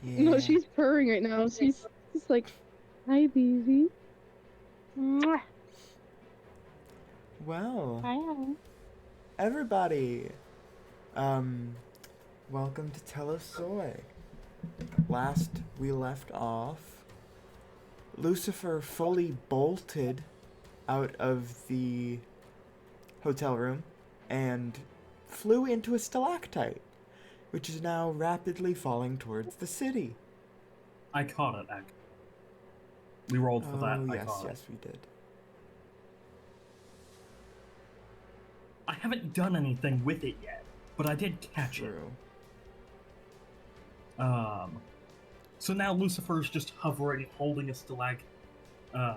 No, Yeah. she's purring right now. She's just like, hi, baby. Mwah. Well, Hi. everybody, um, welcome to Telos Zois. Last we left off, Lucifer fully bolted out of the hotel room and flew into a stalactite, which is now rapidly falling towards the city. I caught it, actually. We rolled for that, Oh, I yes, caught it. yes, we did. I haven't done anything with it yet, but I did catch True. it. So now Lucifer's just hovering, holding a stalag... Right?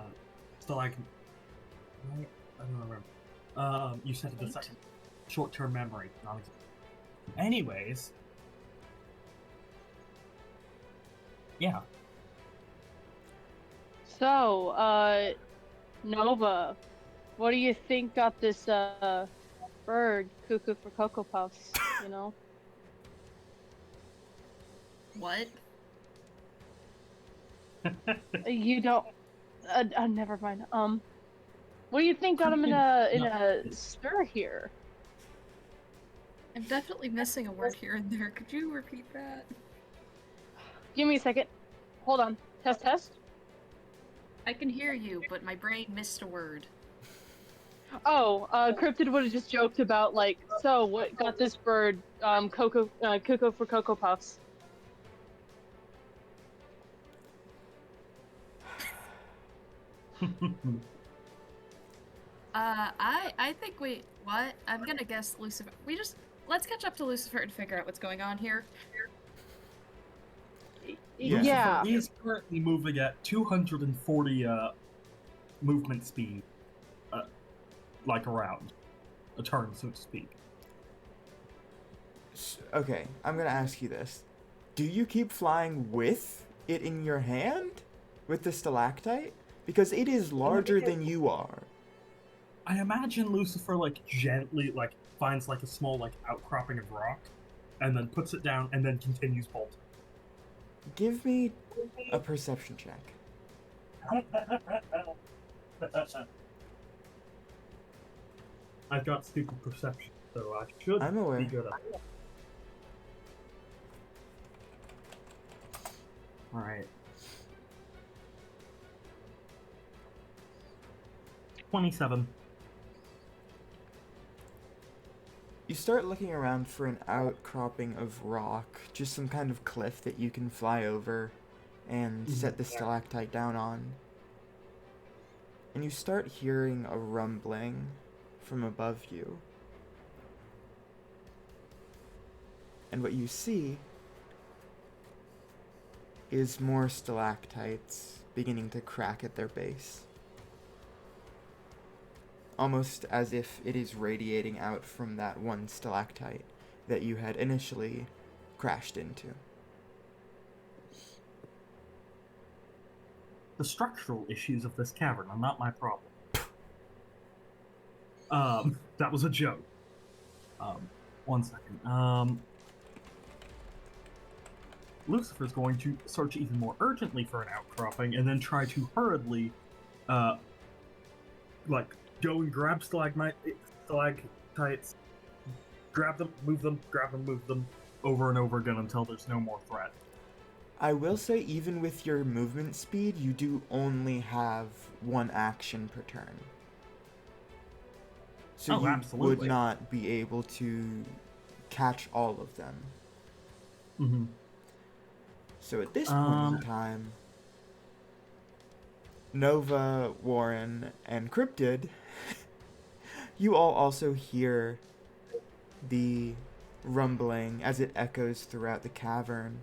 I don't remember. You said it a second. Short-term memory. Anyways. Yeah. So, Nova, what do you think got this, bird cuckoo for Cocoa Puffs, you know? What? You don't, never mind. What do you think got him in No. a stir here? I'm definitely missing a word here and there. Could you repeat that? Give me a second. Hold on. Test, test. I can hear you, but my brain missed a word. Oh, Cryptid would have just joked about, like, so what got this bird, cuckoo for Cocoa Puffs? I think what? I'm gonna guess Lucifer. Let's catch up to Lucifer and figure out what's going on here. Yeah. Yeah. Lucifer is currently moving at 240 movement speed, like around a turn, so to speak. Okay, I'm gonna ask you this. Do you keep flying with it in your hand? With the stalactite? Because it is larger than you are. I imagine Lucifer gently finds a small outcropping of rock, and then puts it down, and then continues bolting. Give me a perception check. I've got stupid perception, so I should I'm aware. be good at it. Alright. 27. You start looking around for an outcropping of rock, just some kind of cliff that you can fly over and set the stalactite down on. And you start hearing a rumbling from above you. And what you see is more stalactites beginning to crack at their base. Almost as if it is radiating out from that one stalactite that you had initially crashed into. The structural issues of this cavern are not my problem. That was a joke. 1 second. Lucifer's going to search even more urgently for an outcropping and then try to hurriedly, go and grab stalactites, grab them, move them, grab them, move them, over and over again until there's no more threat. I will say, even with your movement speed, you do only have one action per turn. So you absolutely would not be able to catch all of them. Mm-hmm. So at this point in time, Nova, Warren, and Cryptid, you all also hear the rumbling as it echoes throughout the cavern,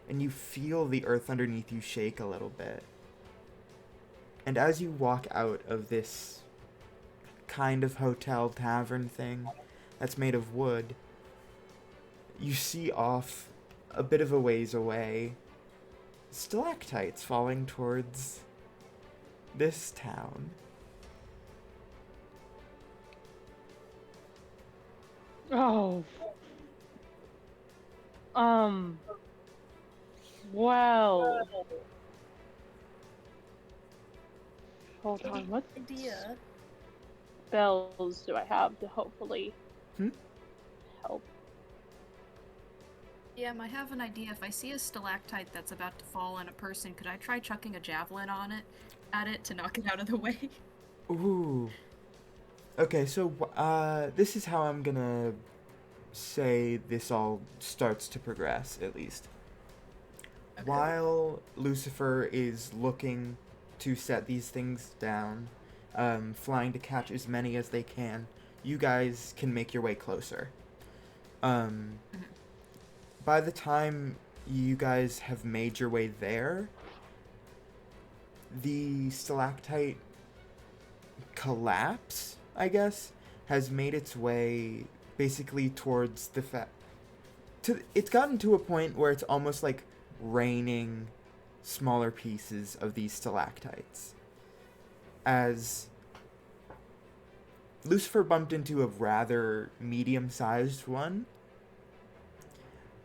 and you feel the earth underneath you shake a little bit. And as you walk out of this kind of hotel tavern thing that's made of wood, you see off a bit of a ways away stalactites falling towards this town. Oh. Um. Well, hold on. What Idea. spells do I have to hopefully Hmm? help? I have an idea. If I see a stalactite that's about to fall on a person, could I try chucking a javelin on it, at it to knock it out of the way? Ooh. Okay, so this is how I'm gonna say this all starts to progress, at least. Okay. While Lucifer is looking to set these things down, flying to catch as many as they can, you guys can make your way closer. By the time you guys have made your way there, the stalactite collapse, I guess, has made its way basically towards it's gotten to a point where it's almost like raining smaller pieces of these stalactites. As Lucifer bumped into a rather medium-sized one,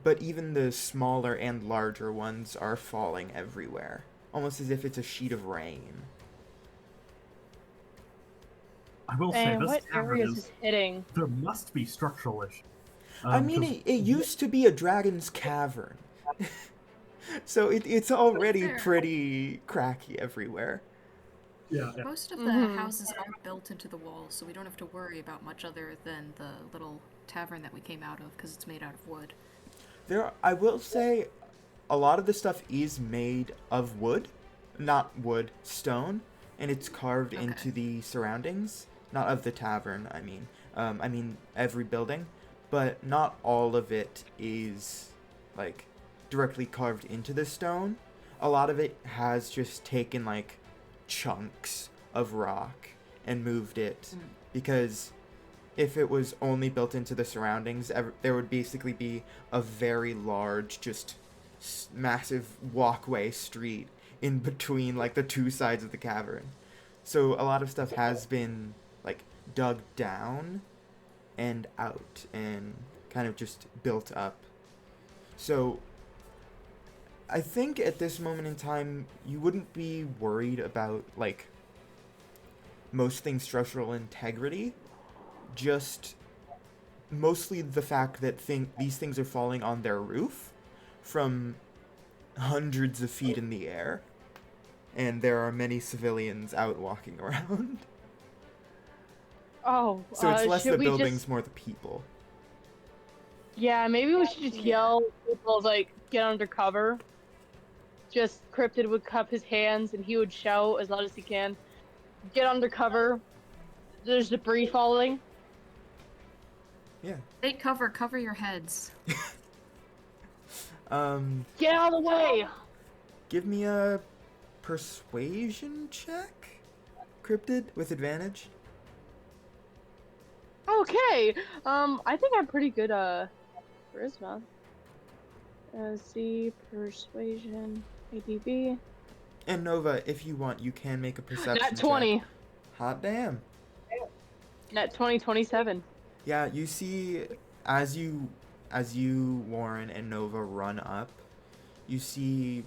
but even the smaller and larger ones are falling everywhere, almost as if it's a sheet of rain. I will say And this what cavern areas is hitting? there must be structural issues. I mean, 'Cause it used to be a dragon's cavern. So it's already Fair. pretty cracky everywhere. yeah, Most of the Mhm. houses are built into the walls, so we don't have to worry about much other than the little tavern that we came out of, because it's made out of wood. I will say, a lot of the stuff is made of wood, not wood, stone, and it's carved Okay. into the surroundings. Not of the tavern, I mean every building, but not all of it is like directly carved into the stone. A lot of it has just taken like chunks of rock and moved it, because if it was only built into the surroundings, there would basically be a very large, just massive walkway street in between like the two sides of the cavern. So a lot of stuff has been like dug down and out and kind of just built up. So I think at this moment in time, you wouldn't be worried about like most things' structural integrity, just mostly the fact that these things are falling on their roof from hundreds of feet in the air, and there are many civilians out walking around. Oh, So it's less should the we buildings, just? more the people. Yeah, maybe we should just yell people like get under cover. Just Cryptid would cup his hands and he would shout as loud as he can, "Get under cover! There's debris falling." Yeah. Take cover, cover your heads. Get out of the way! Give me a persuasion check, Cryptid, with advantage. Okay. I think I'm pretty good. Charisma. See, persuasion, ADB. And Nova, if you want, you can make a perception Nat 20. check. Hot damn. Nat 20, 27. Yeah, you see, as you, Warren and Nova run up, you see,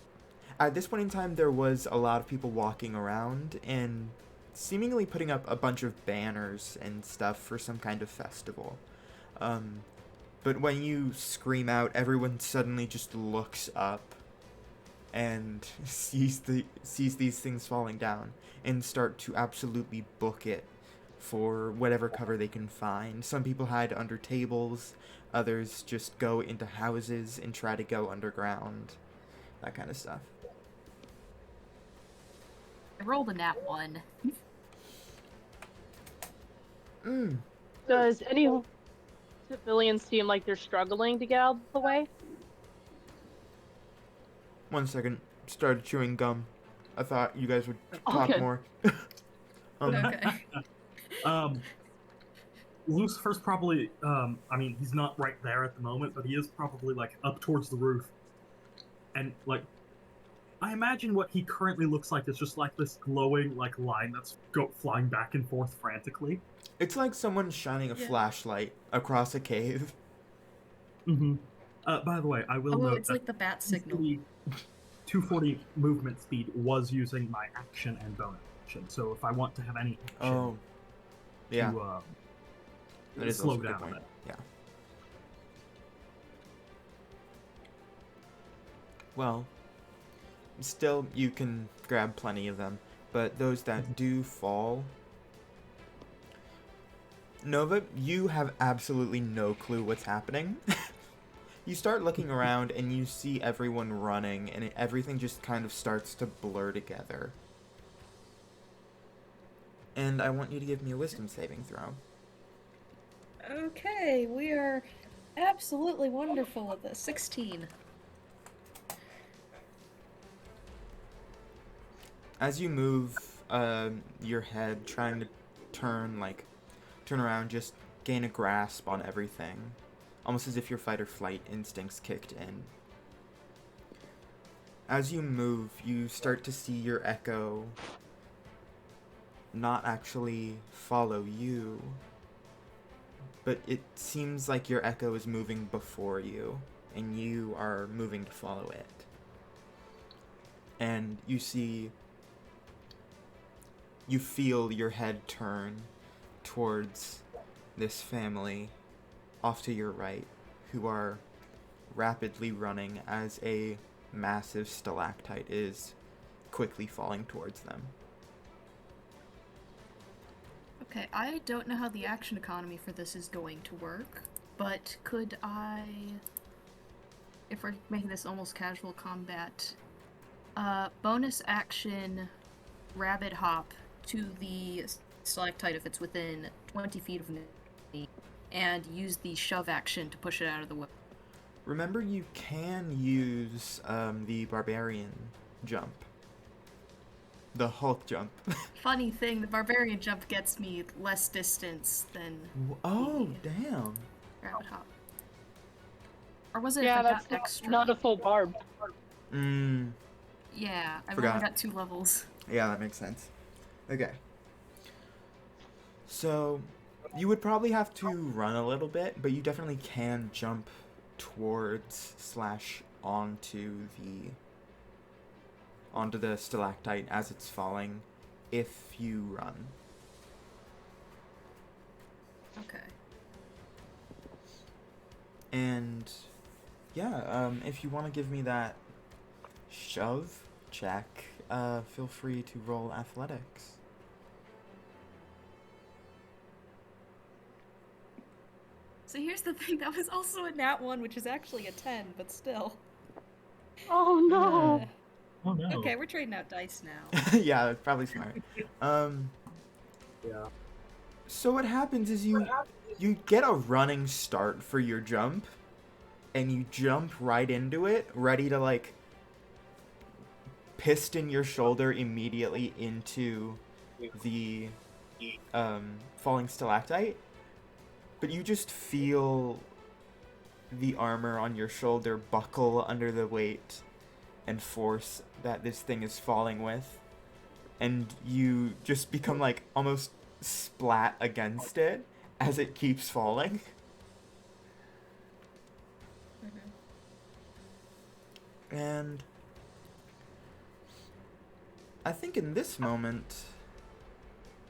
at this point in time, there was a lot of people walking around and seemingly putting up a bunch of banners and stuff for some kind of festival. But when you scream out, everyone suddenly just looks up and sees these things falling down and start to absolutely book it for whatever cover they can find. Some people hide under tables, others just go into houses and try to go underground, that kind of stuff. I rolled a nat 1. Does any civilians seem like they're struggling to get out of the way? 1 second. Started chewing gum. I thought you guys would talk Okay. more. Okay. Lucifer's probably, I mean, he's not right there at the moment, but he is probably, like, up towards the roof. And, like, I imagine what he currently looks like is just, like, this glowing, like, line that's flying back and forth frantically. It's like someone shining a Yeah. flashlight across a cave. Mm-hmm. By the way, I will Oh, note it's that like the bat signal. 240 movement speed was using my action and bonus action. So if I want to have any action Oh, yeah. to That is slow also a good down a point. bit. Yeah. Well, still, you can grab plenty of them, but those that do fall. Nova, you have absolutely no clue what's happening. You start looking around and you see everyone running, and everything just kind of starts to blur together. And I want you to give me a wisdom saving throw. Okay, we are absolutely wonderful at this. 16. As you move your head, trying to turn around, just gain a grasp on everything, almost as if your fight or flight instincts kicked in. As you move, you start to see your echo not actually follow you, but it seems like your echo is moving before you, and you are moving to follow it. And you feel your head turn towards this family off to your right, who are rapidly running as a massive stalactite is quickly falling towards them. Okay, I don't know how the action economy for this is going to work, but could I, if we're making this almost casual combat, bonus action rabbit hop to the stalactite if it's within 20 feet of me, and use the shove action to push it out of the way. Remember, you can use the barbarian jump. The Hulk jump. Funny thing, the barbarian jump gets me less distance than Oh, the damn. rabbit hop. Or was it Yeah, if I that's got extra? not a full barb. Yeah, I've Forgot. only got 2 levels. Yeah, that makes sense. Okay. So, you would probably have to run a little bit, but you definitely can jump towards / onto the stalactite as it's falling if you run. Okay. And yeah, if you want to give me that shove check, feel free to roll athletics. So here's the thing, that was also a nat 1, which is actually a 10, but still. Oh no! Oh no. Okay, we're trading out dice now. Yeah, that's probably smart. Yeah. So what happens is you get a running start for your jump, and you jump right into it, ready to like piston your shoulder immediately into the falling stalactite, but you just feel the armor on your shoulder buckle under the weight and force that this thing is falling with, and you just become like almost splat against it as it keeps falling. And I think in this moment,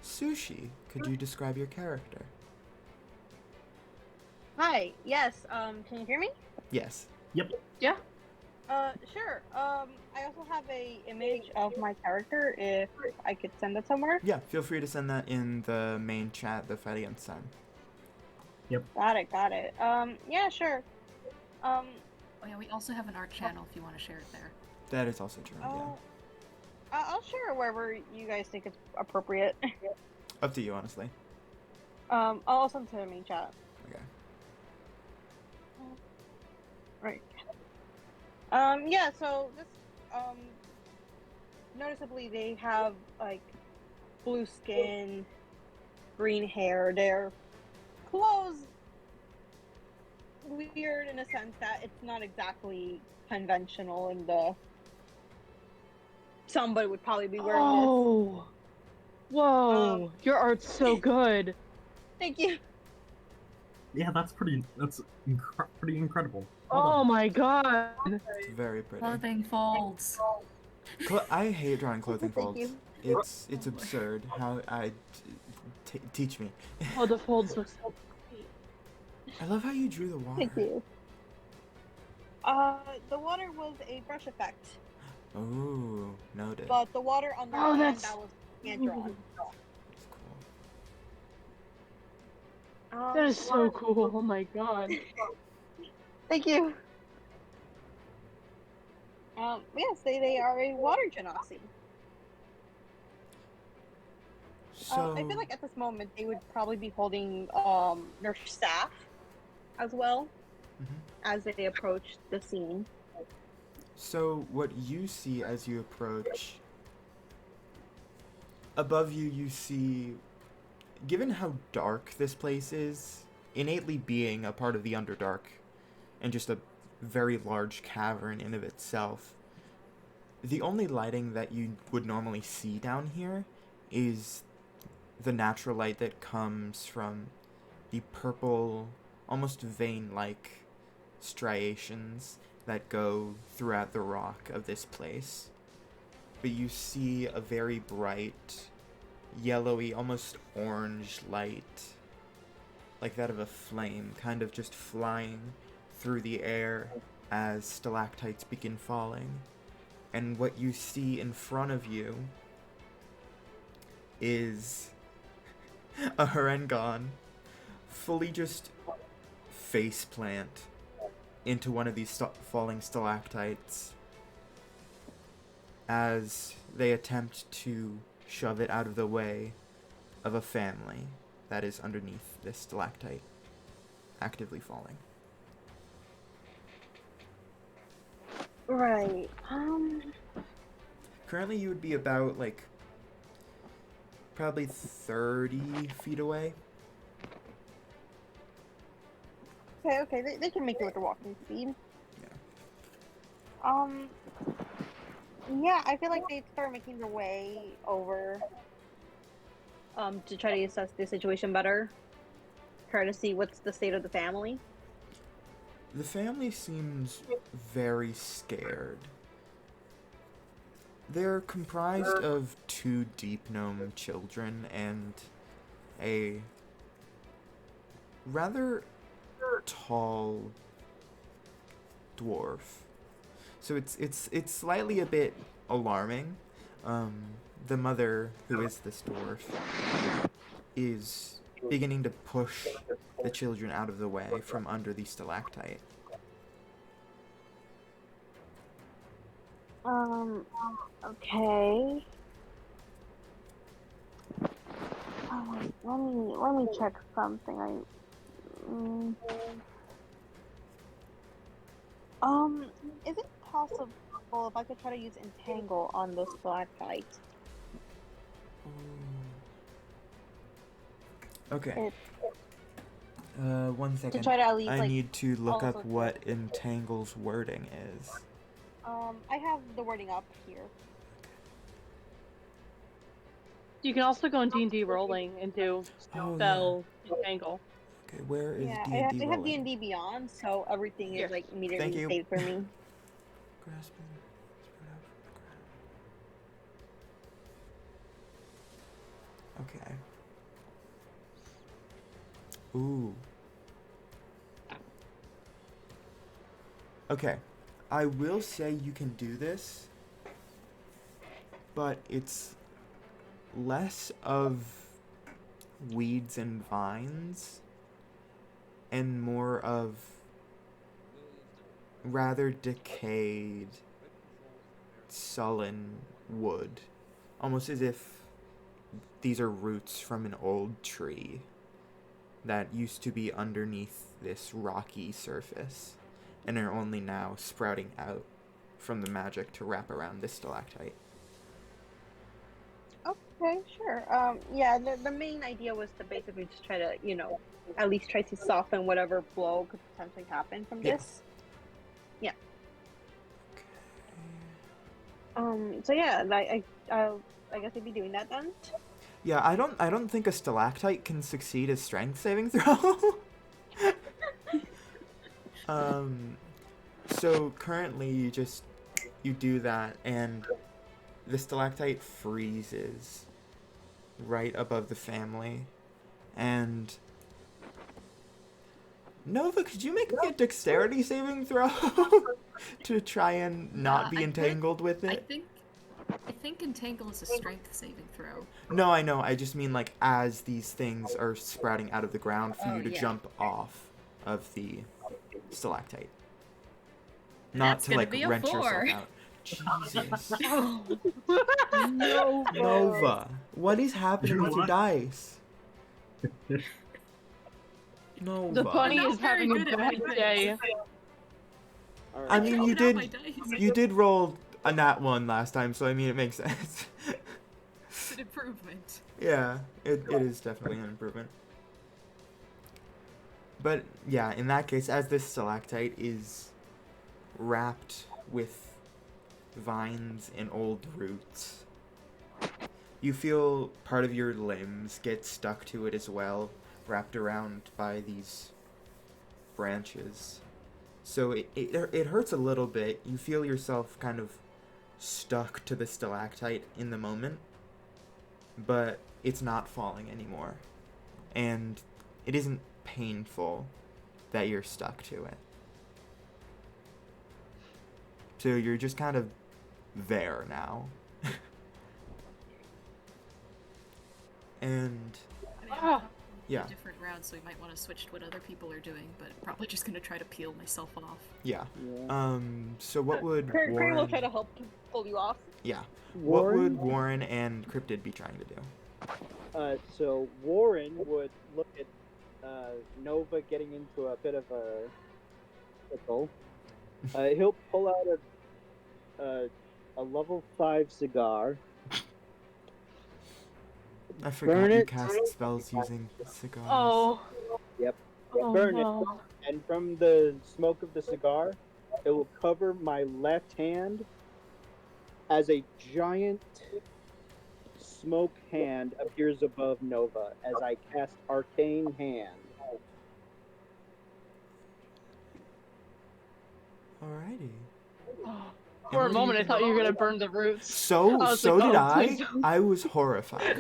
Sushi, could you describe your character? Hi. Yes. Can you hear me? Yes. Yep. Yeah. Sure. I also have a image of my character. If I could send it somewhere. Yeah, feel free to send that in the main chat, the Fight Against Sun. Got it. Got it. Yeah. Sure. Oh yeah, we also have an art channel if you want to share it there. That is also true, yeah. I'll share it wherever you guys think it's appropriate. Up to you, honestly. I'll send it to the main chat. Okay. Right. Yeah, so this, noticeably they have, like, blue skin, green hair. Their clothes weird in a sense that it's not exactly conventional in the... Somebody would probably be wearing this. Oh! Whoa! Your art's so good! Thank you. Yeah, that's pretty incredible. Oh my god. It's very pretty. Clothing folds. I hate drawing clothing Thank folds. you. It's Oh boy. absurd how teach me. Oh, the folds look so great. I love how you drew the water. Thank you. The water was a brush effect, Oh, noted. but the water on the Oh, land that's- that was hand drawn. That's cool. That is so cool. Oh my god. Thank you. Yes, they are a water genasi. So I feel like at this moment they would probably be holding their staff as well Mhm. as they approach the scene. So what you see as you approach, above you, you see, given how dark this place is, innately being a part of the Underdark, and just a very large cavern in of itself, the only lighting that you would normally see down here is the natural light that comes from the purple, almost vein-like striations that go throughout the rock of this place. But you see a very bright, yellowy, almost orange light, like that of a flame, kind of just flying through the air as stalactites begin falling. And what you see in front of you is a Harengon fully just face plant into one of these falling stalactites as they attempt to shove it out of the way of a family that is underneath this stalactite, actively falling. Right. Currently you would be about, like, probably 30 feet away. Okay. They can make it with the walking speed. Yeah. Yeah, I feel like they'd start making their way over to try to assess the situation better. Try to see what's the state of the family. The family seems very scared. They're comprised of 2 deep gnome children and a rather tall dwarf. So it's slightly a bit alarming. The mother, who is this dwarf, is beginning to push the children out of the way from under the stalactite. Okay. Let me check something. Is it possible if I could try to use entangle on this stalactite? Okay. 1 second. To try to at least I need to look also up what entangle's wording is. I have the wording up here. You can also go on D&D rolling and do Oh, spell entangle. Okay, where is Yeah, D&D I have rolling? D&D Beyond, so everything Here. is like Thank immediately you. saved for me. Grasping. Okay. Ooh. Okay. I will say you can do this, but it's less of weeds and vines and more of rather decayed, sullen wood. Almost as if these are roots from an old tree that used to be underneath this rocky surface and are only now sprouting out from the magic to wrap around this stalactite. Okay, sure. Yeah, the main idea was to basically just try to, at least try to soften whatever blow could potentially happen from Yeah. this. Yeah. So yeah, I guess I'd be doing that then. Yeah, I don't think a stalactite can succeed a strength saving throw. So currently you do that, and the stalactite freezes right above the family. And Nova, could you make me a dexterity saving throw to try and not be I entangled with I it? think entangle is a strength saving throw. No, I know. I just mean like as these things are sprouting out of the ground for Oh, you to yeah. jump off of the stalactite. Not That's to gonna like be a wrench 4. yourself out. Jesus. No. Nova, what is happening You with your what? dice? The Nova. bunny I'm is not very having a good at bad my day. dice. All I right. mean, I you figured out my did dice. you did roll a nat 1 last time, so I mean it makes sense. It's an improvement. Yeah, it is definitely an improvement. But yeah, in that case, as this stalactite is wrapped with vines and old roots, you feel part of your limbs get stuck to it as well, wrapped around by these branches. So it hurts a little bit. You feel yourself kind of stuck to the stalactite in the moment, but it's not falling anymore. And it isn't painful that you're stuck to it. So you're just kind of there now. And I mean, Ah. yeah, a different round, so we might want to switch to what other people are doing, but probably just gonna try to peel myself off. yeah. Yeah. So what would Curry will Warren? try to help pull you off. Yeah. What would Warren, Warren and Cryptid be trying to do? so Warren would look at Nova getting into a bit of a pickle. He'll pull out a level 5 cigar. I forgot Burn you it. cast spells using cigars. Oh. Yep. Oh Burn it. no. And from the smoke of the cigar, it will cover my left hand as a giant smoke hand appears above Nova as I cast Arcane Hand. Alrighty. For a what do you moment, I do? thought you were gonna burn the roots. So I was so like, did oh, I. please don't. I was horrified.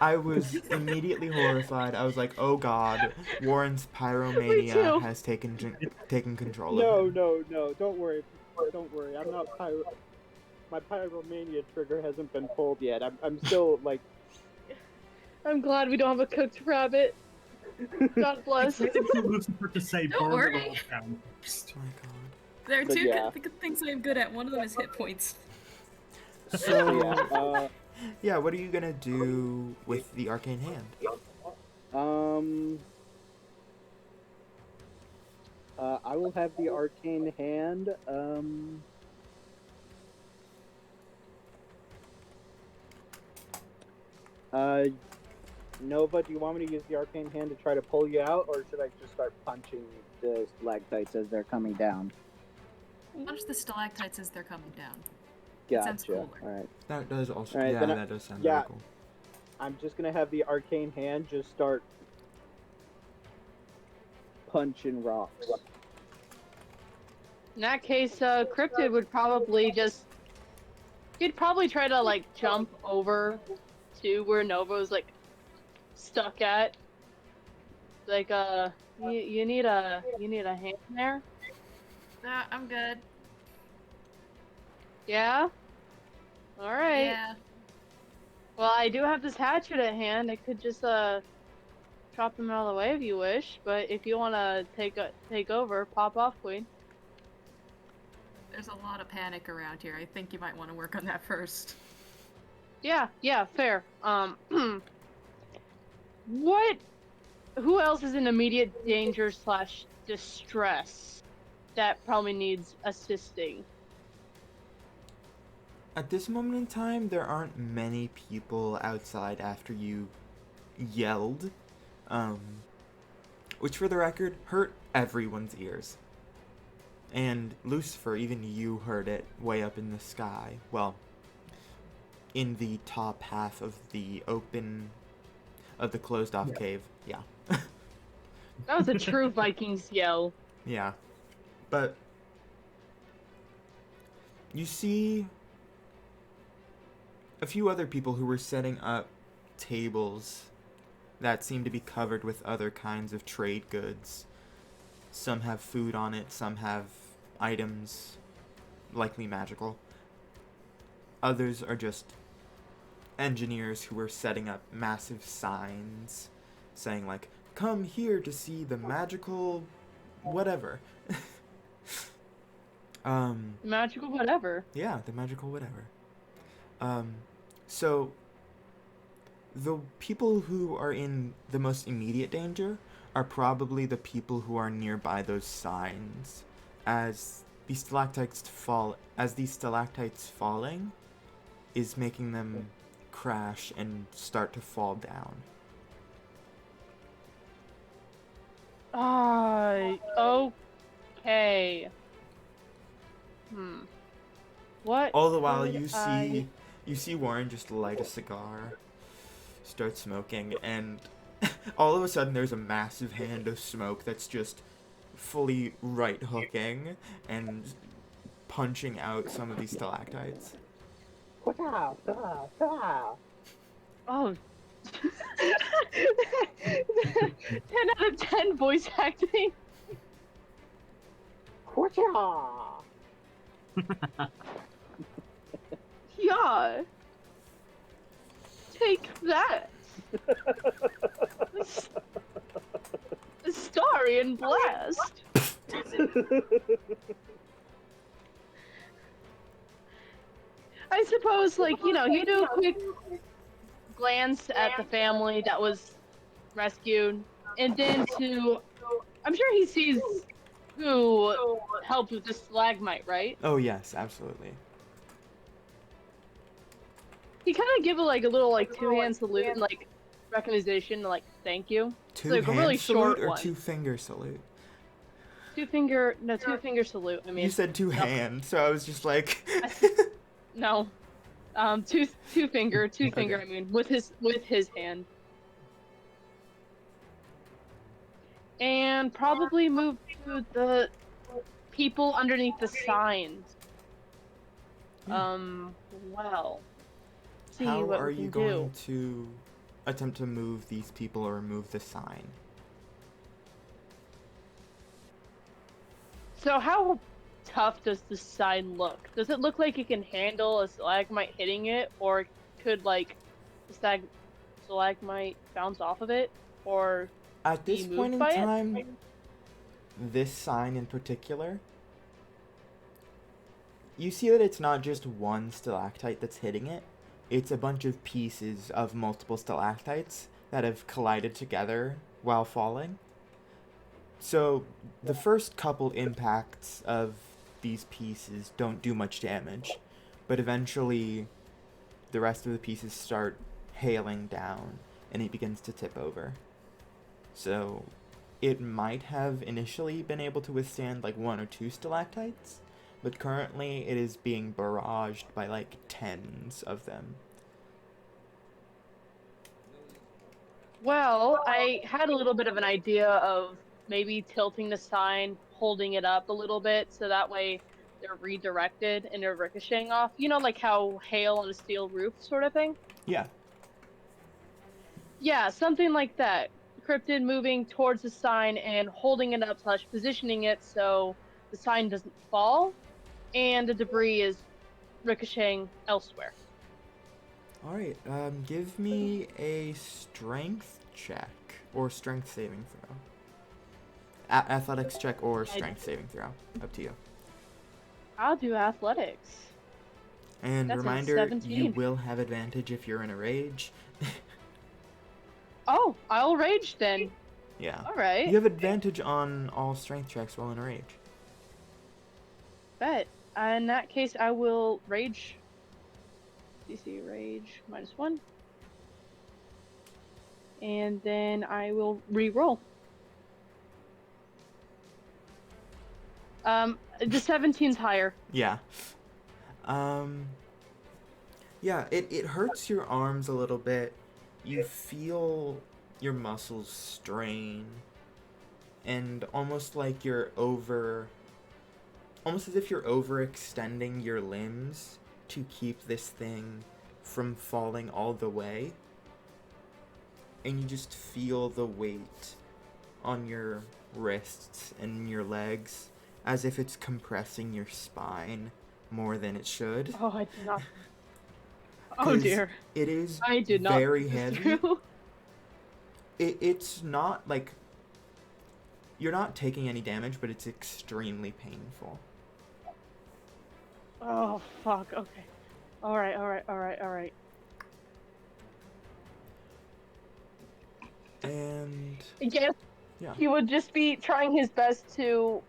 I was immediately horrified. I was like, "Oh God, Warren's Me pyromania too. has taken control No, of him." no. Don't worry. Don't worry. I'm not pyro. My pyromania trigger hasn't been pulled yet. I'm still like. I'm glad we don't have a cooked rabbit. God bless. Expected for Lucifer to say Don't burn worry. it all down first. Oh my God. There are But two yeah. good things I'm good at. One of them is hit points. So Yeah. yeah, what are you gonna do with the arcane hand? I will have the arcane hand. Nova, do you want me to use the arcane hand to try to pull you out, or should I just start punching the stalactites as they're coming down? Punch the stalactites as they're coming down. It sounds Gotcha. cooler. All right. That does also Alright, yeah, then that does sound yeah. really cool. I'm just gonna have the arcane hand just start punching rocks. In that case, Cryptid would probably he'd probably try to like jump over to where Nova's like stuck at. Like, you need a hand there? Nah, I'm good. Yeah? Alright. Yeah. Well, I do have this hatchet at hand. I could just, chop them out of the way if you wish, but if you wanna take over, pop off, Queen. There's a lot of panic around here. I think you might want to work on that first. Yeah, fair. Who else is in immediate danger / distress that probably needs assisting? At this moment in time, there aren't many people outside after you yelled, which for the record hurt everyone's ears. And Lucifer, even you heard it way up in the sky. Well, in the top half of the closed off cave. Yeah. That was a true Vikings yell. Yeah. But You see a few other people who were setting up tables that seem to be covered with other kinds of trade goods. Some have food on it, some have items, likely magical. Others are just engineers who are setting up massive signs saying, like, come here to see the magical whatever. Magical whatever. Yeah, the magical whatever. So the people who are in the most immediate danger are probably the people who are nearby those signs. As these stalactites falling is making them crash and start to fall down. Okay. What? All the while could you see Warren just light a cigar, start smoking, and all of a sudden there's a massive hand of smoke that's just fully right hooking and punching out some of these stalactites. Oh. 10 out of 10 voice acting. Yeah. Take that. Astarian blast. I suppose, like, you do a quick glance at the family that was rescued, and then I'm sure he sees who helped with the stalagmite, right? Oh yes, absolutely. He kind of give a little two-hand salute and recognition, thank you. Two-hand a really salute short or one. two-finger salute? Two-finger salute. I mean, You said two-hand, so I was just like. no, two-finger. Okay. I mean, with his hand, and probably move to the people underneath the signs. Well, see How what are we you can going do. to attempt to move these people or remove the sign? So how tough does the sign look? Does it look like it can handle a stalagmite hitting it, or could the stalagmite bounce off of it, or At be this moved point in by time, it? this sign in particular, you see that it's not just one stalactite that's hitting it. It's a bunch of pieces of multiple stalactites that have collided together while falling. So the first couple impacts of these pieces don't do much damage, but eventually the rest of the pieces start hailing down and it begins to tip over. So it might have initially been able to withstand one or two stalactites, but currently it is being barraged by tens of them. Well, I had a little bit of an idea of maybe tilting the sign, holding it up a little bit, so that way they're redirected and they're ricocheting off. You know, like how hail on a steel roof sort of thing? Yeah. Yeah, something like that. Cryptid moving towards the sign and holding it up / positioning it so the sign doesn't fall and the debris is ricocheting elsewhere. Alright, give me a strength check or strength saving throw. Athletics check or strength saving throw. Up to you. I'll do athletics. And That's a reminder, 17. you will have advantage if you're in a rage. Oh, I'll rage then. Yeah. Alright. You have advantage on all strength checks while in a rage. Bet. In that case, I will rage. DC rage -1. And then I will re-roll. The 17's higher. Yeah. Yeah, it hurts your arms a little bit. You feel your muscles strain. And almost like you're over almost as if you're overextending your limbs to keep this thing from falling all the way. And you just feel the weight on your wrists and your legs as if it's compressing your spine more than it should. Oh, I did not. Oh 'Cause dear. it is I did not very think this heavy. through. It's not like you're not taking any damage, but it's extremely painful. Oh fuck. Okay. All right. All right. All right. All right. And I guess yeah. he would just be trying his best to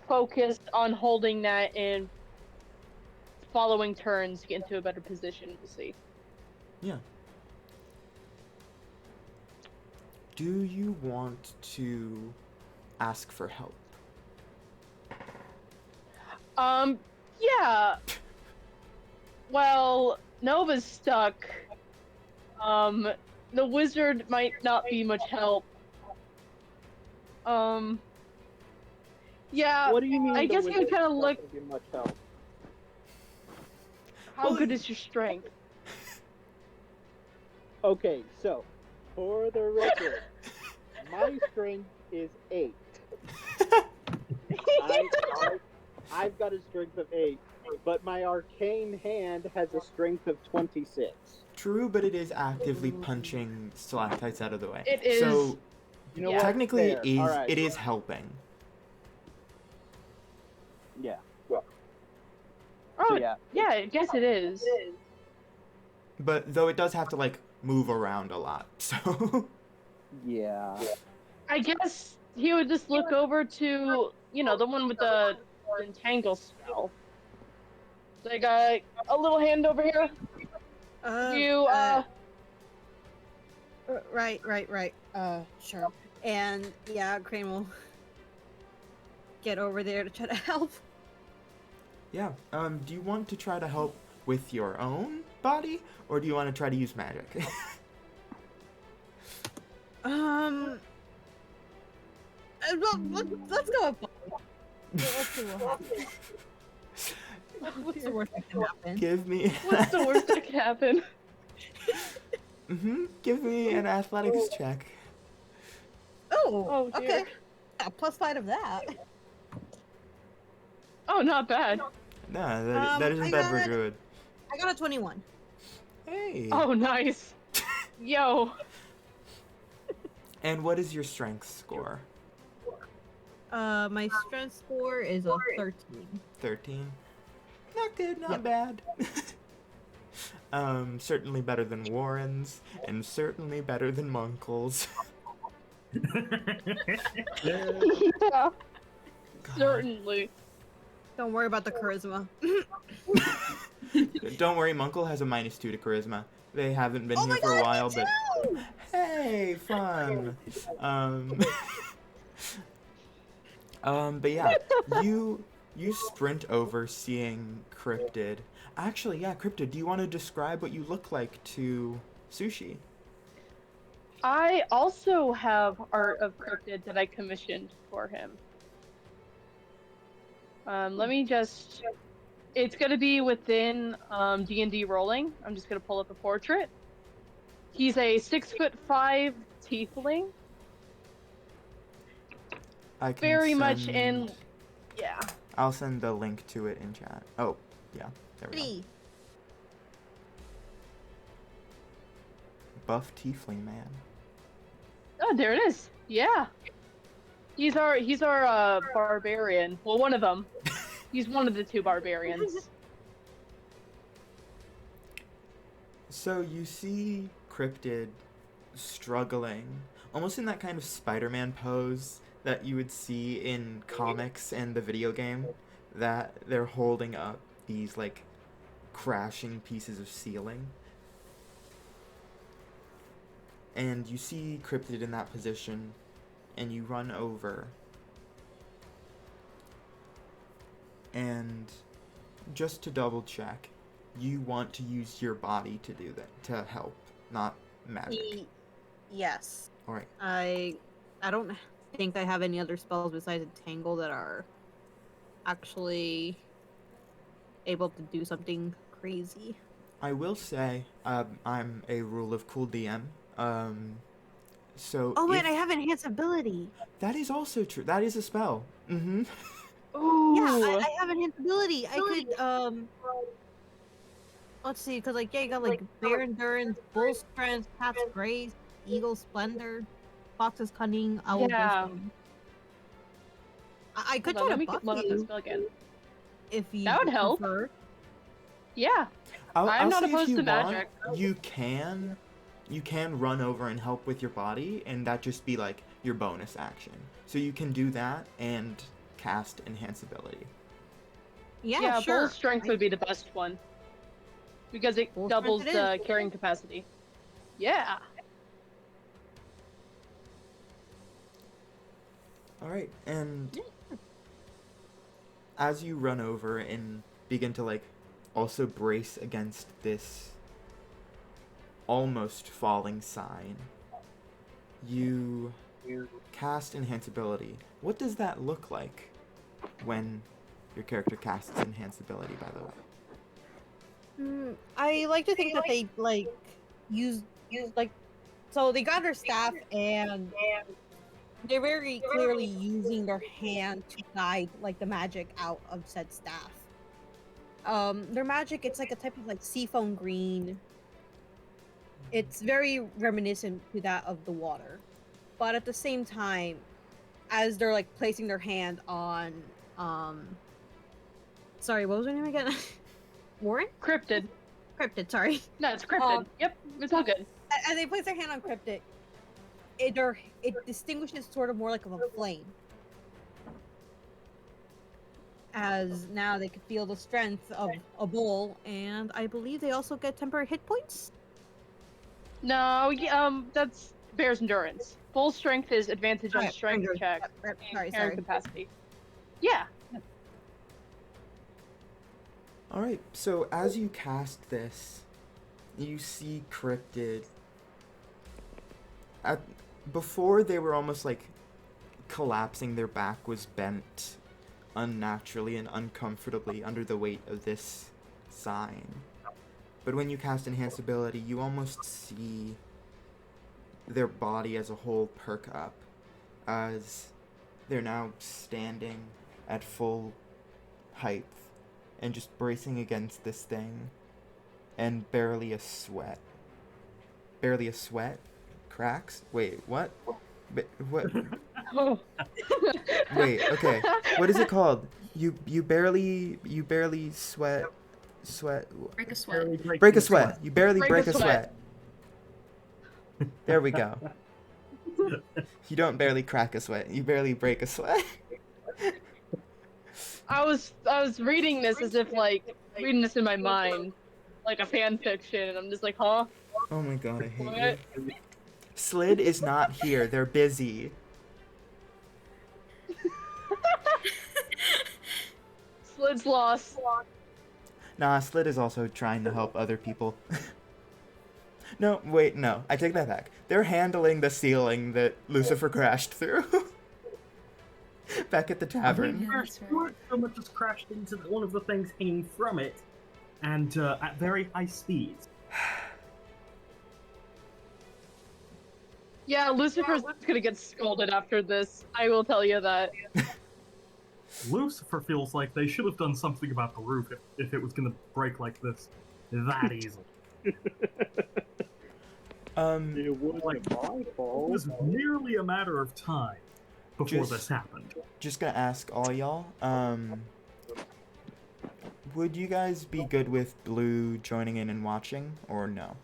focus on holding that and following turns to get into a better position. We'll see. Yeah. Do you want to ask for help? Yeah. Well, Nova's stuck. The wizard might not be much help. Yeah. What do you mean? I the guess he would wizard's kind of not look. gonna be much help? How Well, good is your strength? Okay, so for the record, my strength is 8. I've got a strength of 8, but my arcane hand has a strength of 26. True, but it is actively punching stalactites out of the way. It is. So You know Yeah. what? technically Fair. it is Alright. it is helping. Yeah. Oh, So yeah. yeah. I guess it is. But though it does have to like move around a lot. So Yeah. I guess he would just look over to, the one with the entangle spell. Like, a little hand over here. You, Right. Sure. And yeah, Crane will get over there to try to help. yeah. Do you want to try to help with your own body, or do you want to try to use magic? Let's go with both. Let's see what happens. What's the worst that can happen? Give me what's the worst that could happen? Give me an athletics check. Oh, Oh, dear. okay. Yeah, +5 of that. Oh, not bad. No, that isn't I bad for got- druid. I got a 21. Hey. Oh, nice. Yo. And what is your strength score? My strength score is a 13. 13. Not good, not Yep. bad. Certainly better than Warren's, and certainly better than Munkle's. Yeah. God. Certainly. Don't worry about the charisma. Don't worry, Munkle has a -2 to charisma. They haven't been Oh here my for a God, while, me but too! hey, fun. But yeah, you sprint over seeing Cryptid. Actually, yeah, Cryptid, do you want to describe what you look like to Sushi? I also have art of cryptid that I commissioned for him. Let me just. It's gonna be within D&D rolling. I'm just gonna pull up a portrait. He's a 6'5" tiefling. I can Very much send- in. Yeah. I'll send the link to it in chat. Oh, yeah, there we go. Pretty. Buff tiefling man. Oh, there it is. Yeah. He's our barbarian. Well, one of them. He's one of the 2 barbarians. So you see Cryptid struggling, almost in that kind of Spider-Man pose that you would see in comics and the video game, that they're holding up these like crashing pieces of ceiling. And you see Cryptid in that position, and you run over. And just to double check, you want to use your body to do that, to help, not magic. Yes. Alright. I don't think I have any other spells besides Entangle that are actually able to do something crazy. I will say, I'm a rule of cool DM. So Oh wait, if I have enhanced ability. that is also true. That is a spell. Mm-hmm. Ooh. Yeah, I have enhanced ability. I could let's see, because like yeah, you got like bear endurance, bull strength, cat's grace, eagle splendor, fox's cunning, owl Yeah. wisdom. I could Hold on, try let to me buff look up this you spell again. if you That would help. prefer. Yeah. I'll I'm not say if opposed you to want, magic. you can run over and help with your body, and that just be like your bonus action. So you can do that and cast enhance ability. Yeah, sure. Bull strength would be the best one. Because it Bull doubles strength it the carrying capacity. Yeah. All right, and as you run over and begin to like also brace against this almost falling sign, you cast enhance ability. What does that look like when your character casts enhance ability, by the way? I like to think that they like use like so they got their staff and they're very clearly using their hand to guide like the magic out of said staff. Their magic, it's like a type of like seafoam green. It's very reminiscent to that of the water, but at the same time, as they're like placing their hand on sorry, what was her name again? Warren? Cryptid. Cryptid, sorry. No, it's cryptid. Yep, it's all good. As they place their hand on Cryptid, it distinguishes sort of more like of a flame. As now they can feel the strength of a bull, and I believe they also get temporary hit points. No, that's bear's endurance. Full strength is advantage on Right, strength endurance. checks Yep, and carrying sorry. capacity. Yeah. All right, so as you cast this, you see cryptid. Before they were almost like collapsing, their back was bent unnaturally and uncomfortably under the weight of this sign. But when you cast enhance ability, you almost see their body as a whole perk up as they're now standing at full height and just bracing against this thing, and barely a sweat cracks. Wait, what? What? Oh. Wait, okay. What is it called? You barely sweat. Break a sweat. Break a sweat. You barely Break break a a sweat. There we go. You don't barely crack a sweat. You barely break a sweat. I was reading this as if like reading this in my mind, like a fan fiction, and I'm just like, huh? Oh my god, I hate What? you. Slid is not here. They're busy. Slid's lost. Nah, Slid is also trying to help other people. No, wait, no. I take that back. They're handling the ceiling that Lucifer crashed through. Back at the tavern. Yeah, that's right. Someone just crashed into one of the things hanging from it, and at very high speeds. Yeah, Lucifer's gonna get scolded after this. I will tell you that. Lucifer feels like they should have done something about the roof if it was going to break like this that easily. It wasn't my It fault. was merely a matter of time before Just- this happened. Just gonna ask all y'all, would you guys be good with Blue joining in and watching, or no?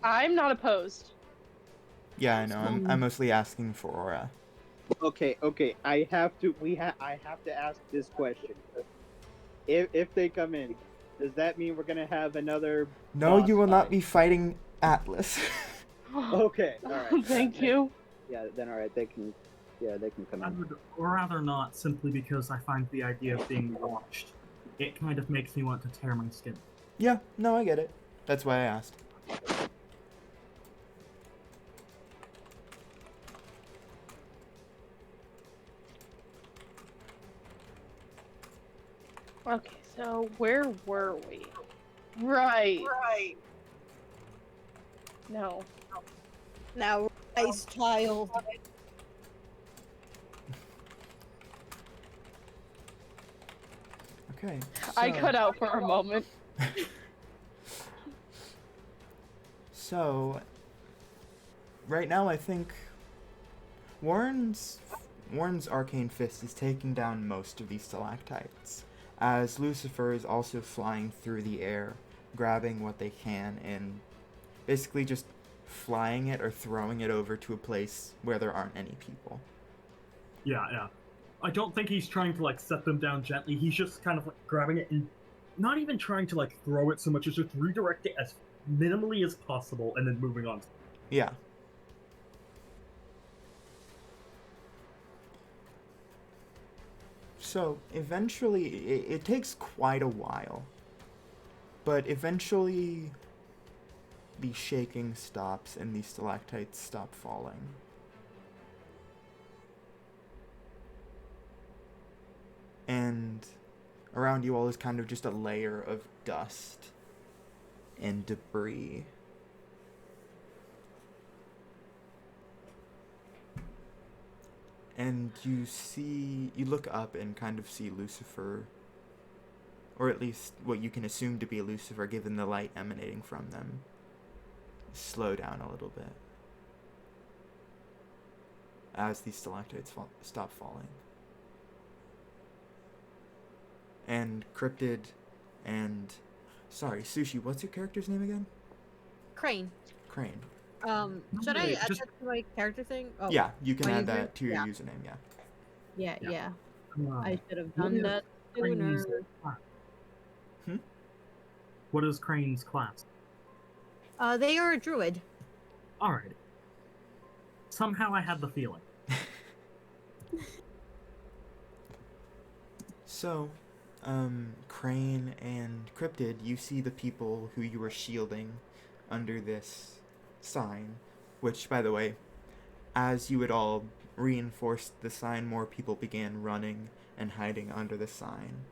I'm not opposed. Yeah, I know. I'm mostly asking for Aura. Okay. I have to ask this question. If they come in, does that mean we're gonna have another? No, boss you will not fight? be fighting Atlas. Okay. All right. Thank you. Yeah. Then all right. They can come I in. would rather not, simply because I find the idea of being watched. It kind of makes me want to tear my skin. Yeah, no, I get it. That's why I asked. Okay, so where were we? Right. No. Now, rise, child. Okay. I So, cut out for a moment. so right now I think Warren's Warren's arcane fist is taking down most of these stalactites, as Lucifer is also flying through the air, grabbing what they can and basically just flying it or throwing it over to a place where there aren't any people. Yeah, yeah. I don't think he's trying to like set them down gently. He's just kind of like grabbing it and not even trying to like throw it so much as just redirect it as minimally as possible and then moving on. Yeah. So eventually, it takes quite a while, but eventually the shaking stops and the stalactites stop falling. And around you all is kind of just a layer of dust and debris. And you look up and kind of see Lucifer, or at least what you can assume to be Lucifer given the light emanating from them, slow down a little bit as these stalactites stop falling. And Cryptid and... Sorry, Sushi, what's your character's name again? Crane. Crane. Should I wait, add just- that to my character thing? Oh, Yeah, you can my add user? that to your Yeah. username, yeah. Yeah, Yeah. yeah. I should have What done is that Crane's sooner. class? Hmm? What is Crane's class? They are a druid. Alright. Somehow I had the feeling. So, Crane and Cryptid, you see the people who you were shielding under this sign, which, by the way, as you had all reinforced the sign, more people began running and hiding under the sign.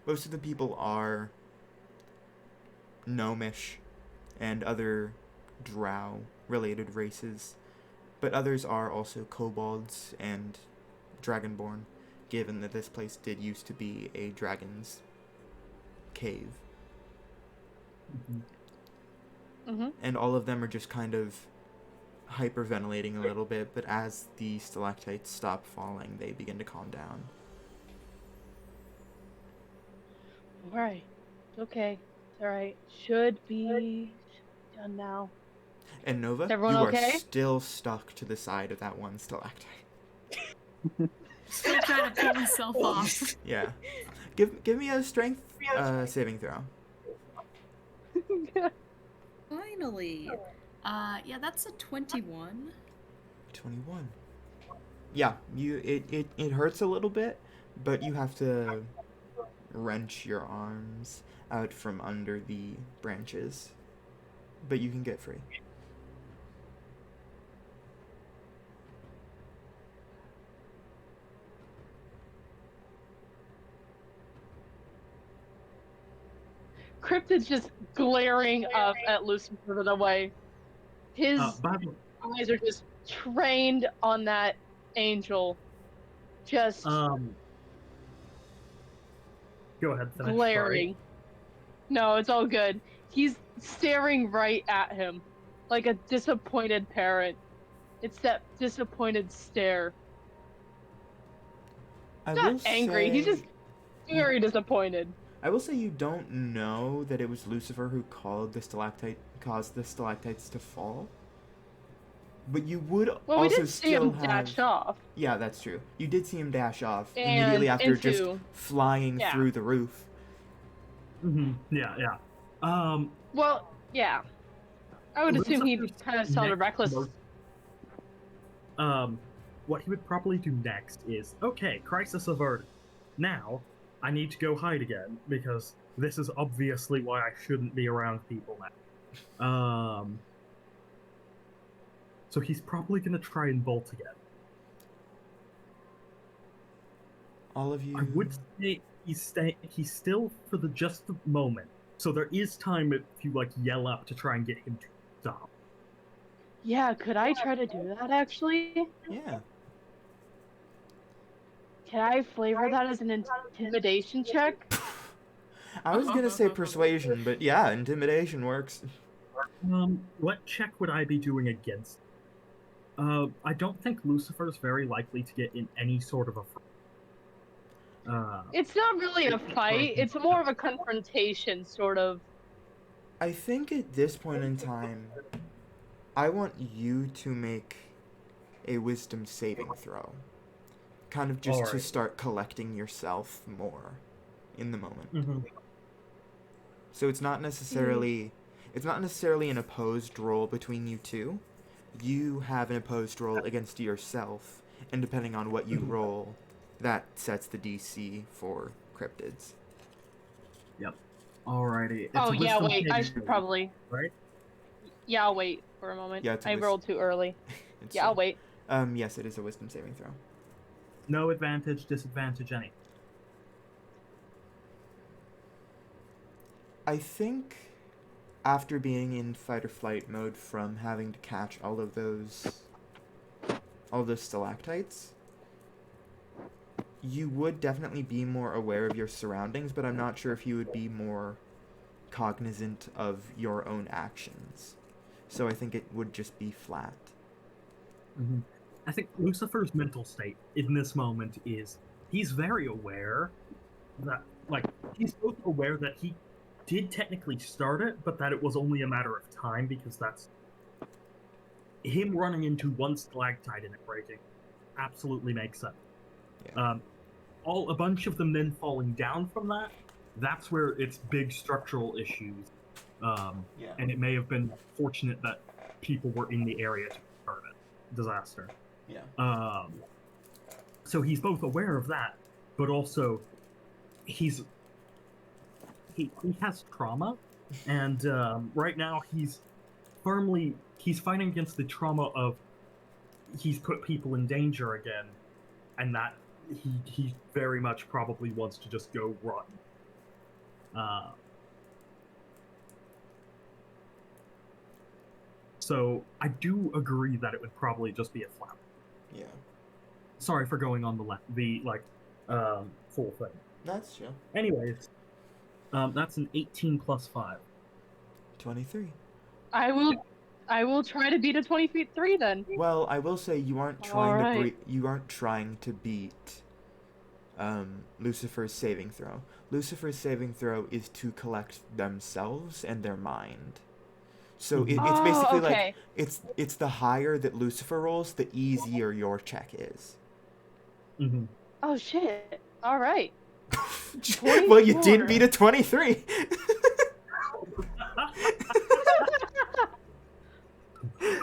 Most of the people are gnomish and other drow-related races, but others are also kobolds and dragonborn, given that this place did used to be a dragon's cave. Mm-hmm. And all of them are just kind of hyperventilating a little bit, but as the stalactites stop falling, they begin to calm down. Alright. It's okay. It's alright. Should be done now. And Nova, Is everyone you okay? are still stuck to the side of that one stalactite. Still trying to pull myself off. Yeah. Give me a strength saving throw. Finally. Yeah, that's a 21. 21. Yeah, it hurts a little bit, but you have to wrench your arms out from under the branches. But you can get free. Cryptid's just glaring up at Lucifer the way. His By the way, eyes are just trained on that angel. Just go ahead, finish. glaring. No, it's all good. He's staring right at him like a disappointed parent. It's that disappointed stare. I He's not angry. He's just very disappointed. I will say you don't know that it was Lucifer who caused the stalactites to fall. But you would Well, we also did see still him have... dash off. Yeah, that's true. You did see him dash off And immediately after just into- flying yeah. through the roof. Yeah, yeah. Well, yeah. I would assume he Lucifer's kind of sounded next reckless. What he would probably do next is, okay, crisis averted. Now, I need to go hide again, because this is obviously why I shouldn't be around people now. So he's probably gonna try and bolt again. All of you... I would He's still for the just the moment. So there is time if you like yell up to try and get him to stop. Yeah, could I try to do that actually? Yeah. Can I flavor that as an intimidation check? I was gonna say persuasion, but yeah, intimidation works. What check would I be doing against? I don't think Lucifer's very likely to get in any sort of a. It's not really a fight, it's more of a confrontation, sort of. I think at this point in time, I want you to make a wisdom saving throw. Kind of just to Alright. start collecting yourself more in the moment. Mm-hmm. So it's not necessarily an opposed roll between you two. You have an opposed roll against yourself, and depending on what you roll, that sets the DC for cryptids. Yep. Alrighty. It's Oh a yeah, wisdom wait, I saving should probably. right? Yeah, I'll wait for a moment. Yeah, it's a I rolled too early. Yeah, I'll wait. Yes, it is a wisdom saving throw. No advantage, disadvantage, any. I think after being in fight or flight mode from having to catch all those stalactites, you would definitely be more aware of your surroundings, but I'm not sure if you would be more cognizant of your own actions. So I think it would just be flat. Mm-hmm. I think Lucifer's mental state in this moment is he's very aware that, like, he's both aware that he did technically start it, but that it was only a matter of time because that's him running into one stalactite and it breaking. Absolutely makes sense. Yeah. A bunch of them then falling down from that. That's where it's big structural issues. And it may have been fortunate that people were in the area to start it. Disaster. Yeah. So he's both aware of that, but also he has trauma, and right now he's fighting against the trauma of he's put people in danger again, and that he very much probably wants to just go run. So I do agree that it would probably just be a flap. Yeah. Sorry for going on the full thing. That's true. Anyways, that's an 18 plus 5. 23. I will try to beat a 23 then. Well, I will say you aren't trying to beat Lucifer's saving throw. Lucifer's saving throw is to collect themselves and their mind. So it's basically okay. like it's the higher that Lucifer rolls, the easier your check is. Mm-hmm. Oh shit! All right. Well, you did beat a 23.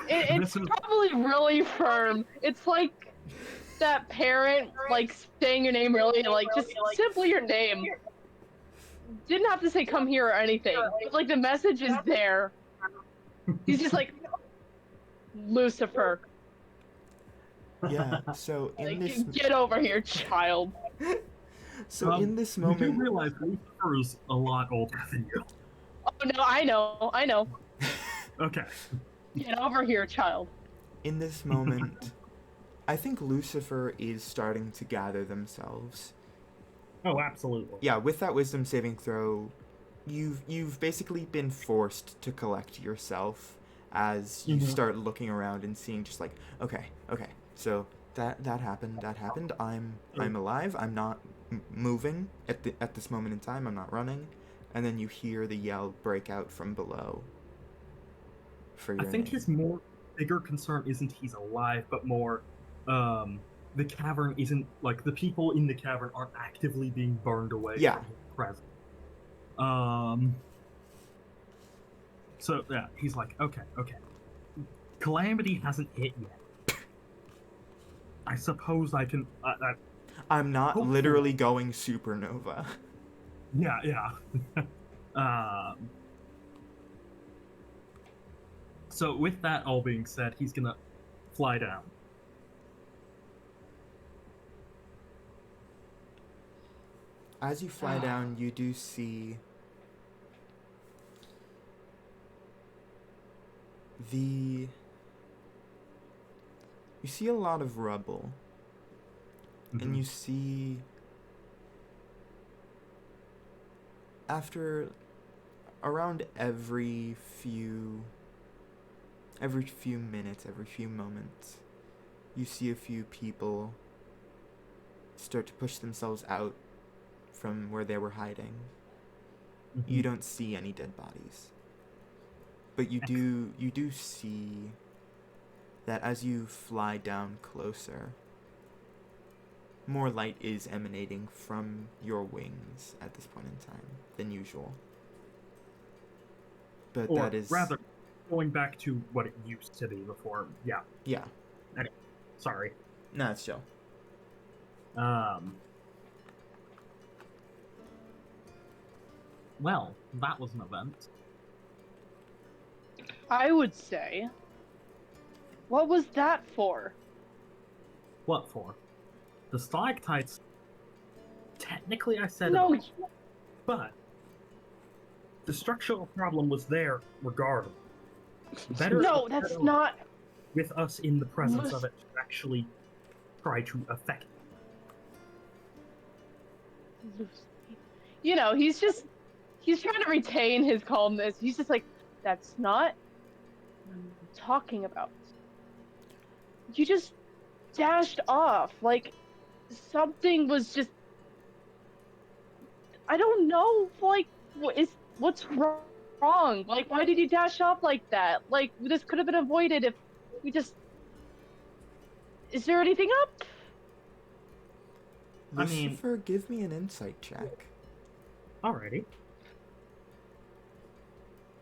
It's probably really firm. It's like that parent, like, saying your name really, like, just simply your name. Didn't have to say come here or anything. But, like, the message is there. He's just like, Lucifer. Yeah, so in this... Get over here, child. So in this moment... You do realize Lucifer is a lot older than you. Oh, no, I know. Okay. Get over here, child. In this moment, I think Lucifer is starting to gather themselves. Oh, absolutely. Yeah, with that wisdom saving throw, you've basically been forced to collect yourself as you start looking around and seeing just like, okay, so that happened. I'm alive. I'm not moving at this moment in time. I'm not running. And then you hear the yell break out from below. I think his bigger concern isn't he's alive, but more the cavern isn't, like, the people in the cavern aren't actively being burned away from his presence. So yeah, he's like, okay. Calamity hasn't hit yet. I suppose I can. I'm not hopefully. Literally going supernova. Yeah. So with that all being said, he's gonna fly down. As you fly down, you do see the... You see a lot of rubble. Mm-hmm. And you see... After around every few minutes, every few moments, you see a few people start to push themselves out from where they were hiding. Mm-hmm. You don't see any dead bodies. But you do see that as you fly down closer, more light is emanating from your wings at this point in time than usual. But Or that is... rather, going back to what it used to be before. Yeah. Yeah. Anyway, sorry. No, it's chill. Well, that was an event. I would say. What was that for? What for? The stalactites. Technically, I said No, it, but the structural problem was there regardless. Better no, that's not. with us in the presence of it to actually try to affect it. You know, he's trying to retain his calmness. He's just like, that's not what I'm talking about. You just dashed off. Like, something was just. I don't know. Like, what's wrong? Like, why did you dash off like that? Like, this could have been avoided if we just. Is there anything up? Lucifer, give me an insight check. Alrighty.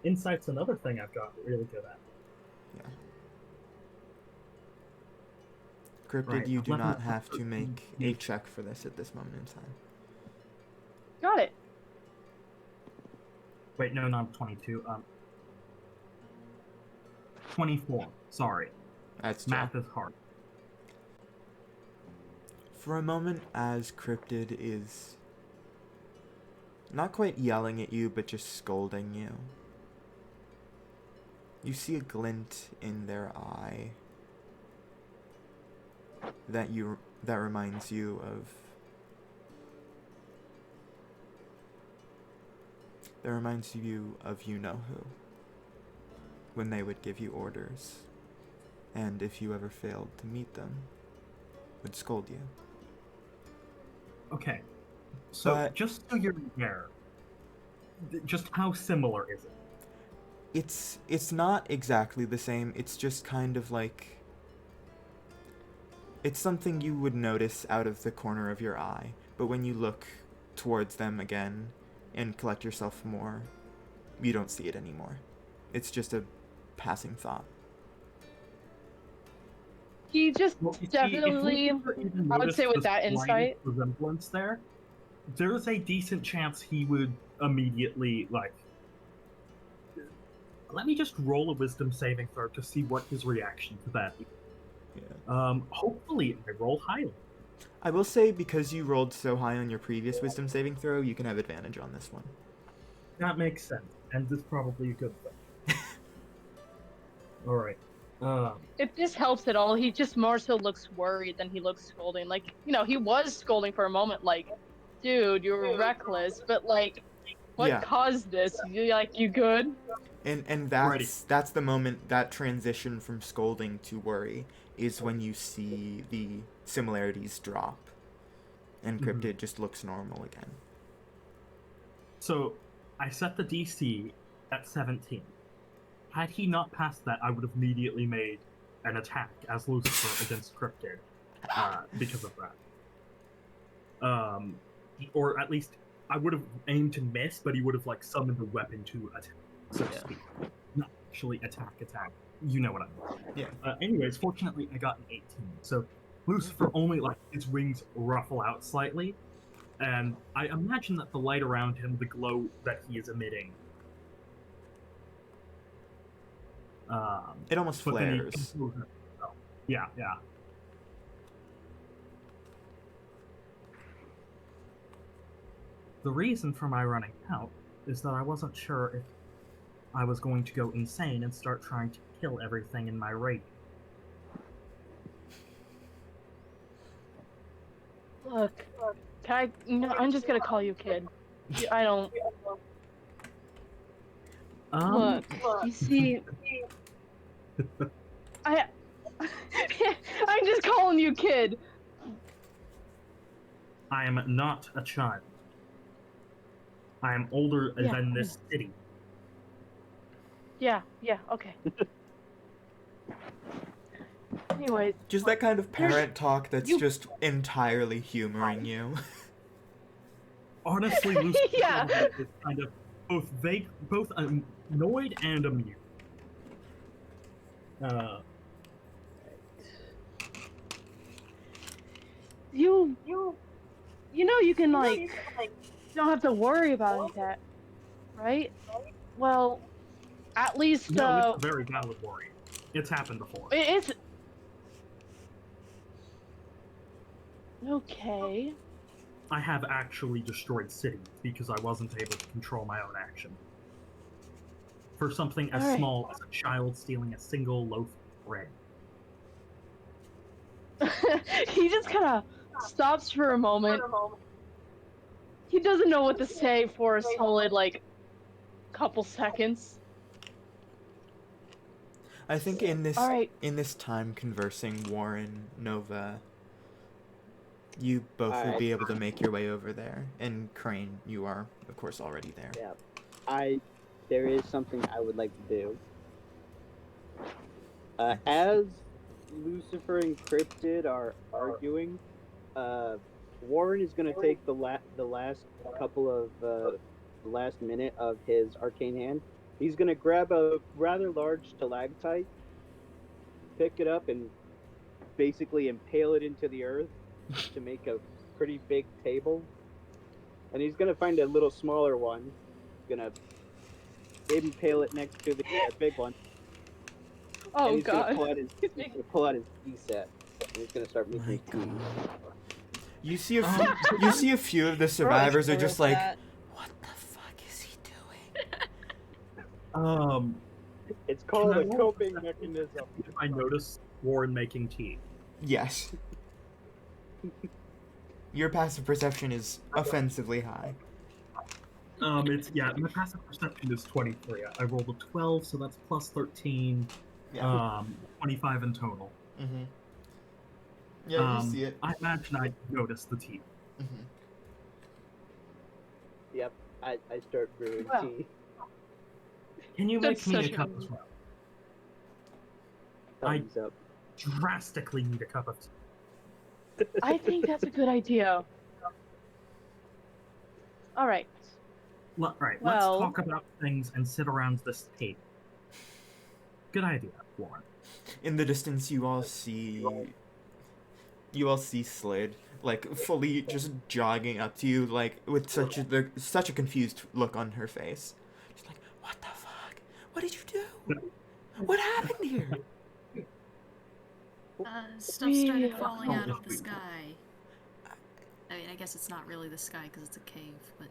Insight's another thing I've got really good at. Yeah. Cryptid, Right, you do 11 not have to make a check for this at this moment in time. Got it. Wait, no, not 22. 24. Sorry. That's Math is hard. For a moment, as Cryptid is not quite yelling at you, but just scolding you, you see a glint in their eye that reminds you of you know who, when they would give you orders, and if you ever failed to meet them, would scold you. Okay. So, But just so you're aware, just how similar is it? it's not exactly the same. It's just kind of like, it's something you would notice out of the corner of your eye, but when you look towards them again and collect yourself more, you don't see it anymore. It's just a passing thought. He just Well, you see, definitely. if Lucifer even I would noticed say with the that slightest insight. resemblance there's a decent chance he would immediately, like, let me just roll a wisdom saving throw to see what his reaction to that is. Yeah. Hopefully I roll highly. I will say, because you rolled so high on your previous wisdom saving throw, you can have advantage on this one. That makes sense, and this is probably a good thing. Alright. If this helps at all, he just more so looks worried than he looks scolding. Like, you know, he was scolding for a moment, like, dude, you were reckless, but like, what Yeah. caused this? You good? And Ready. that's the moment, that transition from scolding to worry is when you see the similarities drop, and Cryptid just looks normal again. So, I set the DC at 17. Had he not passed that, I would have immediately made an attack as Lucifer against Cryptid, because of that. Or at least, I would have aimed to miss, but he would have, like, summoned the weapon to attack, so to speak. Not actually attack. You know what I mean. Yeah. Anyways, fortunately, I got an 18. So, Lucifer only, like, his wings ruffle out slightly, and I imagine that the light around him, the glow that he is emitting, It almost but then flares. Yeah. The reason for my running out is that I wasn't sure if I was going to go insane and start trying to kill everything in my radius. Look, I'm just gonna call you kid. I don't. Look, you see, I, I'm just calling you kid. I am not a child. I am older Yeah, than this city. Yeah, okay. Anyways, Just that kind of There's- parent talk that's you- just entirely humoring you. Honestly, Lucy Yeah. is kind of both annoyed and amused. you know you can you don't have to worry about that, right? Well, at least No, it's a very valid worry. It's happened before. it's okay. I have actually destroyed cities because I wasn't able to control my own action. For something as Alright. small as a child stealing a single loaf of bread. He just kind of stops for a moment. He doesn't know what to say for a solid couple seconds. I think in this Alright. in this time conversing, Warren, Nova, you both would Alright. be able to make your way over there. And Crane, you are, of course, already there. Yeah. There is something I would like to do. As Lucifer and Cryptid are arguing, Warren is going to take the last couple of the last minute of his arcane hand. He's going to grab a rather large stalactite, pick it up, and basically impale it into the earth to make a pretty big table. And he's going to find a little smaller one. He's going to impale it next to the big one. Oh and he's god. Gonna pull out his tea set. And he's gonna start making tea. You see a few of the survivors are just like, what the fuck is he doing? It's called a Can I coping mechanism. I notice Warren making tea. Yes. Your passive perception is offensively high. My passive perception is 23. I rolled a 12, so that's plus 13. Yeah. 25 in total. Mm-hmm. Yeah, you see it. I imagine I noticed the tea. Mm-hmm. Yep, I start brewing Wow. tea. Can you make That's me a such a- cup as well? Thumbs up. Drastically need a cup of tea. I think that's a good idea. Alright. Right, Well- let's talk about things and sit around this table. Good idea, Warren. In the distance, you all see Slid, like, fully just jogging up to you, like, with such a confused look on her face. She's like, what the fuck? What did you do? What happened here? Stuff started Yeah. falling out of the sky. I mean, I guess it's not really the sky because it's a cave, but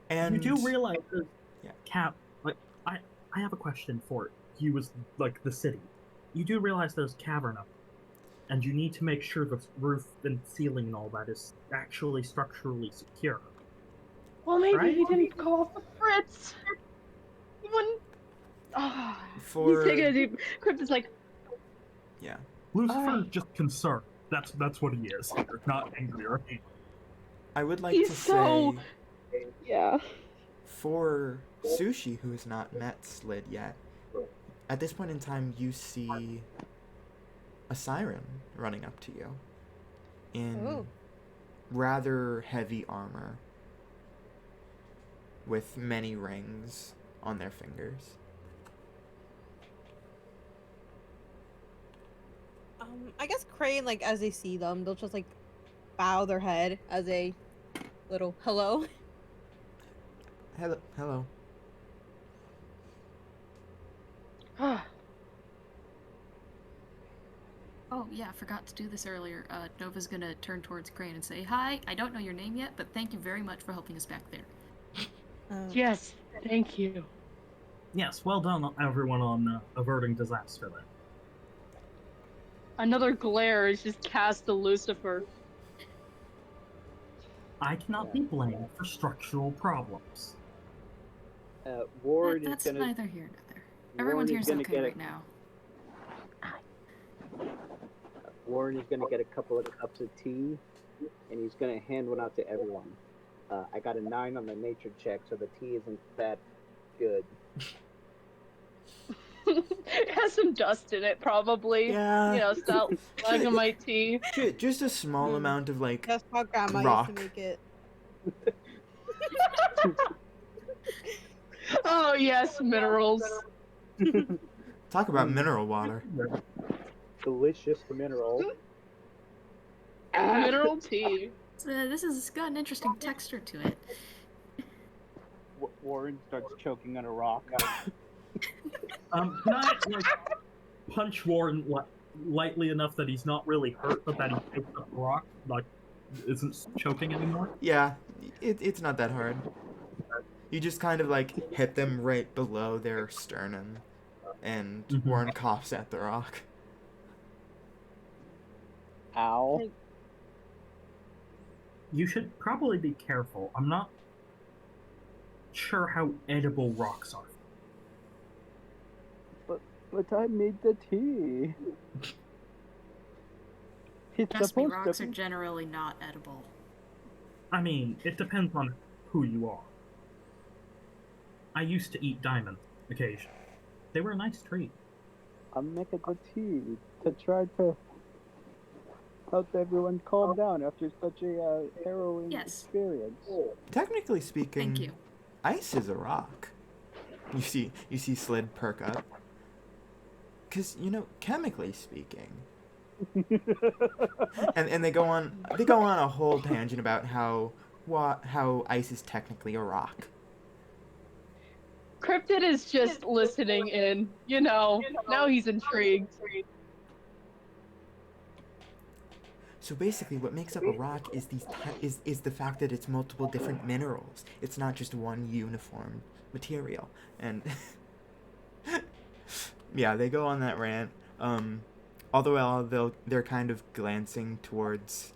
And You do realize that Yeah. Cap, I have a question for you as, the city. You do realize there's a cavern up, and you need to make sure the roof and ceiling and all that is actually structurally secure. Well, maybe Right? he didn't call off the Fritz. He wouldn't. For- He's taking a deep. Crypt is like, yeah. Lucifer's Alright. just concerned. That's what he is. Not angry or angry. I would like He's to so- say, yeah. for Sushi, who has not met Slid yet, at this point in time, you see a siren running up to you in Ooh. rather heavy armor with many rings on their fingers. I guess Crane, like, as they see them, they'll just, like, bow their head as a little hello. Hello. Oh, yeah, I forgot to do this earlier. Nova's gonna turn towards Crane and say, "Hi, I don't know your name yet, but thank you very much for helping us back there." Yes, thank you. Yes, well done, everyone, on averting disaster there. Another glare is just cast to Lucifer. I cannot be blamed for structural problems. Warren is That's gonna. neither here nor there. Warren Everyone's is here's gonna okay get right a. now. Warren is gonna get a couple of cups of tea, and he's gonna hand one out to everyone. I got a 9 on the nature check, so the tea isn't that good. It has some dust in it, probably. Yeah. You know, stalagmite tea. Just a small amount of like That's how grandma rock. used to make it. Oh yes, minerals. Talk about mineral water. Delicious mineral. Mineral tea. So, this has got an interesting texture to it. Warren starts choking on a rock. Can I punch Warren lightly enough that he's not really hurt, but that he picks up the rock, isn't choking anymore? Yeah, it's not that hard. You just kind of like hit them right below their sternum, and Warren coughs at the rock. Ow. You should probably be careful. I'm not sure how edible rocks are. But I made the tea. It's Trust me, supposed rocks to are be. generally not edible. I mean, it depends on who you are. I used to eat diamonds occasionally. They were a nice treat. I'm making the tea to try to help everyone calm down after such a harrowing Yes. experience. Technically speaking, Thank you. ice is a rock. You see Slid perk up. 'Cause, chemically speaking. and they go on a whole tangent about how ice is technically a rock. Cryptid is just listening in. Now he's intrigued. So basically, what makes up a rock is is the fact that it's multiple different minerals. It's not just one uniform material. And yeah, they go on that rant. All the while they're kind of glancing towards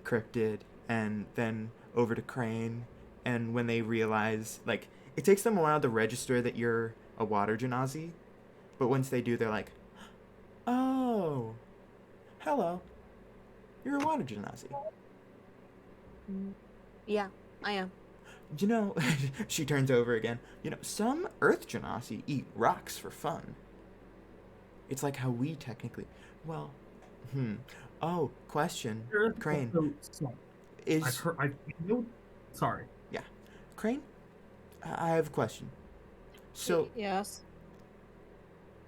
Cryptid and then over to Crane. And when they realize, like, it takes them a while to register that you're a water genasi, but once they do, they're like, "Oh, hello. You're a water genasi." Yeah, I am. She turns over again. Some earth genasi eat rocks for fun. It's like how we technically. Well, Oh, question. Crane. Sorry. Yeah. Crane? I have a question. So. Yes.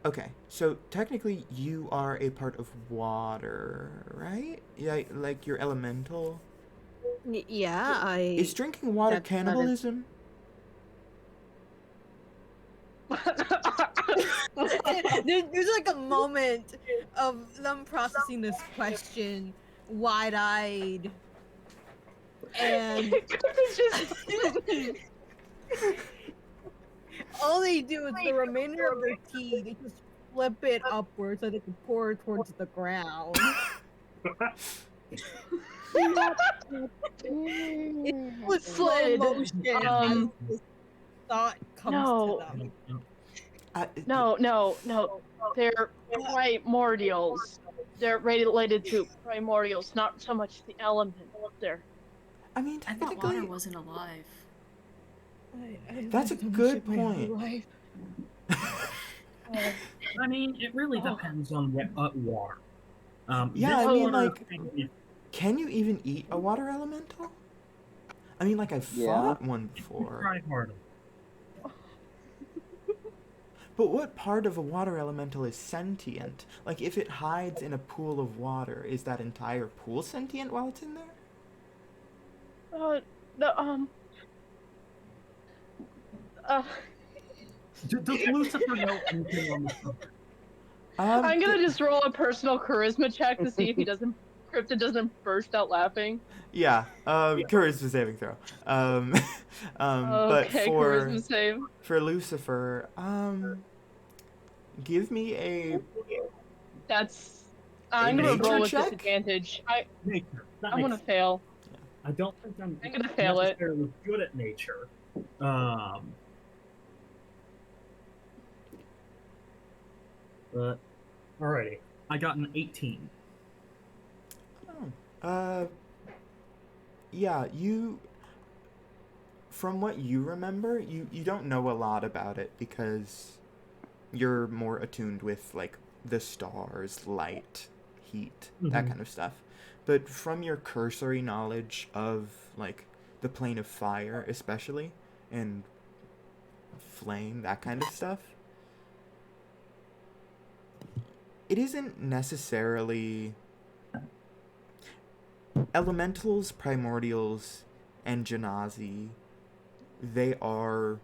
Okay, so technically you are a part of water, right? Yeah, like you're elemental. Yeah, Is drinking water that is- cannibalism? There's like a moment of them processing this question wide-eyed, and all they do is the remainder of their tea, they just flip it upwards so they can pour it towards the ground. It was slow Slid. motion as this thought comes No. to them. No. They're primordials. They're related to primordials, not so much the element there. I mean, I thought technically, water wasn't alive. That's a good point. I mean, it really depends on what water. Yeah, this I mean, water like, can you even eat a water elemental? I mean, like, I've fought one before. Try harder. But what part of a water elemental is sentient? Like, if it hides in a pool of water, is that entire pool sentient while it's in there? Does Lucifer know anything on the subject? I'm gonna th- just roll a personal charisma check to see if Cryptid doesn't burst out laughing. yeah, Yeah. charisma saving throw. Um, but Okay, charisma save. for Lucifer, give me That's. A I'm gonna nature roll with check. disadvantage. Nature. That I'm makes gonna sense. fail. I don't think I'm I'm gonna fail it. necessarily good at nature. But alrighty, I got an 18. Oh, yeah, you. From what you remember, you don't know a lot about it because you're more attuned with like the stars, light, heat, that Mhm. kind of stuff. But from your cursory knowledge of like the plane of fire, especially, and flame, that kind of stuff, it isn't necessarily elementals, primordials, and genasi. They are.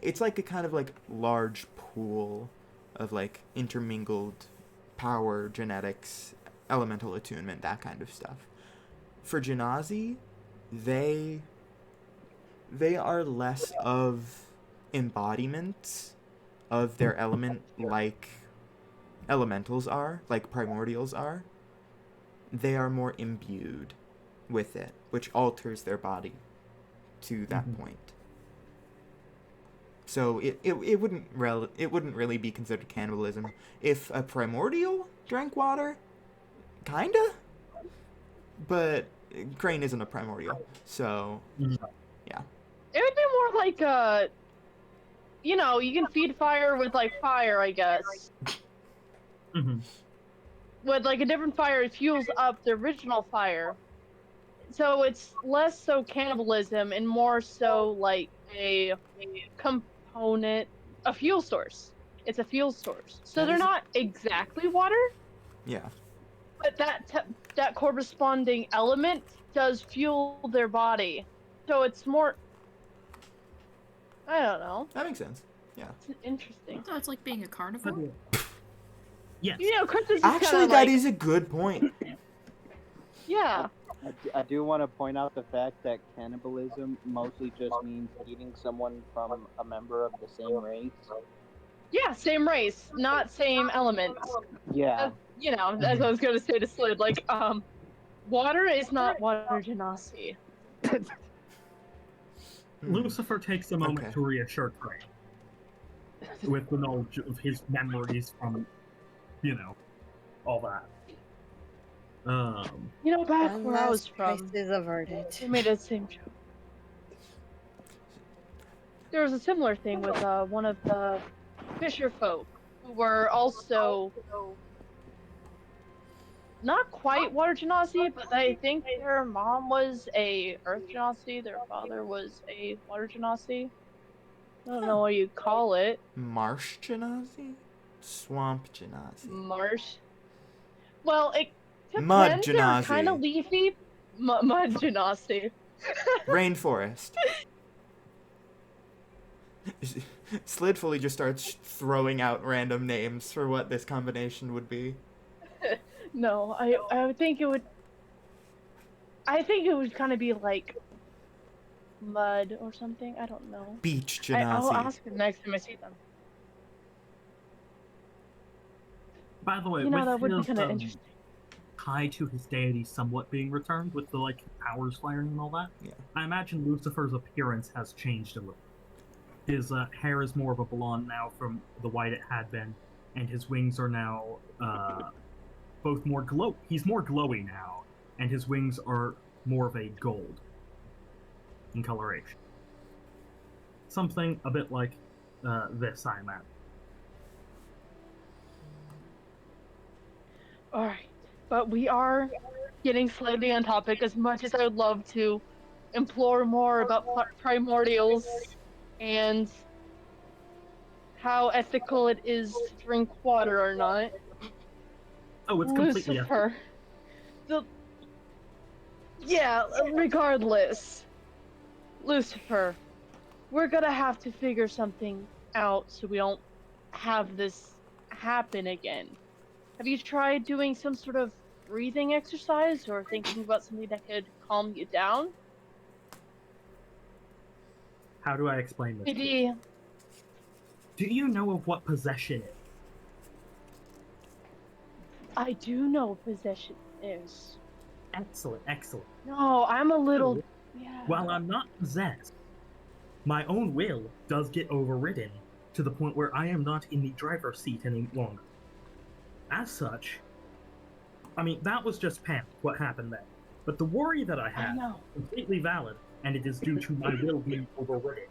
It's like a kind of like large pool of like intermingled power, genetics, elemental attunement, that kind of stuff. For genasi, they they are less of embodiments of their element like elementals are, like primordials are. They are more imbued with it, which alters their body to that point. So it wouldn't really be considered cannibalism if a primordial drank water, kinda. But Crane isn't a primordial, so yeah. It would be more like you can feed fire with like fire, I guess. Mm-hmm. With like a different fire, it fuels up the original fire. So it's less so cannibalism and more so like a component, a fuel source. It's a fuel source. So That they're is not exactly water, yeah. but that corresponding element does fuel their body. So it's more. I don't know. That makes sense. Yeah. It's interesting. So it's like being a carnivore? Yes. Crypt is just kind Actually, of that like, is a good point. yeah. I do want to point out the fact that cannibalism mostly just means eating someone from a member of the same race. Yeah, same race, not same elements. Yeah. As I was gonna say to Slid, like, water is not water genasi. Lucifer takes a moment Okay. to reassure Crane with the knowledge of his memories from, all that. Back where I was Unless from, price is averted. they made that same joke. There was a similar thing with one of the fisher folk who were also not quite water genasi, but I think their mom was a earth genasi, their father was a water genasi. I don't know what you call it. Marsh genasi? Swamp genasi. Marsh. Well, it Mud depends. They're kind of genasi. leafy. Mud genasi. Rainforest. Slid fully just starts throwing out random names for what this combination would be. No, I would think it would. I think it would kind of be like mud or something. I don't know. Beach I'll genasi. ask them next time I see them. By the way, That would be with kind of his interesting. tie to his deity somewhat being returned, with the powers firing and all that, Yeah. I imagine Lucifer's appearance has changed a little. His hair is more of a blonde now from the white it had been, and his wings are now both more glow. He's more glowy now, and his wings are more of a gold in coloration. Something a bit like this, I imagine. All right, but we are getting slightly on topic. As much as I would love to implore more about primordials and how ethical it is to drink water or not. Oh, it's completely Lucifer. Regardless. Lucifer, we're gonna have to figure something out so we don't have this happen again. Have you tried doing some sort of breathing exercise or thinking about something that could calm you down? How do I explain this to you? Maybe Do you know of what possession is? I do know what possession is. Excellent, excellent. No, I'm a little. So, Yeah. while I'm not possessed, my own will does get overridden to the point where I am not in the driver's seat any longer. As such, I mean, that was just panic, what happened there. But the worry that I I have know. is completely valid, and it is due to my will being overridden.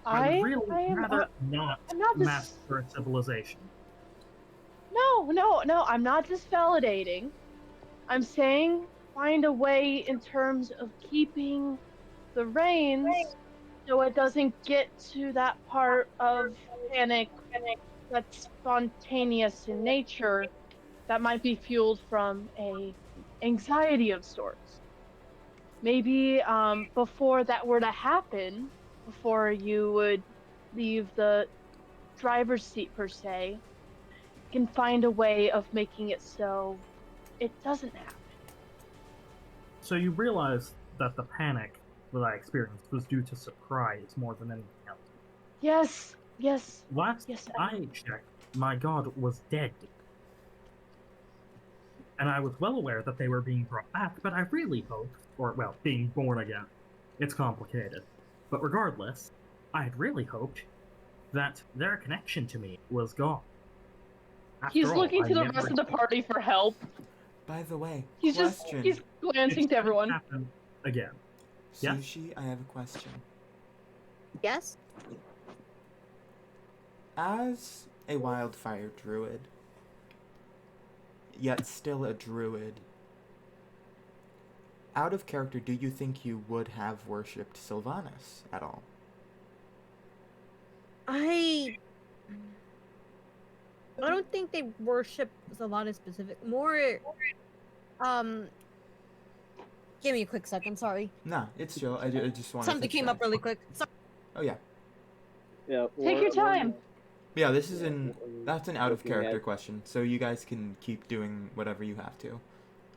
I I would really am. rather not I'm not master a civilization. No. I'm not just validating. I'm saying find a way in terms of keeping the reins so it doesn't get to that part of panic that's spontaneous in nature that might be fueled from a anxiety of sorts. Maybe before that were to happen, before you would leave the driver's seat per se, you can find a way of making it so it doesn't happen. So you realize that the panic that I experienced was due to surprise more than anything else. Yes, Last yes. I checked, my god was dead. And I was well aware that they were being brought back, but I really hoped, or, well, being born again. It's complicated. But regardless, I had really hoped that their connection to me was gone. He's After all, looking I to the never rest of the party for help. By the way, He's question. glancing to everyone. Happen again. Yeah? Sushi, I have a question. Yes? As a wildfire druid, yet still a druid, out of character, do you think you would have worshipped Sylvanas at all? I don't think they worship Sylvanas specific. More, give me a quick second. Sorry, Nah, it's chill. I just wanted something to came check. up really quick. Sorry. Oh yeah. Yeah. Take your time. Yeah, this is Yeah, that's an out of looking character at- question, so you guys can keep doing whatever you have to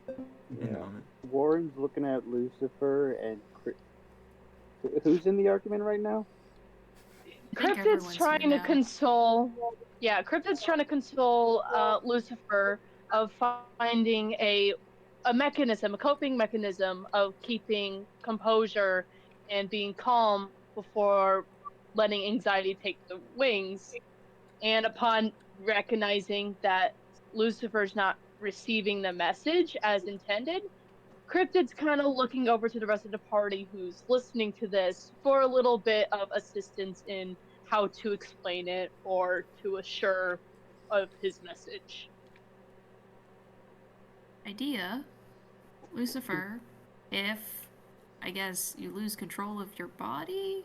in the moment. Warren's looking at Lucifer and who's in the argument right now? I think Cryptid's everyone's trying here to now. console. Yeah, Cryptid's trying to console Lucifer of finding a mechanism, a coping mechanism of keeping composure and being calm before letting anxiety take the wings. And upon recognizing that Lucifer's not receiving the message as intended, Cryptid's kind of looking over to the rest of the party who's listening to this for a little bit of assistance in how to explain it or to assure of his message. Idea, Lucifer, if, I guess, you lose control of your body?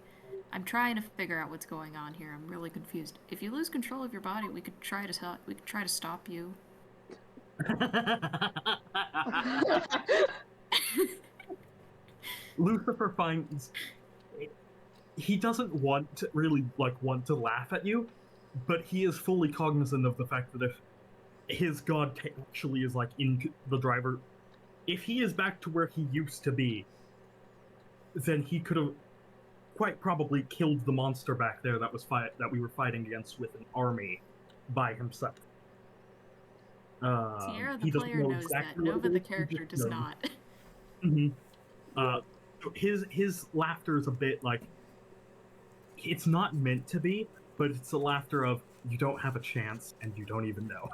I'm trying to figure out what's going on here. I'm really confused. If you lose control of your body, we could try to stop you. Lucifer finds he doesn't want to really want to laugh at you, but he is fully cognizant of the fact that if his god actually is in the driver, if he is back to where he used to be, then he could have quite probably killed the monster back there that we were fighting against with an army by himself. Sierra, He the doesn't player, know knows exactly that. what Nova, it the is, he character, just does knows. not. His laughter is a bit it's not meant to be, but it's a laughter of you don't have a chance and you don't even know.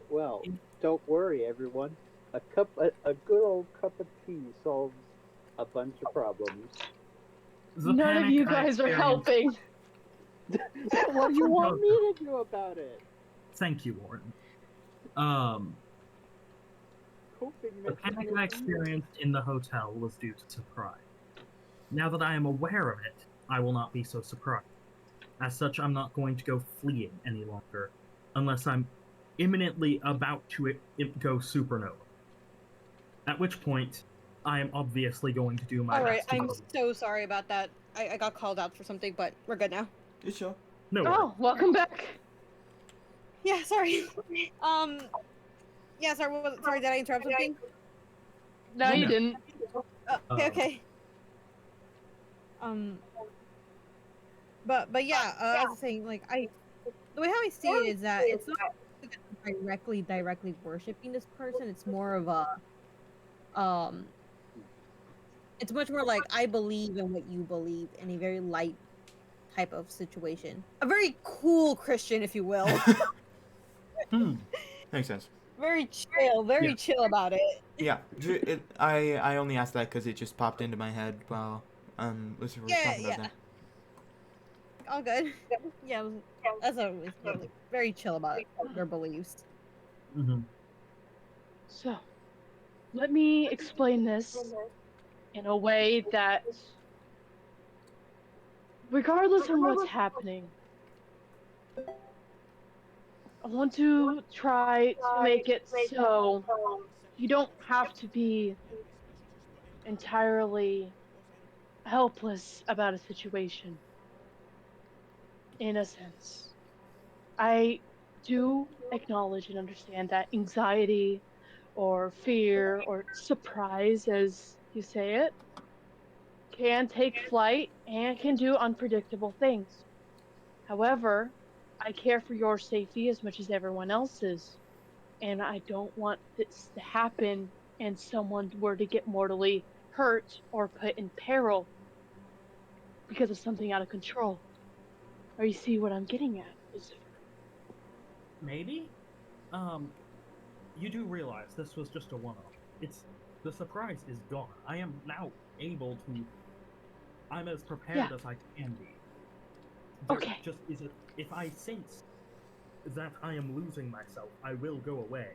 Well, don't worry, everyone. A good old cup of tea solves a bunch of problems. The None of panic you I guys are experienced- helping. What do you want me to do about it? Thank you, Warren. Coping The panic I mechanism? experienced in the hotel was due to surprise. Now that I am aware of it, I will not be so surprised. As such, I'm not going to go fleeing any longer, unless I'm imminently about to go supernova. At which point, I am obviously going to do my All right, best to I'm go. so sorry about that. I got called out for something, but we're good now. It's chill. No Oh, worries. welcome back. Yeah, sorry. Yeah, sorry. Sorry, did I interrupt something? No, you No. didn't. Okay, okay. Um, but yeah, as I was saying, like the way how I see it is that it's not that I'm directly worshiping this person. It's more of a um, it's much more like I believe in what you believe in a very light type of situation. A very cool Christian, if you will. Hmm. Makes sense. Very chill, very Yeah. chill about it. Yeah, I only asked that because it just popped into my head while Lucifer was Yeah, talking about yeah, that. all good. Yeah, that's always like very chill about their beliefs. Mm-hmm. So, let me explain this in a way that, regardless of what's happening, I want to try to make it so you don't have to be entirely helpless about a situation, in a sense. I do acknowledge and understand that anxiety or fear or surprise, as you say it, can take flight and can do unpredictable things. However, I care for your safety as much as everyone else's, and I don't want this to happen and someone were to get mortally hurt or put in peril because of something out of control. Or you see what I'm getting at, Lucifer? Maybe. Um, you do realize this was just a one-off. It's the surprise is gone. I am now able to. I'm as Yeah, prepared as I can be. There okay. just is a. If I sense that I am losing myself, I will go away.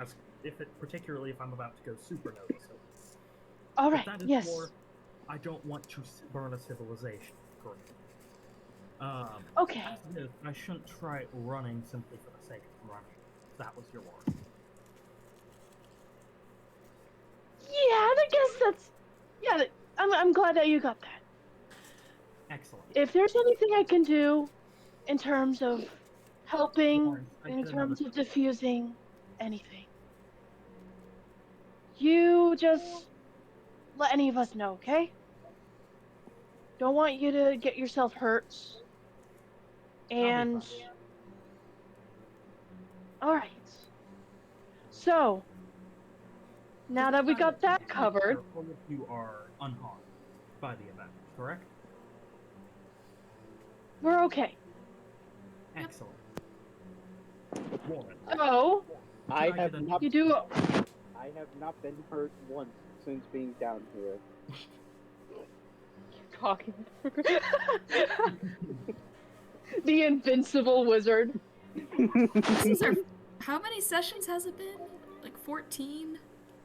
As if it, particularly if I'm about to go supernova. So, but Alright, that is yes. more. I don't want to burn a civilization. Correct. Okay. As it is, I shouldn't try running simply for the sake of running. That was your word. Yeah, and I guess that's. Yeah, I'm glad that you got that. Excellent. If there's anything I can do in terms of helping, Warren, I in get another terms of question. diffusing anything, you just let any of us know, okay? Don't want you to get yourself hurt. I'll be And fine. all right. So, now Just to that we got that make covered, sure all of you are unharmed by the event, correct? we're okay. Excellent. Warren, So, could I I have get not. another? you do. I have not been hurt once since being down here. Talking. The invincible wizard. This is our. How many sessions has it been? Like 14?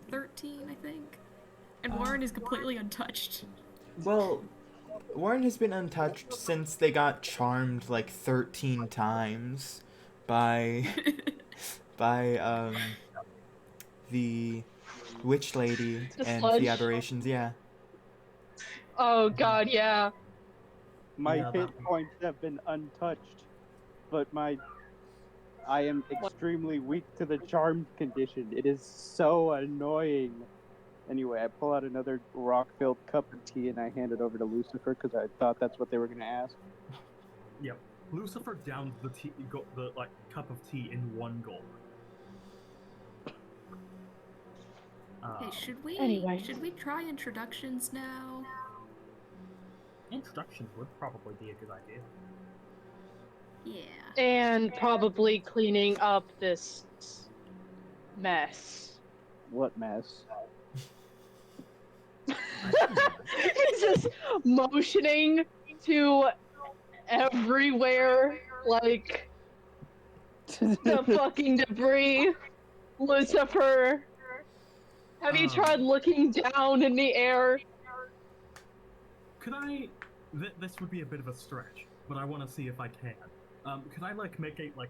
13, I think? And Warren is completely untouched. Well, Warren has been untouched since they got charmed like 13 times by by the witch lady The and the sludge. aberrations. Yeah. Oh god, yeah. My Yeah, hit that one. points have been untouched, but I am extremely weak to the charmed condition. It is so annoying. Anyway, I pull out another rock-filled cup of tea and I hand it over to Lucifer because I thought that's what they were going to ask. Yep. Lucifer downed the tea, the like cup of tea in one gulp. Hey, Um, Anyway. should we try introductions now? Introductions would probably be a good idea. Yeah. And probably cleaning up this mess. What mess? I see that. He's just motioning to everywhere, like the fucking debris. Lucifer, have you tried Um, looking down in the air? could I? This would be a bit of a stretch, but I want to see if I can. Could I like make a like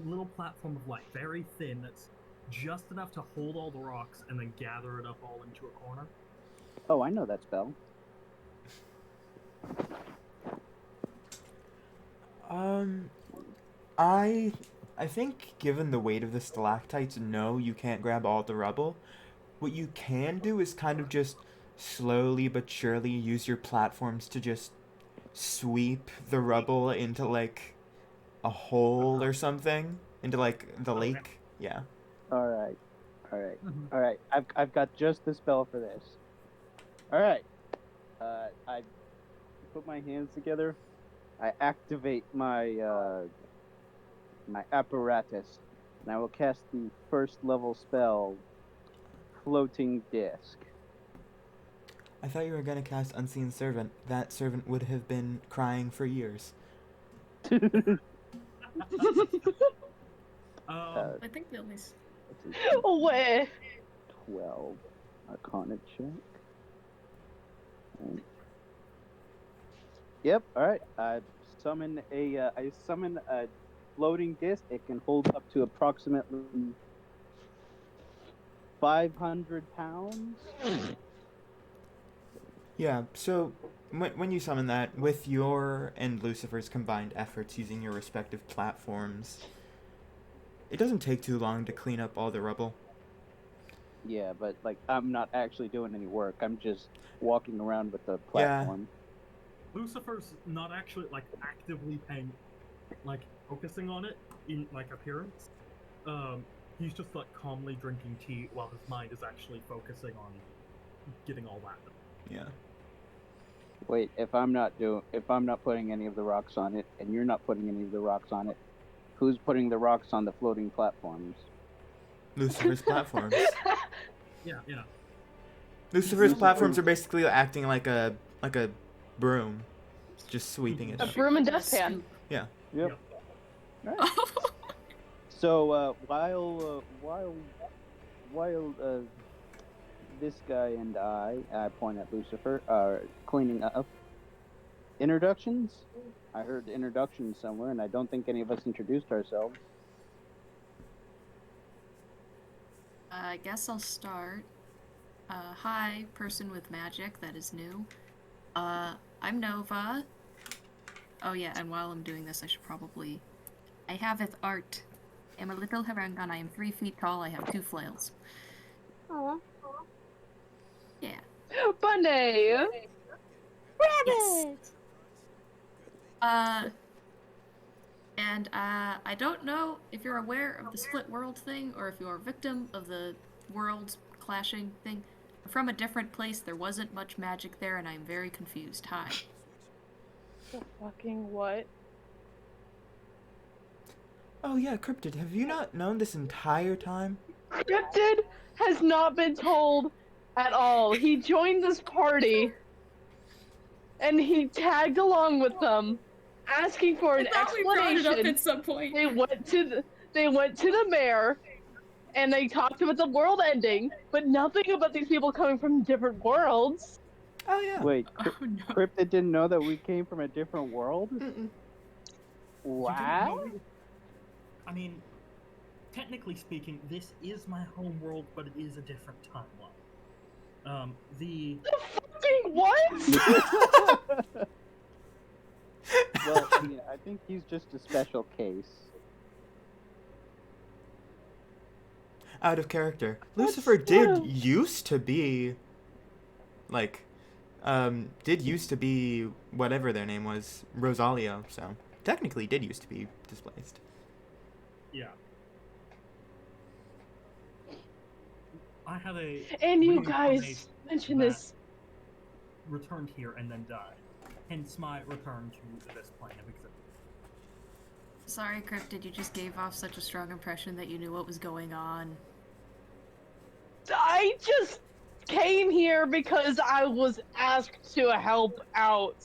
little platform of like very thin that's just enough to hold all the rocks and then gather it up all into a corner? Oh, I know that spell. Um, I I think given the weight of the stalactites, no, you can't grab all the rubble. What you can do is kind of just slowly but surely use your platforms to just sweep the rubble into like a hole or something, into like the Okay. lake. Yeah. All right, all right, Mhm. all right. I've got just the spell for this. All right. I put my hands together. I activate my apparatus, and I will cast the first level spell, Floating Disc. I thought you were gonna cast Unseen Servant. That servant would have been crying for years. Um, I think they always. Let's see, Wait. 12 Arcana check. And- Yep. All right. I summon a floating disc. It can hold up to approximately 500 pounds. Yeah, so when you summon that, with your and Lucifer's combined efforts using your respective platforms, it doesn't take too long to clean up all the rubble. Yeah, but like I'm not actually doing any work. I'm just walking around with the Yeah, platform. Lucifer's not actually like actively focusing on it in like appearance. He's just like calmly drinking tea while his mind is actually focusing on getting all that done. yeah. Wait, if I'm not putting any of the rocks on it, and you're not putting any of the rocks on it, who's putting the rocks on the floating platforms? Lucifer's platforms. Yeah, yeah. Lucifer's platforms Lucifer's. are basically acting like a broom, just sweeping it A up. broom and Like a dustpan. scoop. Yeah. Yep. Yep. All right. So while this guy and I point at Lucifer, are cleaning up. Introductions? I heard introductions somewhere, and I don't think any of us introduced ourselves. I guess I'll start. Hi, person with magic, that is new. I'm Nova. Oh yeah, and while I'm doing this, I should probably... I haveth art. I'm a little harangon. I am 3 feet tall. I have 2 flails. Aw. Yeah. Bunny. Yes. Rabbit! And I don't know if you're aware of the split world thing, or if you're a victim of the worlds clashing thing. I'm from a different place. There wasn't much magic there, and I'm very confused. Hi. The fucking what? Oh yeah, Cryptid, have you not known this entire time? Cryptid has not been told at all. He joined this party and he tagged along with them, asking for an explanation. some point. They went to the mayor and they talked about the world ending, but nothing about these people coming from different worlds. Oh yeah. Wait, Oh no. Cryptid didn't know that we came from a different world? Mm-mm. You didn't Wow. know I mean, technically speaking, this is my home world, but it is a different timeline. The Fucking what? Well, I mean, I think he's just a special case. Out of character. That's Lucifer did so- used to be like did used to be whatever their name was, Rosalio, so technically did used to be displaced. yeah, I had a And you reincarnation guys mention that this. returned here and then died. Hence my return to this plane of existence. Sorry, Cryptid, you just gave off such a strong impression that you knew what was going on. I just came here because I was asked to help out.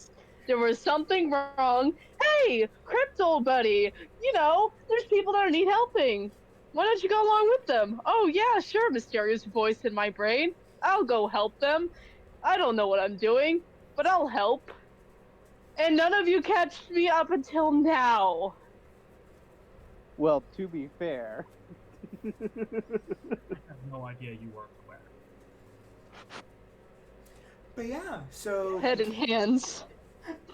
There was something wrong. Hey, crypto buddy, you know, there's people that need helping. Why don't you go along with them? Oh yeah, sure, mysterious voice in my brain. I'll go help them. I don't know what I'm doing, but I'll help. And none of you catched me up until now. Well, to be fair. I had no idea you weren't aware. But yeah, so Head and hands.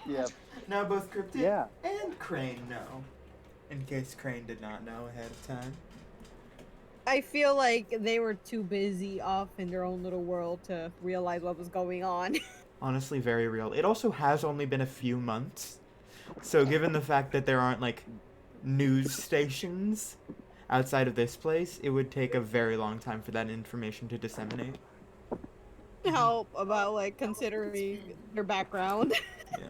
Yep. now both Cryptid Yeah. and would Crane know? In case Crane did not know ahead of time. I feel like they were too busy off in their own little world to realize what was going on. Honestly, very real. It also has only been a few months. So given the fact that there aren't, like, news stations outside of this place, it would take a very long time for that information to disseminate. Help about like considering their background. Yeah.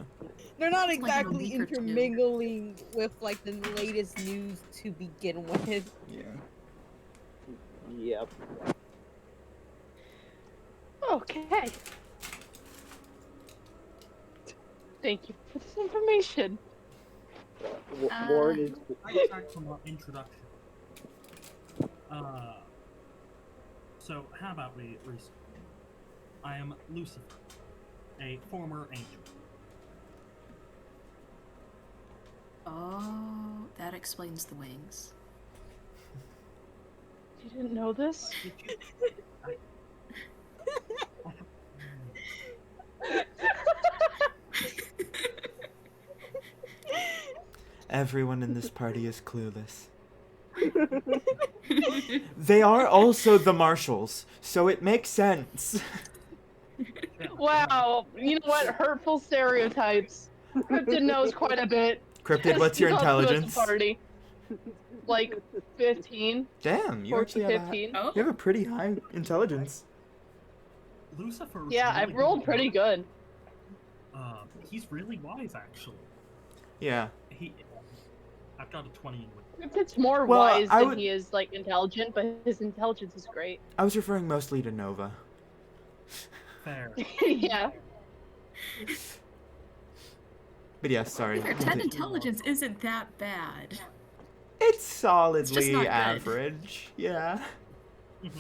They're not It's like in a exactly week or two. intermingling with like the latest news to begin with. Yeah. Yep. Okay. Thank you for this information. Warren is. Back from our introduction. So how about we restart? I am Lucifer, a former angel. Oh, that explains the wings. You didn't know this? Did you? Everyone in this party is clueless. They are also the marshals, so it makes sense. Wow, you know what? Hurtful stereotypes. Cryptid knows quite a bit. Cryptid, what's your Just not the intelligence? Party. Like 15, Damn, you 14, actually have a, 15. Oh, you have a pretty high intelligence. Lucifer. Yeah, I rolled pretty good. He's really wise, actually. Yeah. I've got a 20 in wit. Cryptid's more Well, wise I than would- he is like intelligent, but his intelligence is great. I was referring mostly to Nova. Fair. Yeah. But yes, sorry. your 10 intelligence isn't that bad. It's just solidly not good. average. Yeah. Mhm.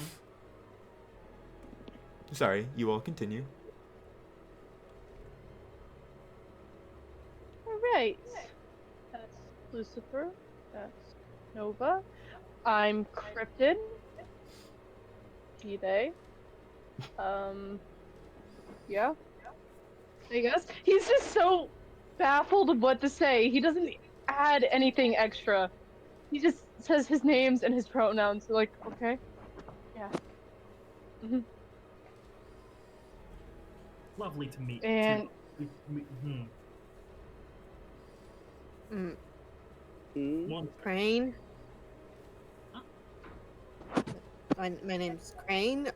Sorry, you all continue. Alright. That's Lucifer. That's Nova. I'm Cryptid. He, they. Yeah. I guess. He's just so baffled of what to say. He doesn't add anything extra. He just says his names and his pronouns. Like, okay. Yeah. hmm Lovely to meet And you. One. Crane. My name's Crane.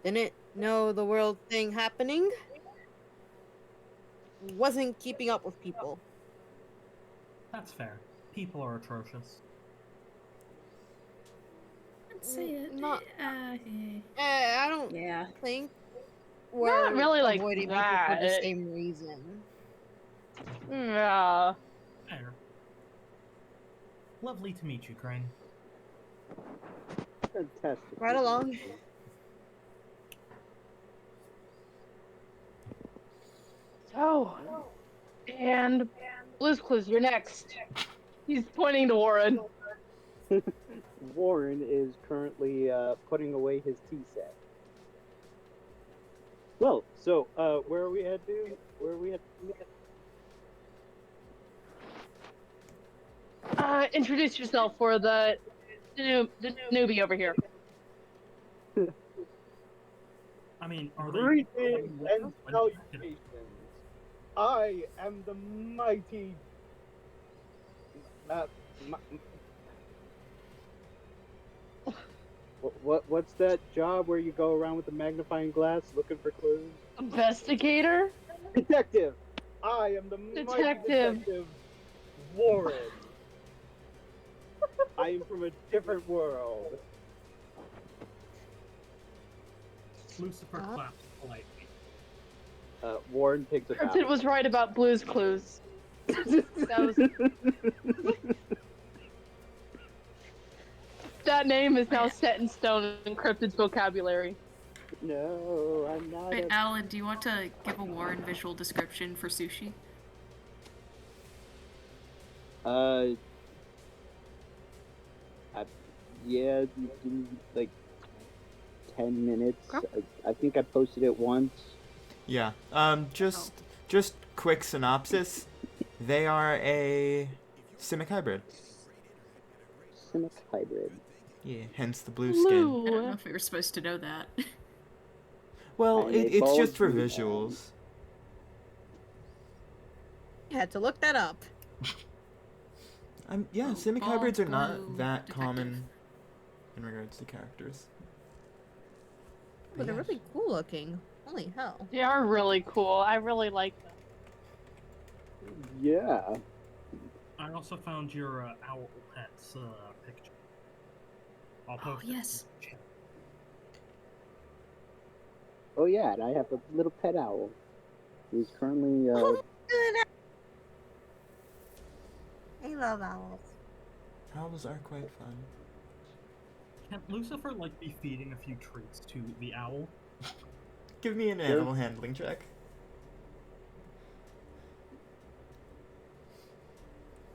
Didn't know the world thing happening. Wasn't keeping up with people. That's fair. People are atrocious. Let's say it. Not- yeah. I don't Yeah. think we're really like avoiding people that. for the same reason. yeah. Fair. Lovely to meet you, Crane. Fantastic. Right along. So, and Blue's Clues, you're next. He's pointing to Warren. Warren is currently putting away his tea set. Well, so where are we at, dude? Where are we at? Introduce yourself for the newbie over here. I mean, are they? Greetings and salutations. I am the mighty. What's that job where you go around with the magnifying glass looking for clues? Investigator? Detective. I am the mighty Detective. detective Warren. I am from a different world. Lucifer claps politely. Warren picks a bow. Cryptid was right about Blue's Clues. That name is now set in stone in Cryptid's vocabulary. No, I'm not. Wait, Alan, do you want to give a Warren visual description for sushi? Yeah, like 10 minutes. I think I posted it once. Yeah. Just quick synopsis. They are a simic hybrid. Simic hybrid. Yeah, hence the blue skin. I don't know Blue. if we were supposed to know that. Well, And a it's bald just for blue visuals. Had to look that up. Yeah, Oh, simic bald hybrids are blue not that detective. common in regards to characters. But they're yeah. really cool looking. Holy hell. They are really cool. I really like them. Yeah. I also found your owl pet's picture. I'll Oh, post it. yes. Oh yeah, and I have a little pet owl. Who's currently I love owls. Owls are quite fun. Can Lucifer like be feeding a few treats to the owl? Give me an Sure. animal handling check.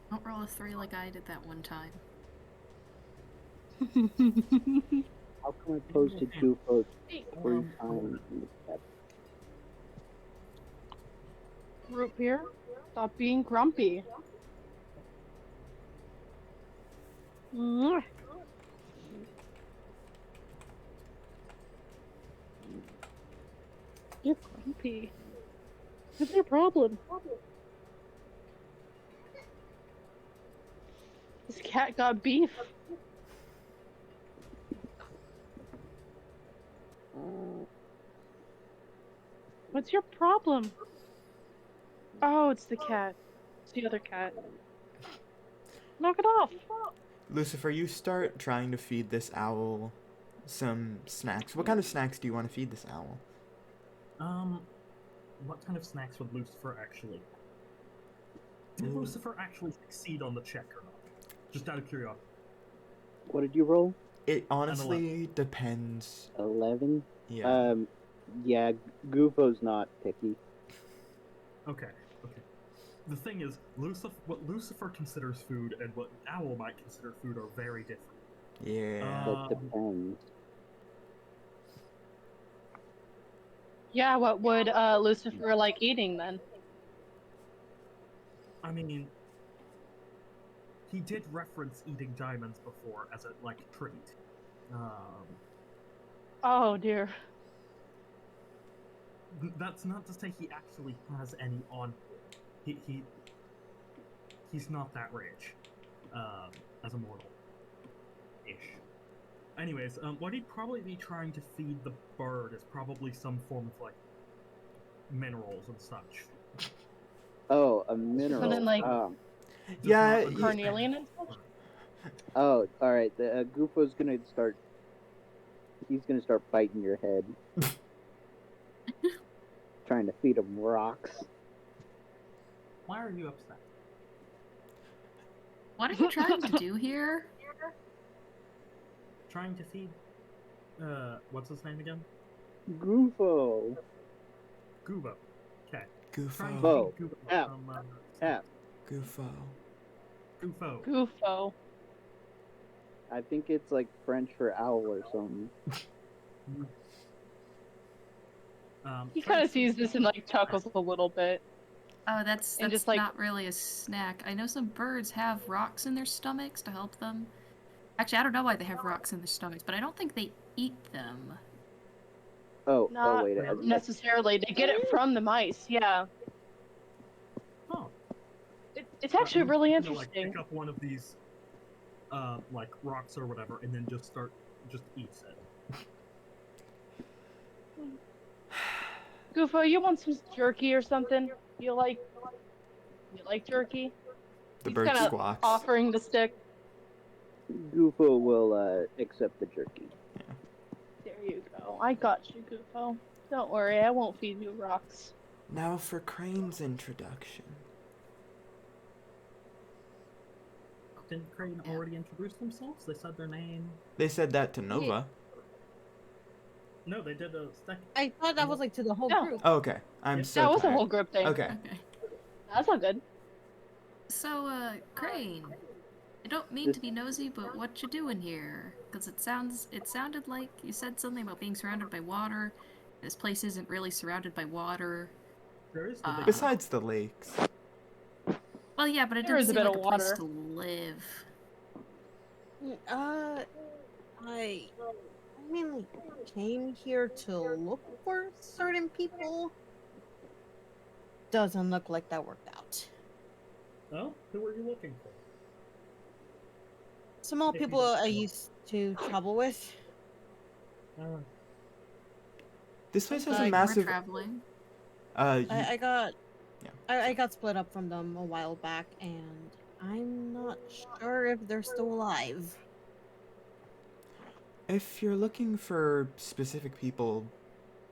Don't roll a 3 like I did that one time. how come I posted Goofo 3 Um, times in the chat? Root beer, stop being grumpy. Mwah. You're grumpy. What's your problem? This cat got beef. What's your problem? Oh, it's the cat. It's the other cat. Knock it off. Lucifer, you start trying to feed this owl some snacks. What kind of snacks do you want to feed this owl? What kind of snacks would Lucifer actually? Did Ooh. Lucifer actually succeed on the check or not? Just out of curiosity. What did you roll? It honestly depends. 11. Yeah. Yeah, Goofo's not picky. Okay. The thing is, what Lucifer considers food and what Owl might consider food are very different. Yeah. That depends. Yeah, what would Lucifer like eating then? I mean, he did reference eating diamonds before as a treat. Oh dear. That's not to say he actually has any on. He's not that rich, as a mortal. Ish. Anyways, what he'd probably be trying to feed the bird is probably some form of minerals and such. Oh, a mineral. Something like Does Yeah, not y- understand. carnelian and stuff? Oh, all right. The Goofo's gonna start. He's gonna start biting your head, trying to feed him rocks. Why are you upset? What are you trying to do here? Trying to feed. What's his name again? Goofo. Gubo. Okay. Trying to Goofo. feed Gubo Tap. some, Tap. Goofo. Gufo. Goofo. I think it's like French for owl or something. He kind of sees this and chuckles a little bit. Oh, that's And just, not really a snack. I know some birds have rocks in their stomachs to help them. Actually, I don't know why they have rocks in their stomachs, but I don't think they eat them. Oh, Not wait. necessarily. They get it from the mice. Yeah. Oh. It's actually really You know, interesting. pick up one of these, rocks or whatever, and then just eats it. Goofo, you want some jerky or something? You like jerky? The He's bird kinda squawks. offering the stick. Goofo will accept the jerky. There you go. I got you, Goofo. Don't worry, I won't feed you rocks. Now for Crane's introduction. Didn't Crane already introduce themselves? They said their name. They said that to Nova. No, they did a second. I thought that was to the whole No. group. Oh, okay. I'm Yep. so That was a tired. whole group thing. Okay. Okay. That's all good. So, Crane, I don't mean to be nosy, but what you doing here? Because it sounded like you said something about being surrounded by water. This place isn't really surrounded by water. There is the big Besides the lakes. Well, yeah, but it There didn't is a seem bit like of a place water. to live. I mainly came here to look for certain people. Doesn't look like that worked out. Oh, who are you looking for? Some old If you people don't I know. used to travel with. Uh, This place has a I, We're massive. traveling. You, I got yeah. I got split up from them a while back, and I'm not sure if they're still alive. If you're looking for specific people,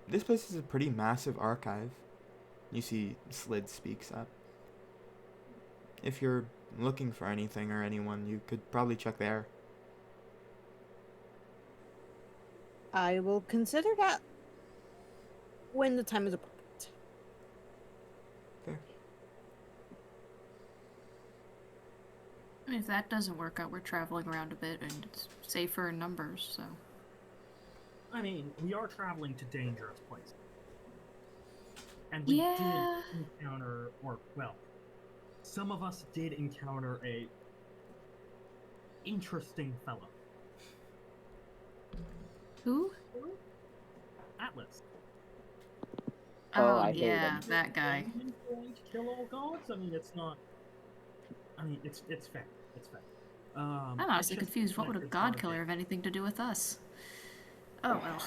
this place is a pretty massive archive. You see, Slid speaks up. If you're looking for anything or anyone, you could probably check there. I will consider that when the time is appropriate. There. I mean, if that doesn't work out, we're traveling around a bit, and it's safer in numbers, so. I mean, we are traveling to dangerous places. And we Yeah. did encounter, or, well, some of us did encounter a interesting fellow. Who? Atlas. Oh, Oh, I hate yeah, him. that guy. Going to kill all gods? I mean, it's not. I mean, it's fair. It's fair. I'm It's honestly just confused. What would a it's god not a killer big- have anything to do with us? Oh, well.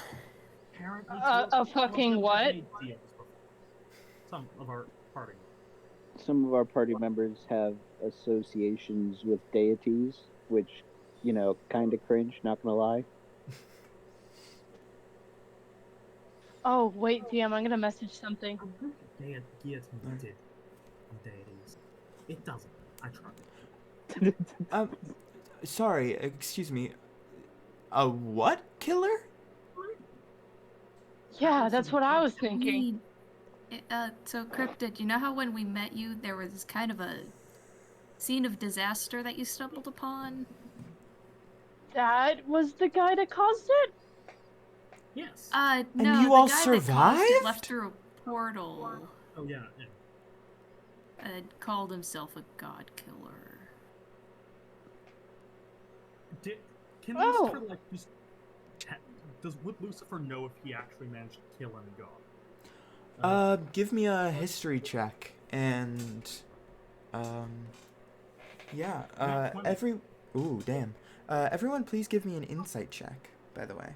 Apparently, A some of fucking them have what? made deals before. Some of our party. Some of our party members have associations with deities, which, kind of cringe, not gonna lie. Oh, wait, DM, I'm gonna message something. A group of deities did deities. It doesn't. I tried. Sorry, excuse me. A what killer? Yeah, Atlas that's is a what I god. was I thinking. mean, so Cryptid, you know how when we met you, there was kind of a scene of disaster that you stumbled upon? That was the guy that caused it? Yes. And No, you the all guy that caused it left survived? through a portal Oh yeah. Yeah. and called himself a god killer. Can Oh. Lucifer just would Lucifer know if he actually managed to kill any god? Give me a history check and, yeah, Nat 20. ooh, damn. Everyone please give me an insight check, by the way.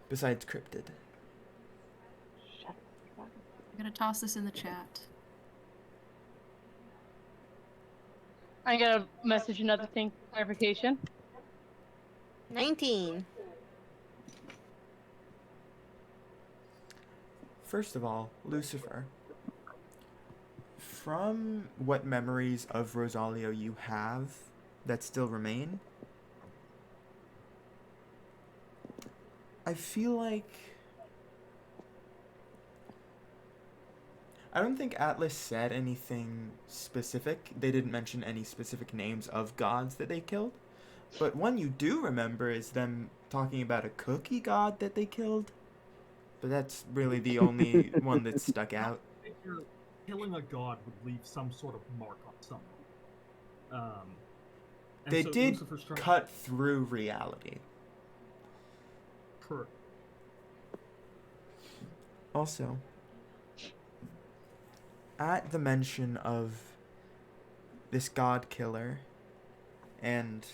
Besides cryptid. I'm gonna toss this in the chat. I gotta message another thing for clarification. 19. First of all, Lucifer. From what memories of Rosalio you have that still remain, I feel like I don't think Atlas said anything specific. They didn't mention any specific names of gods that they killed. But one you do remember is them talking about a cookie god that they killed. But that's really the only one that stuck out. I figure killing a god would leave some sort of mark on someone. And They so did Lucifer's trying cut through reality. to Also, at the mention of this god killer and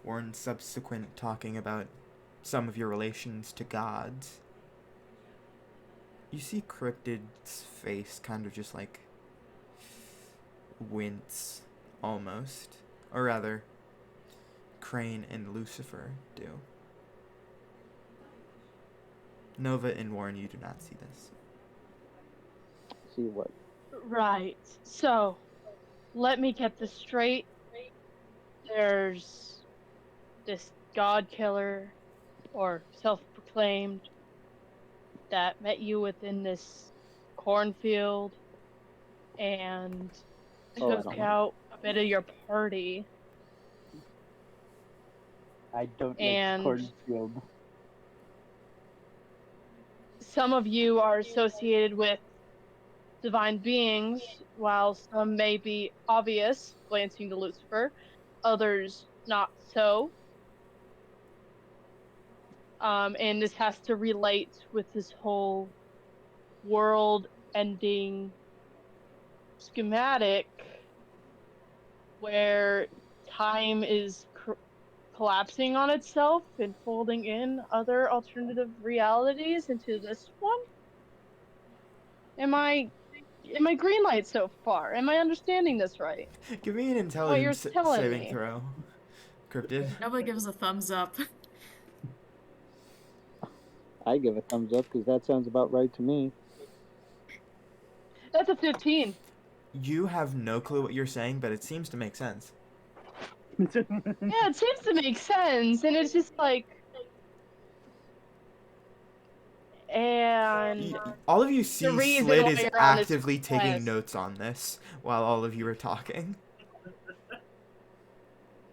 Warren's subsequent talking about some of your relations to gods, you see Cryptid's face kind of just like wince almost. Or rather, Crane and Lucifer do. Nova and Warren, you do not see this. See what? Right. So, let me get this straight. There's this god killer, or self-proclaimed, that met you within this cornfield and Oh, I took don't like. out a bit of your party. I don't like And cornfield. some of you are associated with divine beings, while some may be obvious, glancing to Lucifer, others not so. And this has to relate with this whole world ending schematic where time is collapsing on itself and folding in other alternative realities into this one. Am I green light so far? Am I understanding this right? Give me an What you're intelligence telling saving me? throw, Cryptid. Nobody gives a thumbs up. I give a thumbs up because that sounds about right to me. That's a 15. You have no clue what you're saying, but it seems to make sense. Yeah, it seems to make sense, and it's just like, and All of you the see reason Slid why is you're on this actively taking quest. notes on this while all of you are talking.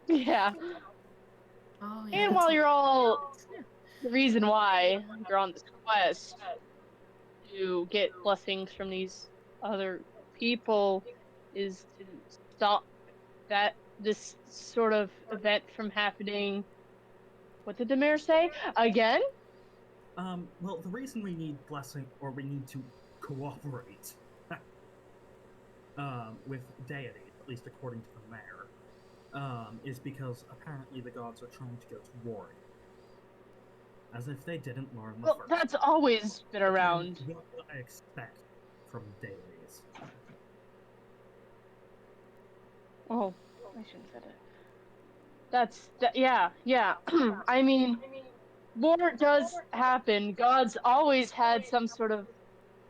Yeah, Oh yeah. and while you're all, the reason why you're on this quest to get blessings from these other people is to stop that this sort of event from happening. What did the mayor say again? Well, the reason we need blessing, or we need to cooperate with deities, at least according to the mayor, is because apparently the gods are trying to go to war again. As if they didn't learn the Well, first that's time. always been And around. what would I expect from deities? Oh, I shouldn't have said it. Yeah. I mean, war does happen. Gods always had some sort of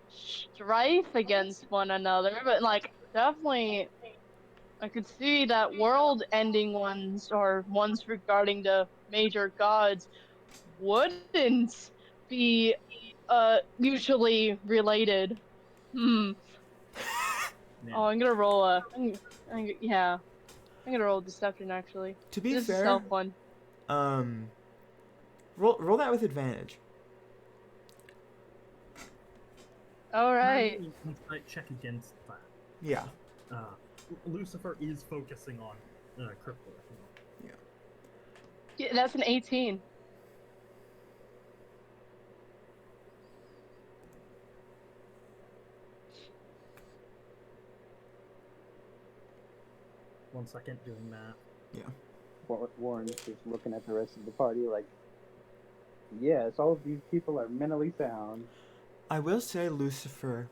strife against one another, but like definitely I could see that world-ending ones or ones regarding the major gods wouldn't be mutually related. Hmm. Yeah. Oh, I'm gonna roll a. Yeah, I'm gonna roll deception actually. To be This is a fair, self one. um, roll that with advantage. All Can I right. roll an insight check against that? Yeah. Uh, Lucifer is focusing on crypto. Yeah. Yeah, that's an 18. One second, doing that. Yeah. Warren's just looking at the rest of the party like, yes, all of these people are mentally sound. I will say, Lucifer,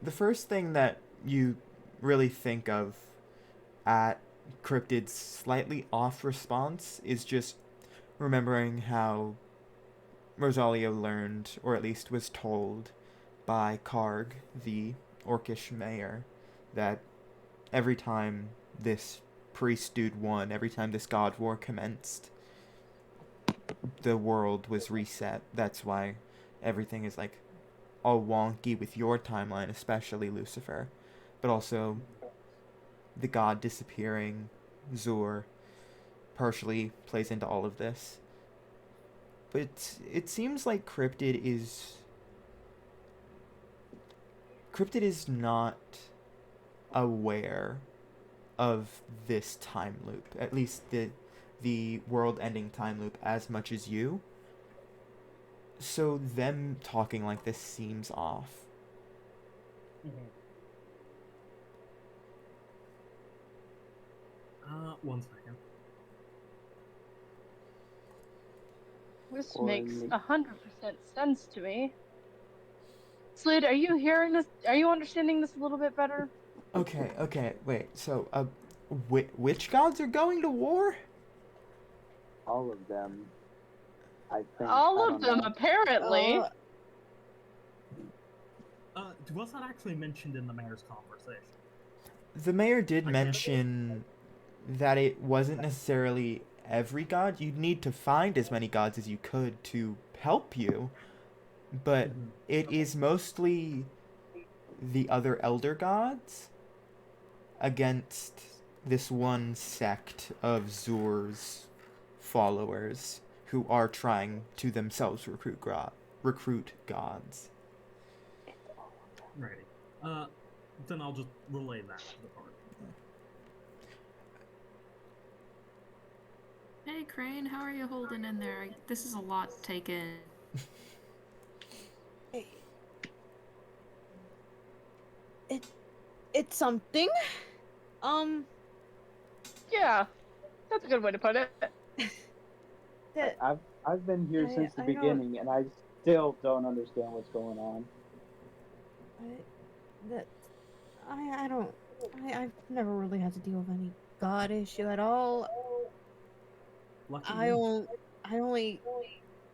the first thing that you really think of at Cryptid's slightly off response is just remembering how Rosalio learned, or at least was told, by Karg, the Orcish mayor, that every time this priest dude won, every time this god war commenced, the world was reset. That's why everything is like all wonky with your timeline, especially Lucifer, but also the god disappearing, Zur, partially plays into all of this. But it seems like Cryptid is not aware of this time loop, at least the world-ending time loop, as much as you. So them talking like this seems off. One second. This Or makes in 100% sense to me. Slid, are you hearing this? Are you understanding this a little bit better? Okay, wait. So, which gods are going to war? all of them, I think. I All of don't them, know. apparently. Was that actually mentioned in the mayor's conversation? The mayor did I guess. mention that it wasn't necessarily every god. You'd need to find as many gods as you could to help you, but it is mostly the other elder gods against this one sect of Zur's followers who are trying to themselves recruit gods. Righty. Then I'll just relay that to the party. Hey, Crane, how are you holding in there? This is a lot to take in. It's something. Yeah, that's a good way to put it. That I've been here since the I don't beginning, and I still don't understand what's going on. that I don't I've never really had to deal with any god issue at all. Lucky I you. don't I only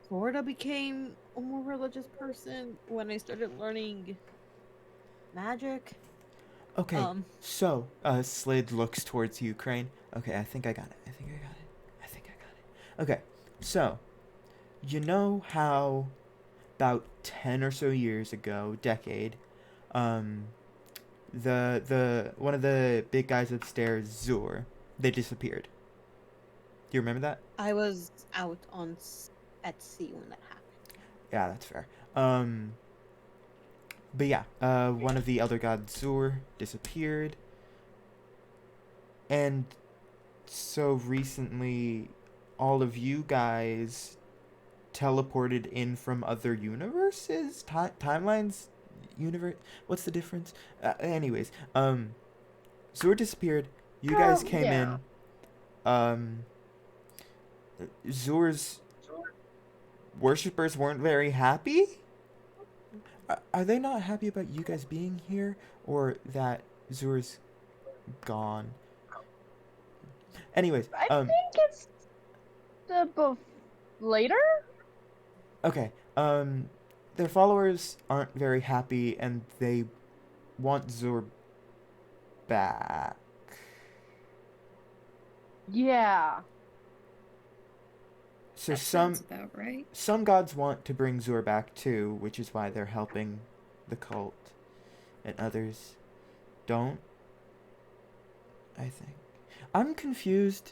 sort of became a more religious person when I started learning magic. Okay, so Slid looks towards you, Crane. Okay, I think I got it. Okay, so you know how about 10 or so years ago, decade, the one of the big guys upstairs, Zur, they disappeared. Do you remember that? I was out at sea when that happened. Yeah, that's fair. But yeah, one of the other gods, Zur, disappeared. And so recently, all of you guys teleported in from other universes? Timelines? Universe? What's the difference? Anyways, Zur disappeared. You guys came Yeah. in. Zur's worshippers weren't very happy? Are they not happy about you guys being here? Or that Zur's gone? Anyways, I think it's the later. okay, their followers aren't very happy and they want Zur back. Yeah. So That sounds about right. some gods want to bring Zur back too, which is why they're helping the cult, and others don't. I think I'm confused.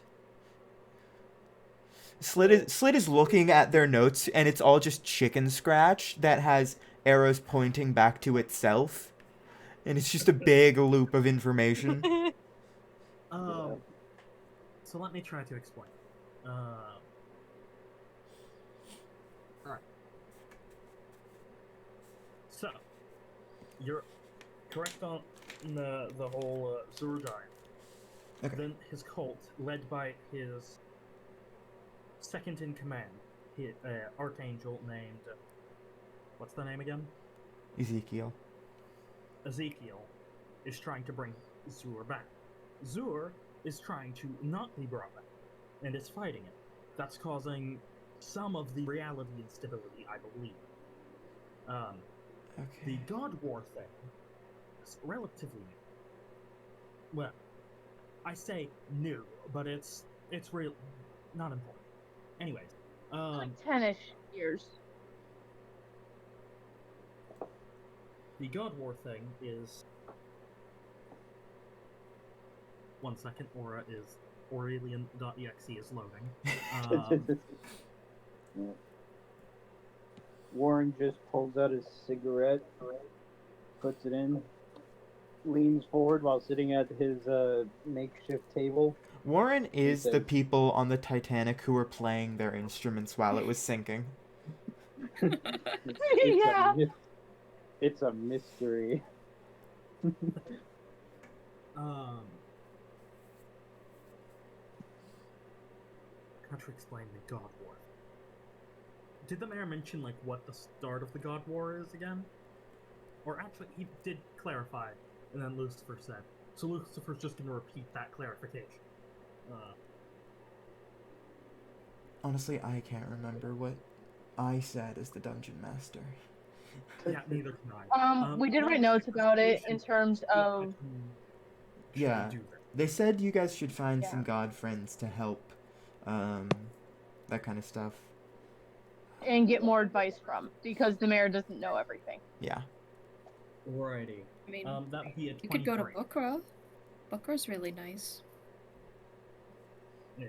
Slid is looking at their notes, and it's all just chicken scratch that has arrows pointing back to itself, and it's just a big loop of information. So let me try to explain. Alright. So, you're correct on the whole Zur dying. Okay. Then his cult, led by his second in command, archangel named... what's the name again? Ezekiel. Ezekiel, is trying to bring Zur back. Zur is trying to not be brought back, and is fighting it. That's causing some of the reality instability, I believe. Okay. The God War thing is relatively new. Well, I say new, but it's real, not important. Anyways, Like 10-ish years. the God War thing is... One second, Aurelian.exe is loading. Warren just pulls out his cigarette, puts it in, leans forward while sitting at his makeshift table. Warren is the says- people on the Titanic who were playing their instruments while it was sinking. Yeah. It's a mystery. How to explain the God War? Did the mayor mention like what the start of the God War is again? Or actually, he did clarify, and then Lucifer said. So Lucifer's just going to repeat that clarification. Honestly, I can't remember what I said as the dungeon master. Yeah, neither can I. We did write notes about it in terms of. Yeah, do that. they said you guys should find Yeah. some god friends to help, that kind of stuff. And get more advice from, because the mayor doesn't know everything. Yeah. Alrighty. I mean, That would be a 23. you could go to Bukra. Bukra's really nice. Yeah.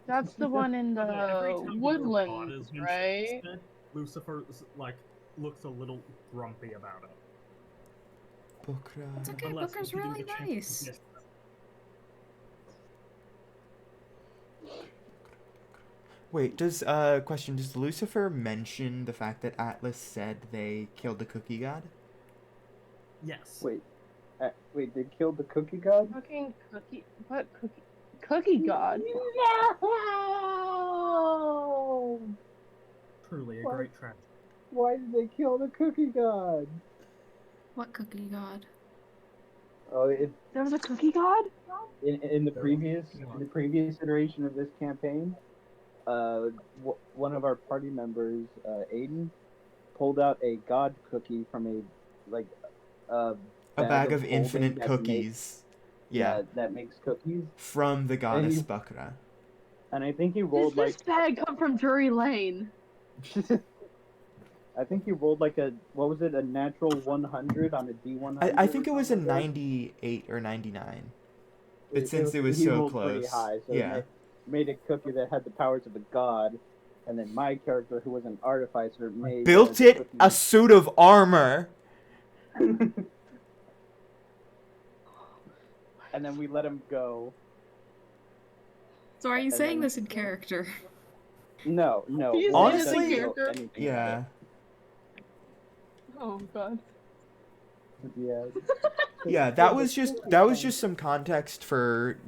That's the one in Every the time the word God woodlands, is mentioned right? instead, Lucifer like looks a little grumpy about it. Bukra. It's okay, Unless Booker's we do really the chance nice. to miss. Wait, does question, does Lucifer mention the fact that Atlas said they killed the cookie god? Yes. Wait, they killed the cookie god? Fucking cookie. What cookie? Cookie god. No. Truly a What? great tragedy. Why did they kill the cookie god? What cookie god? Oh, There was a cookie god. in the There previous was- in the previous iteration of this campaign, one of our party members, Aiden, pulled out a god cookie from a like a A bag of holding infinite that cookies. yeah, that makes cookies. From the And goddess he- Bukra. And I think he Does rolled this bag come from Drury Lane? I think he rolled like a what was it, a natural 100 on a D100. I think it or was a something like that. 98 or 99. But since it was he so rolled close. pretty high, so Yeah. it made a cookie that had the powers of a god, and then my character, who was an artificer, made Built a it cookie. a suit of armor. And then we let him go. So are you And saying then- this in character? No. He's Roland innocent doesn't know character. anything Yeah. Oh god. about it. Yeah, that was just some context for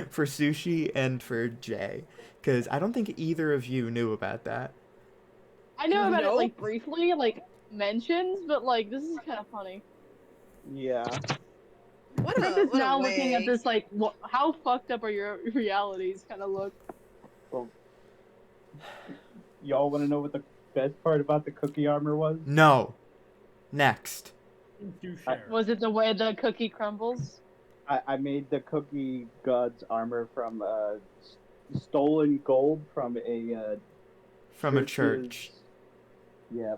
for Sushi and for Jay, because I don't think either of you knew about that. I know about it Nope. like briefly, like mentions, but like this is kind of funny. Yeah. What I'm a just what now a way. looking at this like, how fucked up are your realities? Kind of look. Well, y'all want to know what the best part about the cookie armor was? No. Next. Do share. Was it the way the cookie crumbles? I made the cookie god's armor from stolen gold from a From a church's- church. Yeah.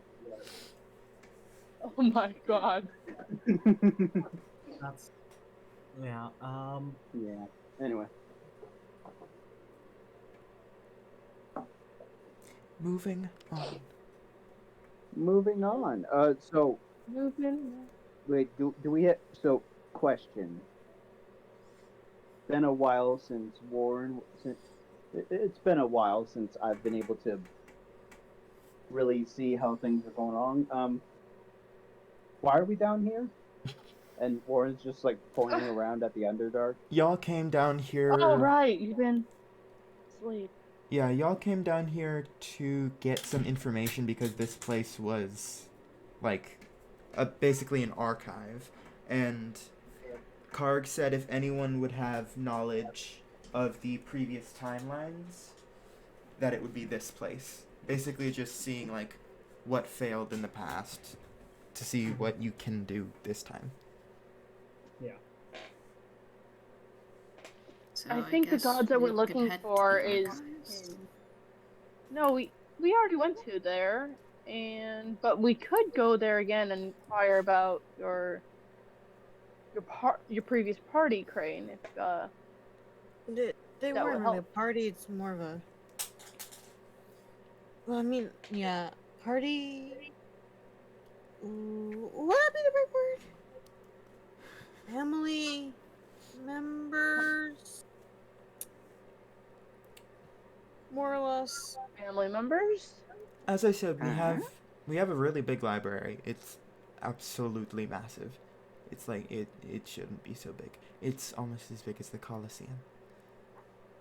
Oh my god. That's yeah. Yeah. Anyway. Moving on. Moving on. So Moving. wait, do we have so question? Been a while since Warren. It's been a while since I've been able to really see how things are going on. Why are we down here? And Warren's just like pointing around at the Underdark. Y'all came down here. Oh right, you've been asleep. Yeah, y'all came down here to get some information because this place was like basically an archive, and Karg said if anyone would have knowledge of the previous timelines, that it would be this place. Basically just seeing like what failed in the past to see what you can do this time. So I think the guess gods that we're we could looking head to for the is. archives. No, we already went to there, but we could go there again and inquire about your previous party, Crane. If They That weren't would really a help. party, it's more of a. Well, I mean, yeah, party. Ooh, what would be the right word? Family members, more or less. family members. As I said, we have a really big library. It's absolutely massive. It's like it shouldn't be so big. It's almost as big as the Colosseum.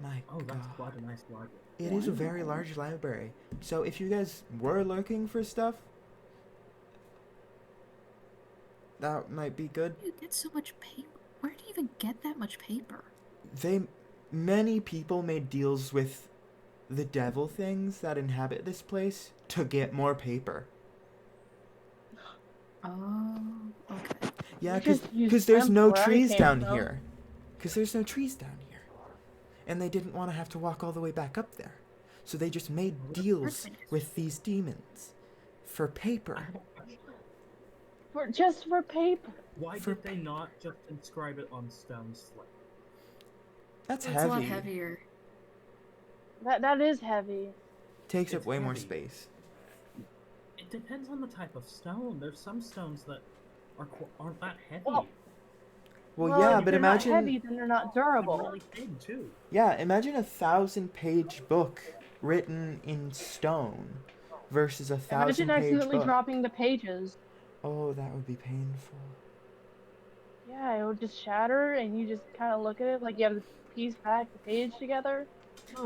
My Oh, that's God. quite a nice library. It is a very large library. So if you guys were looking for stuff, that might be good. You get so much paper. Where do you even get that much paper? Many people made deals with the devil things that inhabit this place to get more paper. Oh, okay. Yeah, We just use because there's them no where I trees came down from. here. Because there's no trees down here. And they didn't want to have to walk all the way back up there. So they just made deals with these demons for paper. Just for paper. Why For did they not just inscribe it on stone slate? That's It's heavy. a lot heavier. That is heavy. Takes up It's way more heavy. space. It depends on the type of stone. There's some stones that aren't that heavy. Well, Well, yeah, if but they're imagine. not heavy, then they're not They're durable. really thin too. Yeah, imagine a 1,000-page book written in stone versus a Imagine 1,000-page accidentally book. dropping the pages. Oh, that would be painful. Yeah, it would just shatter, and you just kind of look at it like you have to piece back the page together.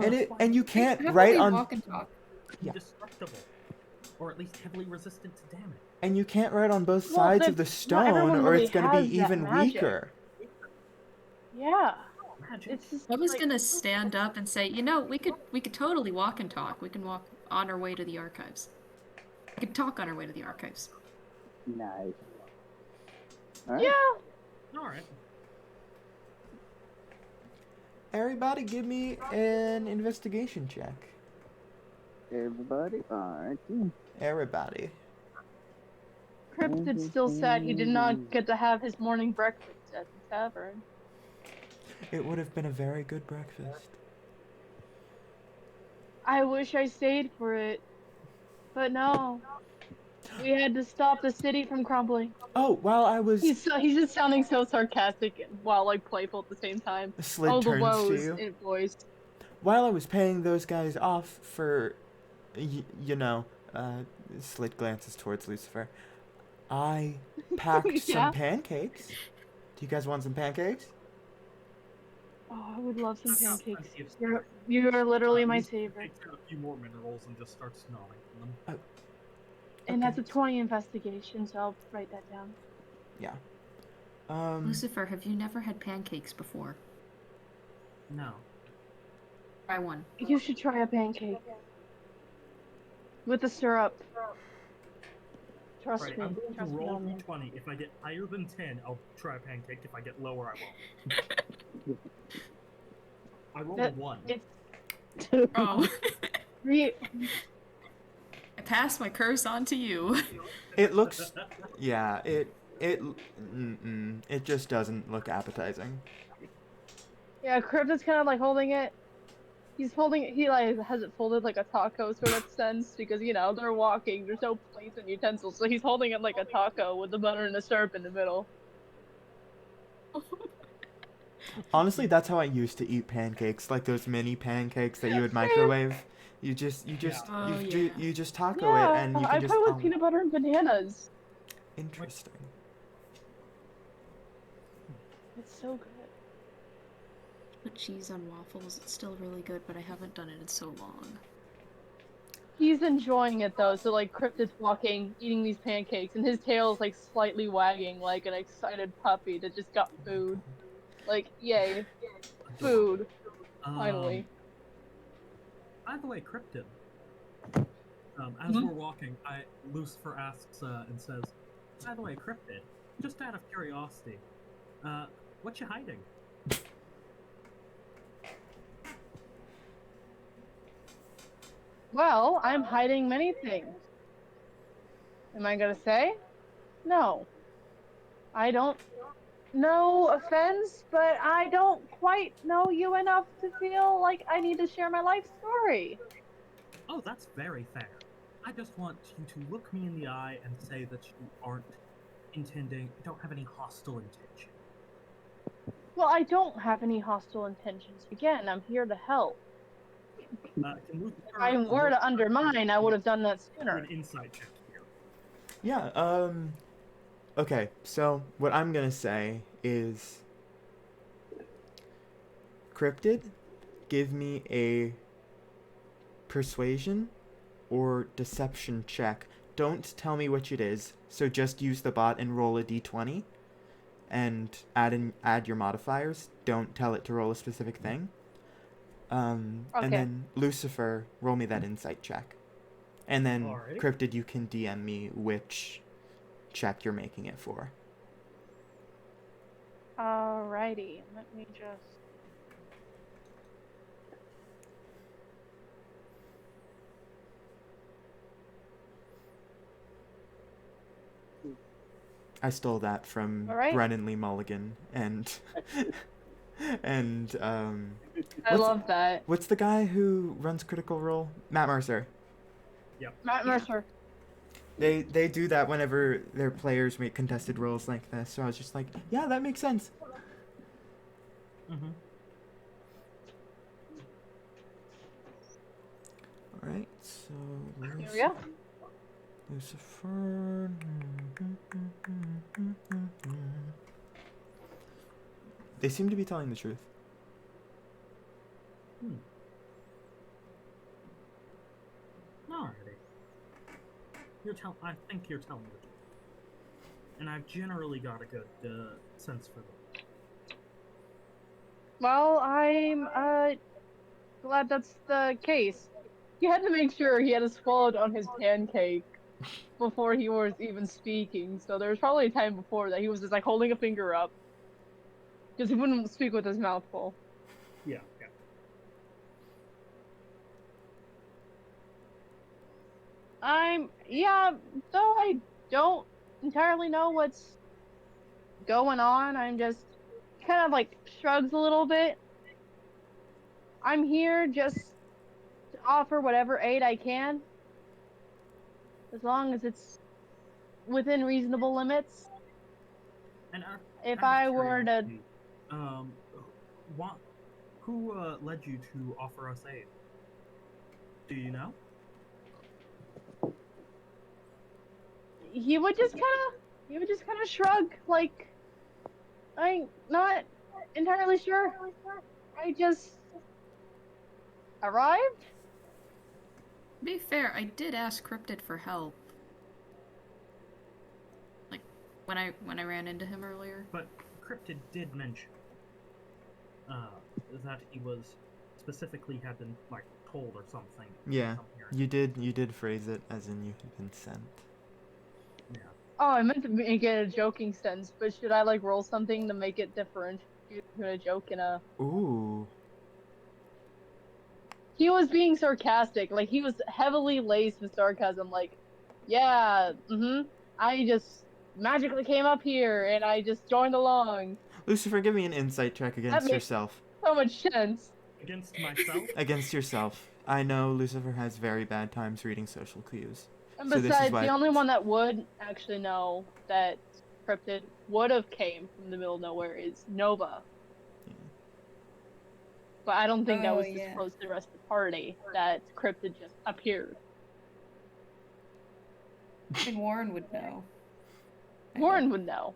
And Ugh. you Hey, can't how about write we on walk and talk? Yeah. Indestructible, or at least heavily resistant to damage. and you can't write on both Well, sides of the not stone, everyone or really it's going to be has that even magic. weaker. Yeah, Magic. it's just I was like, gonna stand up and say, we could totally walk and talk. We can walk on our way to the archives. We could talk on our way to the archives. Nice. All right. yeah. All right. Everybody, give me an investigation check. Everybody, all right. Everybody. Cryptid still sad he did not get to have his morning breakfast at the tavern. It would have been a very good breakfast. I wish I stayed for it, but no. We had to stop the city from crumbling. Oh, while I was He's just sounding so sarcastic while like playful at the same time. Slid Oh, the turns to woes you. in voice. While I was paying those guys off for, Slid glances towards Lucifer. I packed Yeah. some pancakes. Do you guys want some pancakes? Oh, I would love some I've got pancakes. plenty of You're literally my Lucifer favorite. takes out a few more minerals and just starts gnawing on them. And that's a Okay. 20 investigation, so I'll write that down. Yeah. Lucifer, have you never had pancakes before? No. Try one. You should try a pancake. With the syrup. Trust Right, me. I'm going to Trust me roll on this. d20. If I get higher than 10, I'll try a pancake. If I get lower, I won't. I rolled a 1. It's Oh. re- I pass my curse on to you. It looks. Yeah. It just doesn't look appetizing. yeah, Cryptid's kind of like holding it. He's holding it, he like has it folded like a taco sort of sense because they're walking, there's no plates and utensils, so he's holding it like a taco with the butter and the syrup in the middle. Honestly, that's how I used to eat pancakes, like those mini pancakes that you would microwave. You just Oh, you just taco Yeah, it, and you I can just. put it with peanut butter and bananas. Interesting. It's so good. Put cheese on waffles. It's still really good, but I haven't done it in so long. He's enjoying it though, so like Cryptid's walking, eating these pancakes, and his tail's like slightly wagging like an excited puppy that just got food. Like, yay. Food. Finally. By the way, Cryptid. As we're walking, Lucifer asks and says, "By the way, Cryptid, just out of curiosity, what you hiding?" Well, I'm hiding many things. Am I gonna say? No. I don't. No offense, but I don't quite know you enough to feel like I need to share my life story. Oh, that's very fair. I just want you to look me in the eye and say that you don't have any hostile intention. Well, I don't have any hostile intentions. Again, I'm here to help. If I were to undermine, I would have done that do sooner. an insight check here. Yeah. Okay. So what I'm gonna say is, Cryptid, give me a persuasion or deception check. Don't tell me which it is. So just use the bot and roll a d20, and add your modifiers. Don't tell it to roll a specific thing. And Okay. then Lucifer, roll me that insight check. And then Alrighty. Cryptid, you can DM me which check you're making it for. Alrighty, let me just. I stole that from Alright. Brennan Lee Mulligan and and I love that. what's the guy who runs Critical Role? Matt Mercer. Matt Mercer. They do that whenever their players make contested rolls like this. So I was just like, yeah, that makes sense. Mm-hmm. All right, so Here we go. Lucifer. They seem to be telling the truth. Alrighty. I think you're telling the truth. And I've generally got a good sense for them. Well, I'm glad that's the case. He had to make sure he had a swallowed on his pancake before he was even speaking. So there was probably a time before that he was just like holding a finger up because he wouldn't speak with his mouth full. Yeah. Though I don't entirely know what's going on, I'm just kind of like shrugs a little bit. I'm here just to offer whatever aid I can, as long as it's within reasonable limits. And If out of I were to, curiosity, what, who led you to offer us aid? Do you know? he would just kind of shrug, like I'm not entirely sure. I just arrived. To be fair, I did ask Cryptid for help. Like when I ran into him earlier. But Cryptid did mention that he was specifically had been like told or something. Yeah, you did phrase it as in you had been sent. Yeah. Oh, I meant to make it a joking sense, but should I like roll something to make it different between a joke and a? Ooh. He was being sarcastic, like he was heavily laced with sarcasm. Like, yeah, I just magically came up here and I just joined along. Lucifer, give me an insight check That against makes yourself. so much sense. Against myself? Against yourself. I know Lucifer has very bad times reading social cues. And So this is besides, why the only one that would actually know that Cryptid would have came from the middle of nowhere is Nova. But I don't think that was disclosed to the rest of the party that Cryptid just appeared. And Warren would know. Warren would know.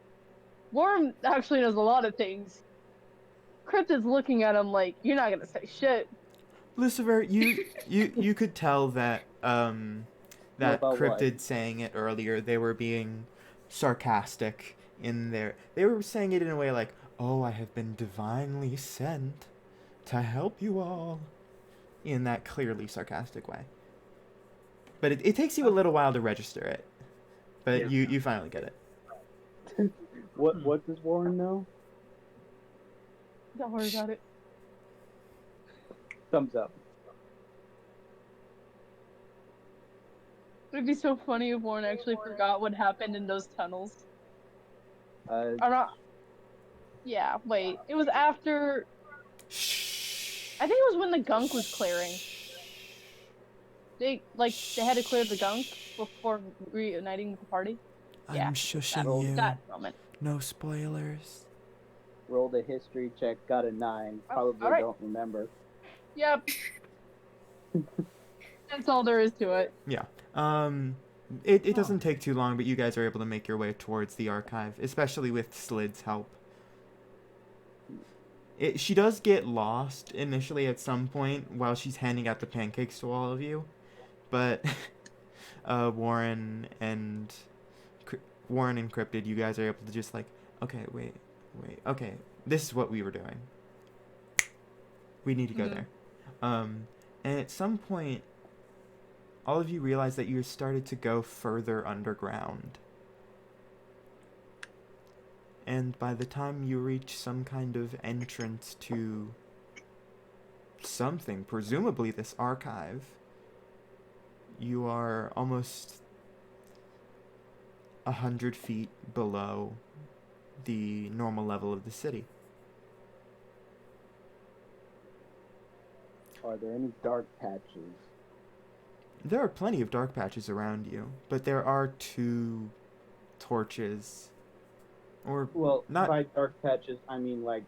Warren actually knows a lot of things. Cryptid's looking at him like, you're not gonna say shit. Lucifer, you could tell that that About what? Cryptid saying it earlier, they were being sarcastic in their. They were saying it in a way like, "Oh, I have been divinely sent to help you all," in that clearly sarcastic way. But it takes you a little while to register it, but Yeah. you finally get it. What does Warren know? Don't worry about it. Thumbs up. It'd be so funny if Warren actually forgot what happened in those tunnels. Or not. Yeah, wait. It was after. I think it was when the gunk was clearing. They had to clear the gunk before reuniting with the party. Yeah, I'm shushing you. that moment. No spoilers. Rolled a history check, got a 9. Probably alright. don't remember. Yep. That's all there is to it. Yeah. It doesn't take too long, but you guys are able to make your way towards the archive, especially with Slid's help. She does get lost initially at some point while she's handing out the pancakes to all of you, but Warren and Cryptid, you guys are able to just like, okay, wait, okay, this is what we were doing. We need to go there. And at some point, all of you realize that you started to go further underground. And by the time you reach some kind of entrance to something, presumably this archive, you are almost 100 feet below the normal level of the city. Are there any dark patches? There are plenty of dark patches around you, but there are 2 torches. Or Well, not. by dark patches, I mean like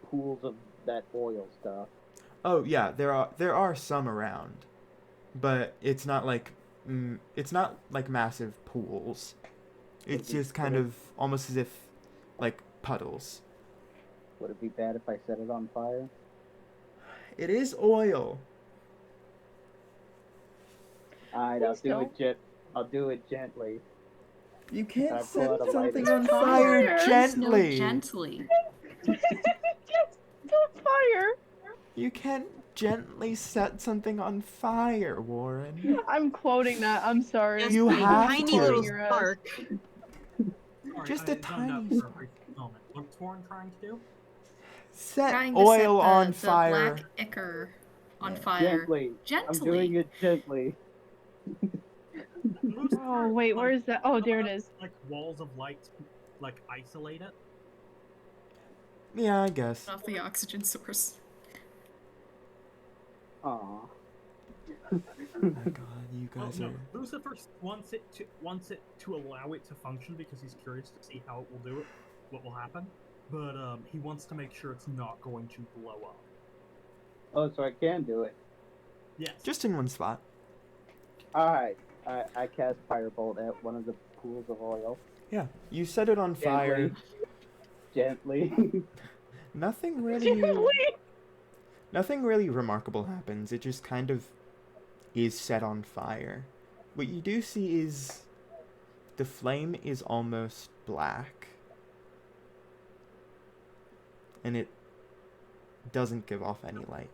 pools of that oil stuff. Oh yeah, there are some around, but it's not like massive pools. It's just kind of almost as if like puddles. Would it be bad if I set it on fire? It is oil. Alright, Please I'll do it gently. You can't I set pull out a something lighter. on Fire. fire Please no gently. gently. Don't fire. You can't gently set something on fire, Warren. I'm quoting that. I'm sorry. Just You a have tiny to. little Your ass. spark. Sorry, Just I a zoned out tiny for a brief moment. What's Warren trying to do? Set Trying to oil set on the fire. black ichor on fire. Gently. Gently. I'm doing it gently. Oh wait, where is that? Oh, there it is. Like walls of light, like isolate it. Yeah, I guess. Off the oxygen source. Aw. Oh my god, you Well, guys no, are. Lucifer wants it to allow it to function because he's curious to see how it will do it, what will happen. But he wants to make sure it's not going to blow up. Oh, so I can do it. Yes. Just in one spot. Alright. I cast Firebolt at one of the pools of oil. Yeah, you set it on fire. Gently. Nothing really remarkable happens. It just kind of is set on fire. What you do see is the flame is almost black. And it doesn't give off any light.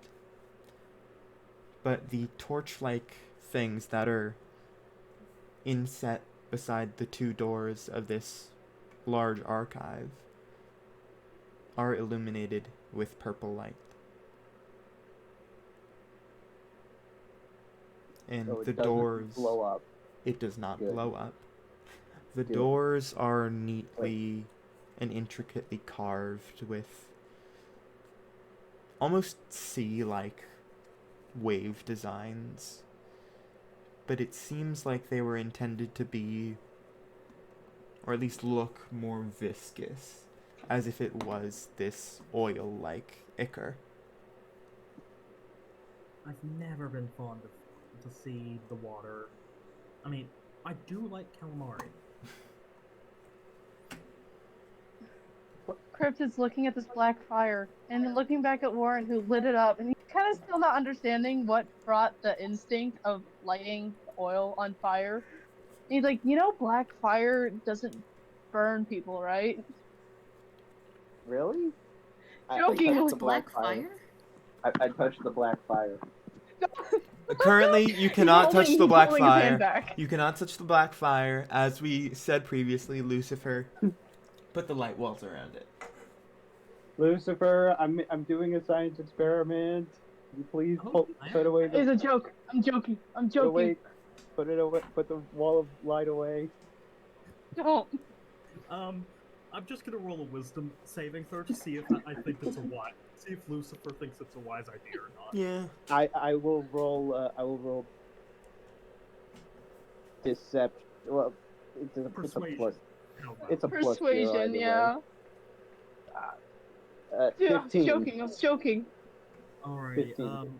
But the torch-like things that are inset beside the 2 doors of this large archive are illuminated with purple light. And So it the doesn't doors... blow up. It does not Good. blow up. The Good. doors are neatly and intricately carved with almost sea-like wave designs. But it seems like they were intended to be, or at least look more viscous, as if it was this oil-like ichor. I've never been fond of to see the water. I mean, I do like calamari. Crypt is looking at this black fire and then looking back at Warren, who lit it up, and he's kind of still not understanding what brought the instinct of lighting oil on fire. And he's like, black fire doesn't burn people, right? Really? Joking. touched That's the black fire? I touched the black fire. Currently, you cannot touch He's the black holding his hand fire. back. You cannot touch the black fire. As we said previously, Lucifer put the light walls around it. Lucifer, I'm doing a science experiment. Can you please put away It's a joke. I'm joking. I'm joking. Put it away. Put the wall of light away. Don't. I'm just gonna roll a wisdom saving throw to see if I think it's a wise. See if Lucifer thinks it's a wise idea or not. Yeah. I will roll. I will roll. Deception. Well, it's a Persuasion. plus. No, It's a plus zero Persuasion, either yeah. way. Yeah, 15. I was joking. Alright, 15.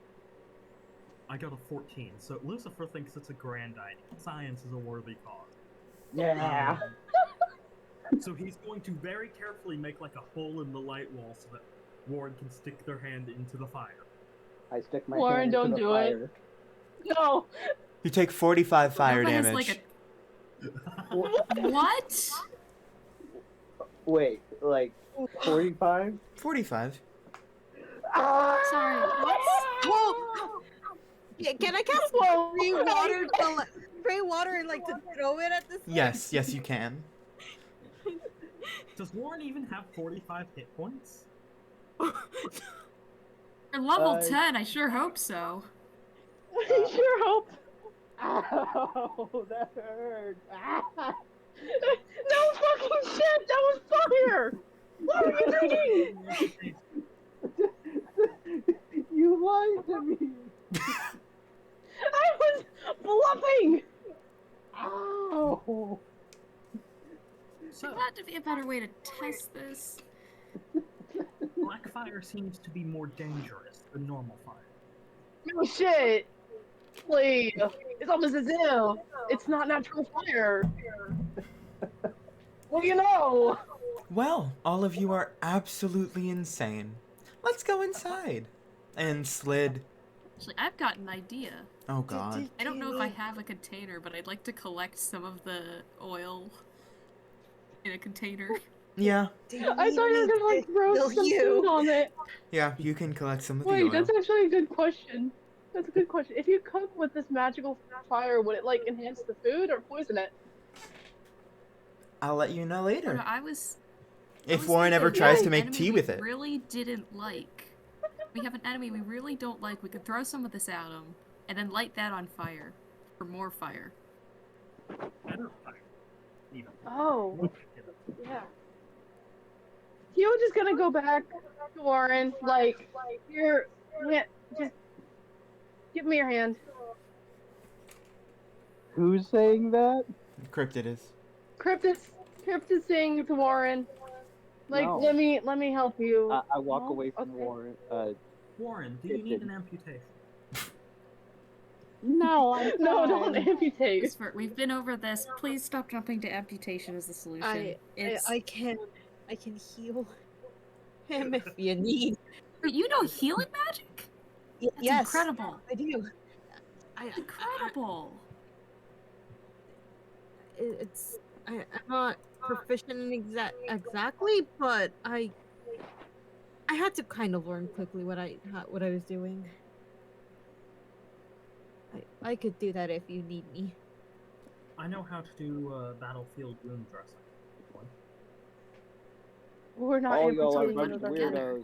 I got a 14. So Lucifer thinks it's a grand idea. Science is a worthy cause. Yeah. So he's going to very carefully make like a hole in the light wall so that Warren can stick their hand into the fire. I stick my Warren, hand don't to the do it. fire. No. You take 45 fire Nova has, damage. like, What? Wait, like 45? 45. Sorry, what? Whoa! Yeah, can I cast Whoa. spray water and like to throw it at this? Yes, yes you can. Does Warren even have 45 hit points? You're level 10, I sure hope so. I sure hope. Ow, that hurt. No fucking shit! That was fire! What are you thinking? You lied to me. I was bluffing. Ow! So, There had to be a better way to test this. black fire seems to be more dangerous than normal fire. No shit. Please. It's almost as if it's not natural fire. What do you know? Well, all of you are absolutely insane. Let's go inside. And Slid. Actually, I've got an idea. Oh god. I don't know if I have a container, but I'd like to collect some of the oil in a container. Yeah. I thought you were gonna like throw some food on it. Yeah, you can collect some of the Wait, oil. that's actually a good question. That's a good question. If you cook with this magical fire, would it like enhance the food or poison it? I'll let you know later. No, I was If Warren ever thinking tries an to make enemy tea we with it. really didn't like. We have an enemy we really don't like. We could throw some of this at him, and then light that on fire for more fire. Better fire. Even. Oh, yeah. He was just gonna go back to Warren, like, here, just give me your hand. Who's saying that? Cryptid is. Cryptid saying to Warren, like, No. let me help you. I walk No? away from Okay. Warren. Warren, do you need an amputation? No, I'm No, fine. don't amputate. Whisper, we've been over this. Please stop jumping to amputation as the solution. I can heal him if you need. Wait, you know healing magic? That's Yes, incredible. I do. Incredible. I'm not proficient in exactly, but I had to kind of learn quickly what I was doing. I could do that if you need me. I know how to do battlefield wound dressing. We're not All y'all are a amputating bunch of together.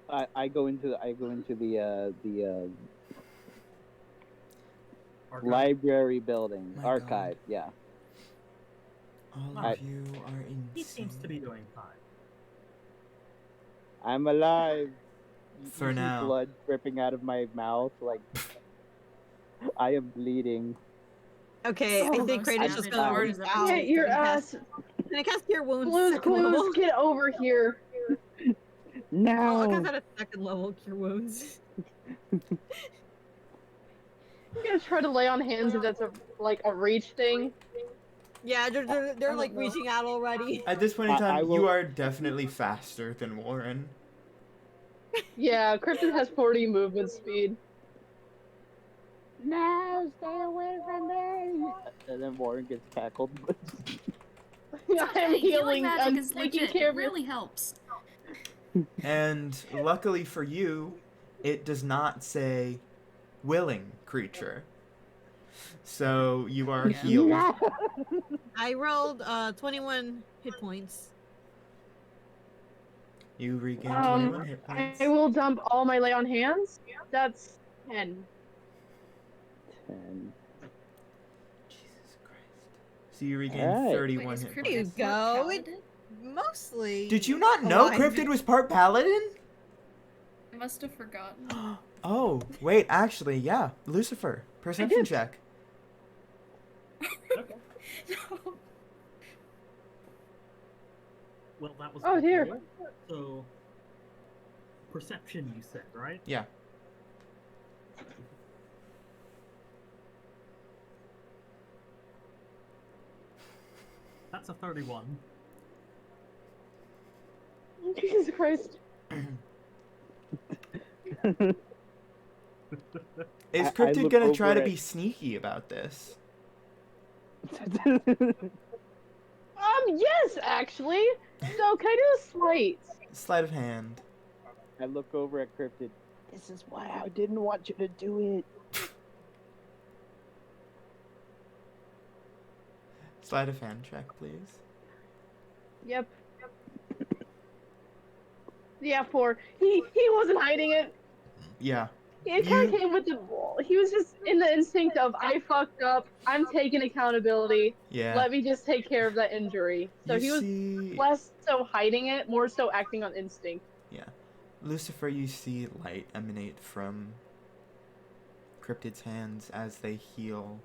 weirdos. I go into the Archive. library building, My archive. God. Yeah. All I- of you are insane. He seems to be doing fine. I'm alive. You For see now. blood dripping out of my mouth. Like I am bleeding. Okay, I Oh, think most Kratos is damage gonna Lord reach is ever out. Get your and ass, Can I cast Cure Wounds? Blues second level? Clues, get over here. I'll cast No. that at second level Cure Wounds. I'm gonna try to lay on hands if that's a reach thing. Yeah, they're don't like know. reaching out already. At this point in I time, will- you are definitely faster than Warren. Yeah, Cryptid has 40 movement speed. No, stay away from me. And then Warren gets tackled. I'm Hey, healing. magic I'm is taking legit. care It of you. really helps. And luckily for you, it does not say willing creature. So you are Yeah. healed. I rolled 21 hit points. You regain Um, 21 hit points. I will dump all my lay on hands. That's 10. 10. Jesus Christ. So you regain Alright. 31 Wait, is hit Cryptid There you points. go. Paladin? Mostly. Did you not know alive. Cryptid was part paladin? I must have forgotten. Oh, wait, actually, yeah. Lucifer, perception did. check. Okay. No. Well, that was. Oh, the dear. goal. So, perception, you said, right? Yeah. That's a 31. Jesus Christ. Is I Cryptid look gonna try over to at- be sneaky about this? Yes, actually. So, can I do a sleight? Sleight of hand. I look over at Cryptid. This is why I didn't want you to do it. Sleight of hand check, please. Yep. Yeah, 4. He wasn't hiding it. Yeah. It kind You- of came with the. He was just in the instinct of, I fucked up. I'm taking accountability. Yeah. Let me just take care of that injury. So You he was see... less so hiding it, more so acting on instinct. Yeah. Lucifer, you see light emanate from Cryptid's hands as they heal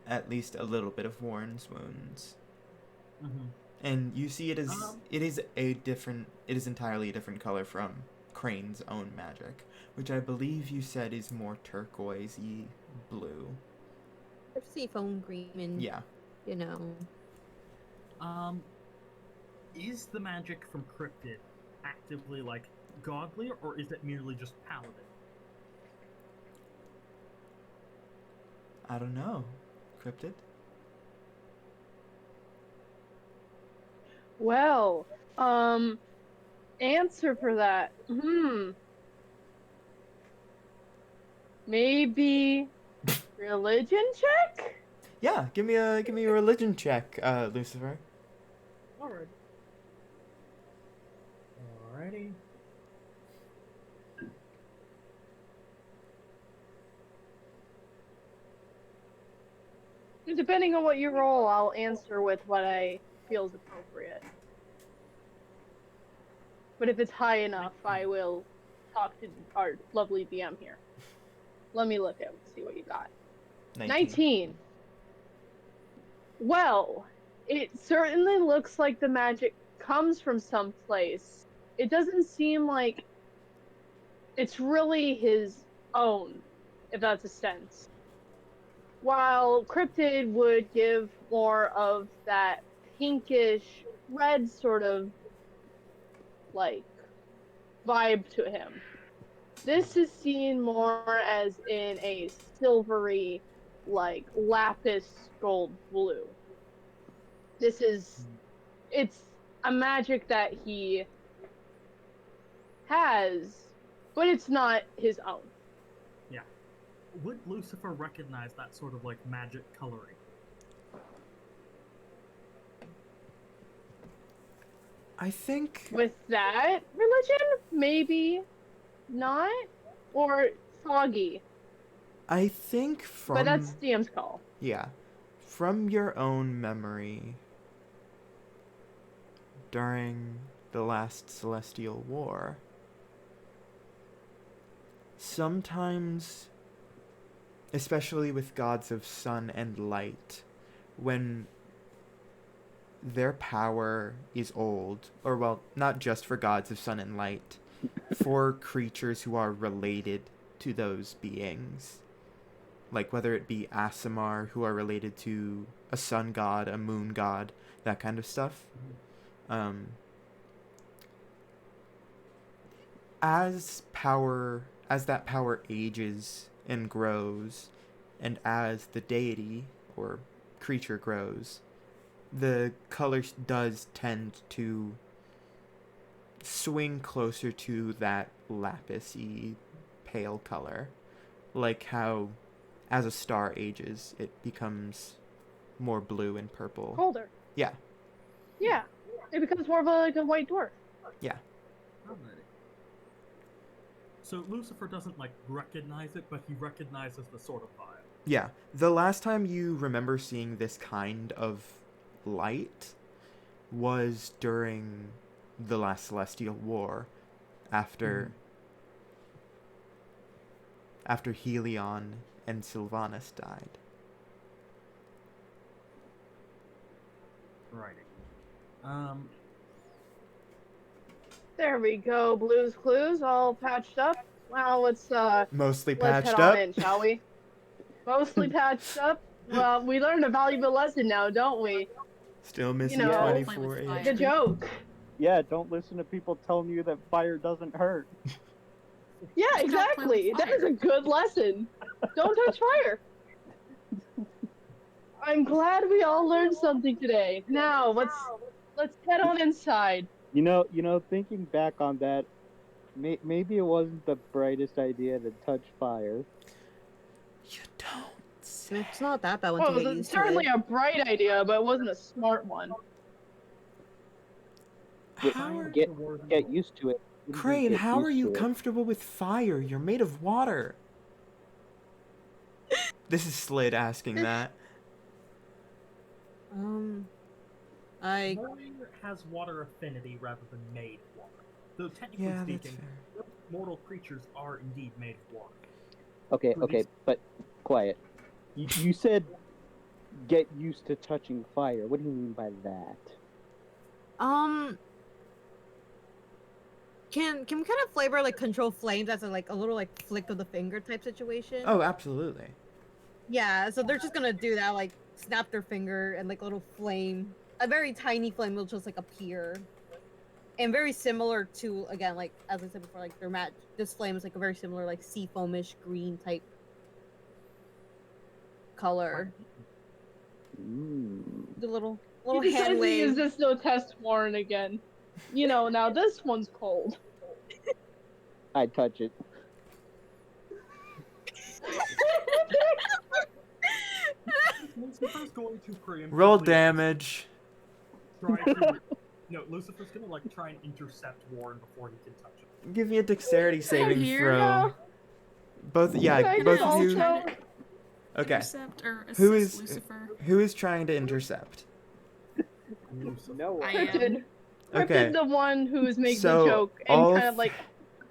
at least a little bit of Warren's wounds. Mm-hmm. And you see it is entirely a different color from Crane's own magic, which I believe you said is more turquoisey blue. Or seafoam green, and Yeah. you know. Is the magic from Cryptid actively like godly, or is it merely just paladin? I don't know. Cryptid? Well, answer for that. Maybe religion check? Yeah, give me a religion check, Lucifer. Alright. Alrighty. Depending on what you roll, I'll answer with what I feel is appropriate. But if it's high enough, I will talk to our lovely DM here. Let me look at see what you got. 19. Well, it certainly looks like the magic comes from someplace. It doesn't seem like it's really his own, if that's a sense. While Cryptid would give more of that pinkish red sort of like vibe to him. This is seen more as in a silvery, like lapis gold blue. It's a magic that he has, but it's not his own. Yeah. Would Lucifer recognize that sort of like magic coloring? I think With that religion, maybe not, or foggy. I think from But that's DM's call. Yeah. From your own memory during the last Celestial War, sometimes, especially with gods of sun and light, when their power is old, or well, not just for gods of sun and light, for creatures who are related to those beings, like whether it be Asimar, who are related to a sun god, a moon god, that kind of stuff. As that power ages and grows, and as the deity or creature grows, the color does tend to swing closer to that lapis-y pale color, like how as a star ages it becomes more blue and purple. Colder. Yeah. Yeah. It becomes more of like a white dwarf. Yeah. Alrighty. So Lucifer doesn't like recognize it, but he recognizes the sort of vibe. Yeah. The last time you remember seeing this kind of light was during the last Celestial War, after Helion and Sylvanas died. Righty. There we go. Blues Clues all patched up. Well, Mostly let's head patched on up. in, shall we? Mostly patched up. Well, we learned a valuable lesson now, don't we? Still missing know, 24 play with HP. The joke. Yeah, don't listen to people telling you that fire doesn't hurt. Yeah, Just don't play with exactly. That is fire. a good lesson. Don't touch fire. I'm glad we all learned something today. Now, let's head on inside. Thinking back on that, maybe it wasn't the brightest idea to touch fire. You don't say. It's not that bad once Well, you it get was used to certainly it. a bright idea, but it wasn't a smart one. Get used to it. Crane, Get how are used you to it. comfortable with fire? You're made of water. This is Slid asking that. I Fire has water affinity rather than made water. Though technically Yeah, that's speaking, fair. mortal creatures are indeed made of water. Okay, Please. okay, but quiet. You said get used to touching fire. What do you mean by that? Um, can we kind of flavor like control flames as a little like flick of the finger type situation? Oh, absolutely. Yeah, so they're just gonna do that, like snap their finger and like a little flame, a very tiny flame will just like appear, and very similar to again, like as I said before, like their match. This flame is like a very similar like sea foamish green type color. Mm. The little He hand decides to use wave. this no test Warren again. You know, now this one's cold. I'd touch it. Lucifer's going to preemptively Roll damage. try to. No, Lucifer's gonna like try and intercept Warren before he can touch him. Give me a dexterity saving here. throw. Yeah. Both, yeah, Can I both just of you. also- Okay. Intercept or assist Who is Lucifer. who is trying to intercept? Lucifer. No one. I am. Cryptid. Okay. Cryptid, the one who was making So, the joke and all kind of like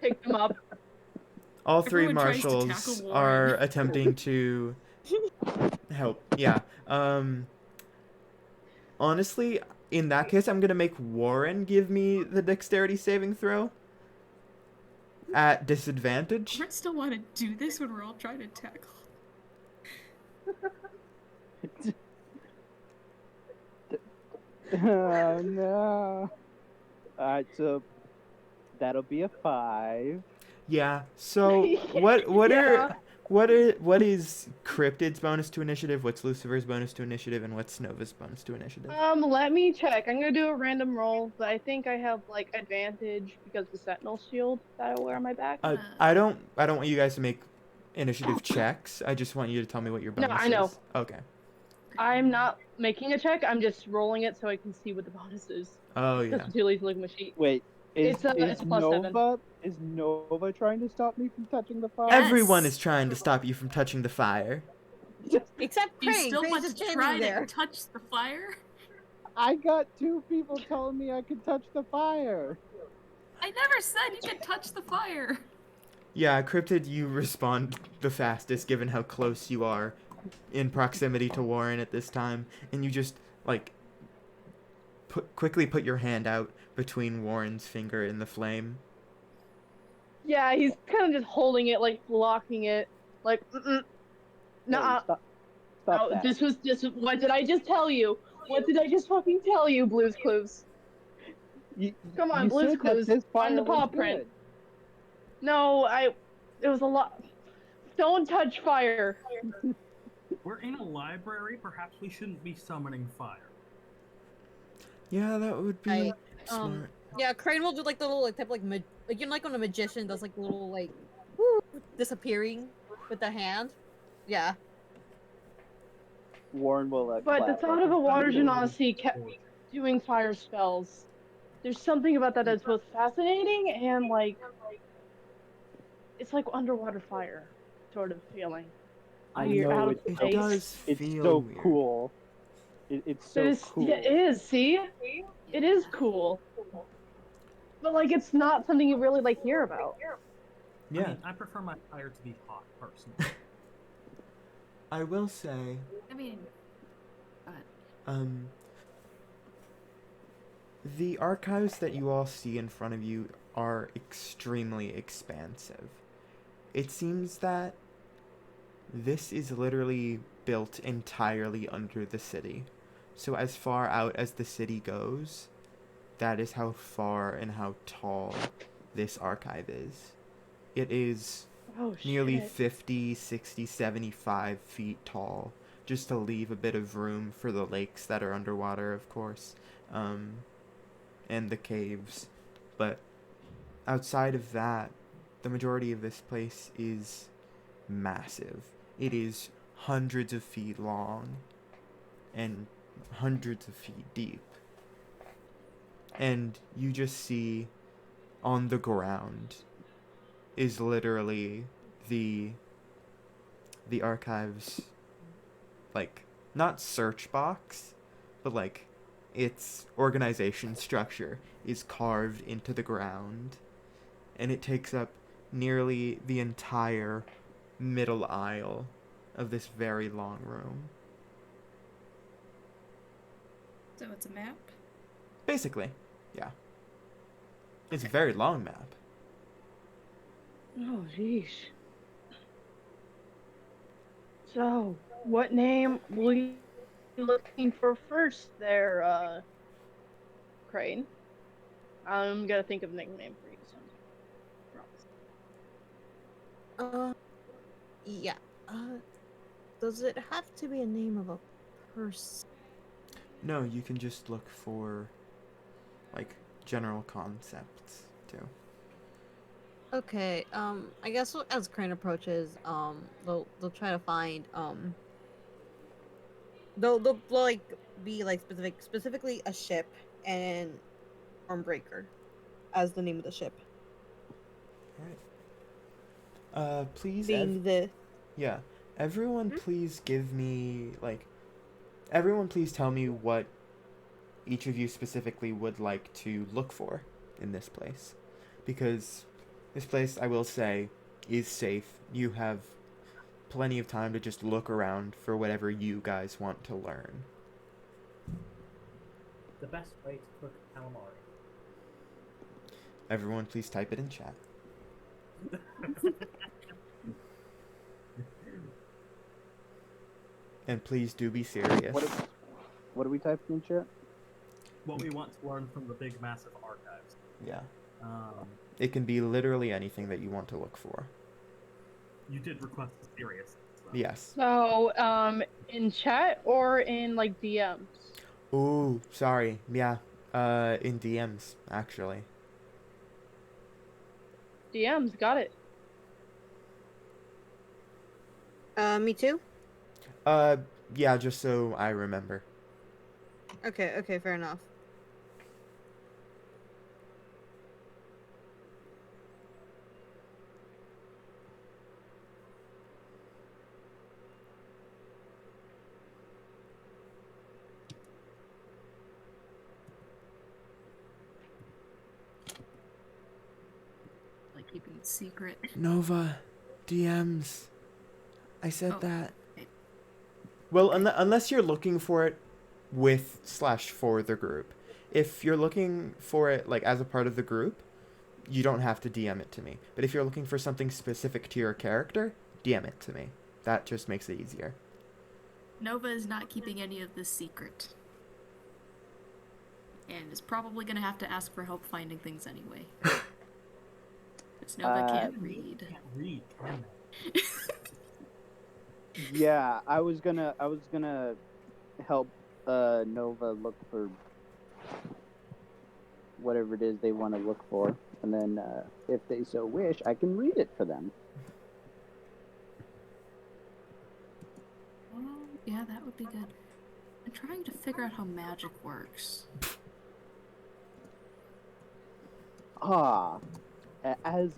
picked him up. All three Everyone tries to marshals tackle Warren. are attempting to help. Yeah. Honestly, in that case, I'm gonna make Warren give me the dexterity saving throw at disadvantage. Warren still want to do this when we're all trying to tackle. No. Alright, so that'll be a 5. Yeah. So what Yeah. what is Cryptid's bonus to initiative? What's Lucifer's bonus to initiative? And what's Nova's bonus to initiative? Let me check. I'm gonna do a random roll, but I think I have like advantage because the Sentinel shield that I wear on my back. I don't want you guys to make initiative checks. I just want you to tell me what your No, bonus I know. is. Okay. I'm not making a check. I'm just rolling it so I can see what the bonus is. Oh Because yeah. I'm too lazy to look at my sheet. Wait, It's +7. Is Nova trying to stop me from touching the fire? Everyone Yes. is trying to stop you from touching the fire. Except Do you Crane. still Crane's want just to standing try there. to touch the fire? I got 2 people telling me I could touch the fire. I never said you could touch the fire. Yeah, Cryptid, you respond the fastest given how close you are in proximity to Warren at this time, and you just like quickly put your hand out between Warren's finger and the flame. Yeah, he's kind of just holding it, like blocking it, like. Hey, Nah. stop No, that. this was just. What did I just tell you? What did I just fucking tell you, Blue's Clues? Come on, you Blue's said Clues. that this fire On the paw was print. good. No, it was a lot. Don't touch fire. We're in a library. Perhaps we shouldn't be summoning fire. Yeah, that would be smart. Yeah, Crane will do like the little like type like like you know like when a magician does like little like woo, disappearing with the hand. Yeah. Warren will But the clap thought like of a water Really genasi kept doing fire spells. There's something about that that's both fascinating and like. It's like underwater fire, sort of feeling. I You're know out of It space. does it's feel so weird. cool. It's so cool. Yeah, it is. See, it is cool. But like, it's not something you really like hear about. Yeah, I mean, I prefer my fire to be hot, personally. I will say, I mean, the archives that you all see in front of you are extremely expansive. It seems that this is literally built entirely under the city. So as far out as the city goes, that is how far and how tall this archive is. It is Oh nearly shit. 50, 60, 75 feet tall, just to leave a bit of room for the lakes that are underwater, of course, and the caves. But outside of that, the majority of this place is massive. It is hundreds of feet long and hundreds of feet deep. And you just see on the ground is literally the archives, like, not search box, but like its organization structure is carved into the ground, and it takes up nearly the entire middle aisle of this very long room. So it's a map? Basically, yeah. It's a very long map. Oh, jeez. So, what name will you be looking for first there, Crane? I'm gonna think of a nickname for you soon. Promise. Yeah. Uh, does it have to be a name of a person? No, you can just look for, like, general concepts, too. Okay. I guess as Crane approaches, they'll try to find they'll like be like specifically a ship and Stormbreaker as the name of the ship. Alright. Please, Being the yeah. Everyone, Hmm? please give me, like, everyone, please tell me what each of you specifically would like to look for in this place. Because this place, I will say, is safe. You have plenty of time to just look around for whatever you guys want to learn. The best way to cook calamari. Everyone, please type it in chat. And please do be serious. What are we typing in chat? What we want to learn from the big, massive archives. Yeah. Um, It can be literally anything that you want to look for. you did request the serious. So. Yes. So, in chat or in like DMs? Ooh, sorry. Yeah. In DMs, actually. DMs, got it. me too. Yeah, just so I remember. Okay, fair enough. Like keeping it secret. Nova, DMs. I said Oh. that. Okay. Well, unless you're looking for it with/for the group. If you're looking for it like as a part of the group, you don't have to DM it to me. But if you're looking for something specific to your character, DM it to me. That just makes it easier. Nova is not keeping any of this secret. And is probably gonna have to ask for help finding things anyway. Because Nova can't read. Can't read, can Yeah, I was gonna help Nova look for whatever it is they want to look for, and then if they so wish, I can read it for them. Yeah, that would be good. I'm trying to figure out how magic works. Ah, as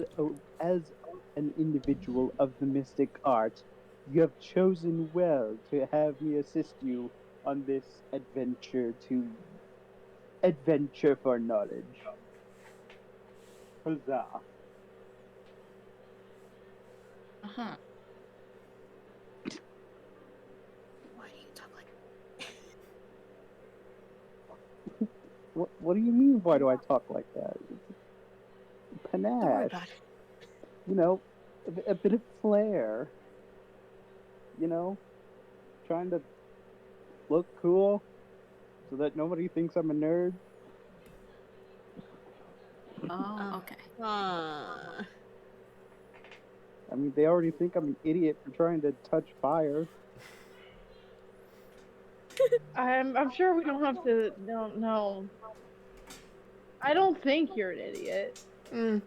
an individual of the mystic art, you have chosen well to have me assist you on this adventure for knowledge. Huzzah! Uh-huh. Why do you talk like? What do you mean? Why do I talk like that? Don't worry Panache, about it. you know, a bit of flair. You know, trying to look cool so that nobody thinks I'm a nerd. Oh, okay. Uh, I mean, they already think I'm an idiot for trying to touch fire. I'm sure we don't have to. No. I don't think you're an idiot. Mm.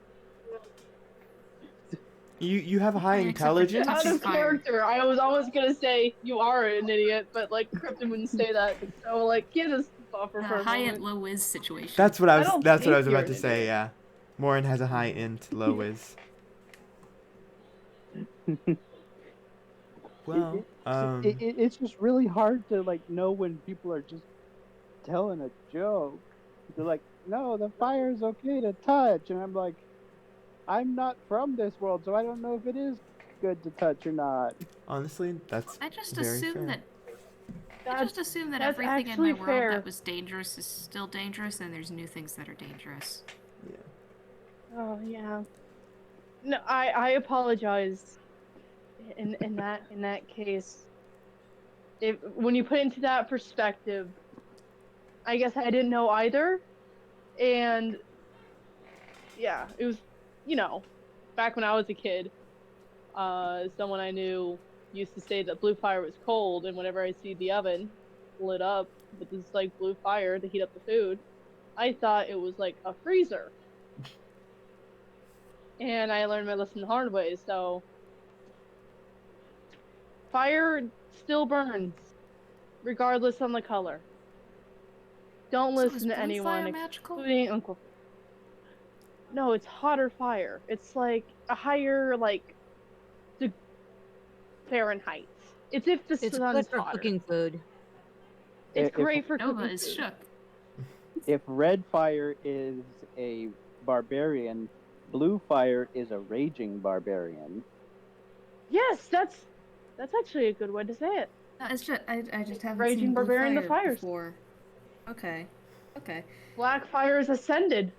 You have a high Okay, except for intelligence. Out touching of fire. character, I was always gonna say you are an idiot, but like Krypton wouldn't say that. So like, get us buffer for a High moment. int low whiz situation. That's what I I was. don't That's what I think was you're about an to say. idiot. Yeah, Morin has a high int, low whiz. Well, It's just really hard to like know when people are just telling a joke. They're like, "No, the fire is okay to touch," and I'm like, "I'm not from this world, so I don't know if it is good to touch or not. Honestly, that's I just very assume fair. that That's everything in actually my world fair. that was dangerous is still dangerous, and there's new things that are dangerous. Yeah. Oh yeah. No, I apologize. In that case, if when you put it into that perspective, I guess I didn't know either, and yeah, it was, you know, back when I was a kid, someone I knew used to say that blue fire was cold, and whenever I see the oven lit up with this like blue fire to heat up the food, I thought it was like a freezer, and I learned my lesson the hard way. So fire still burns, regardless on the color. Don't So is listen to blue anyone, fire magical? including Uncle. No, it's hotter fire. It's like a higher de- Fahrenheit. It's if the It's good sun's for hotter. cooking food. It's If great for Nova cooking is food. shook. if red fire is a barbarian, blue fire is a raging barbarian. Yes, that's actually a good way to say it. No, it's just I just haven't seen Raging blue Barbarian the fire Fires. before. Okay. Okay. Black fire is ascended.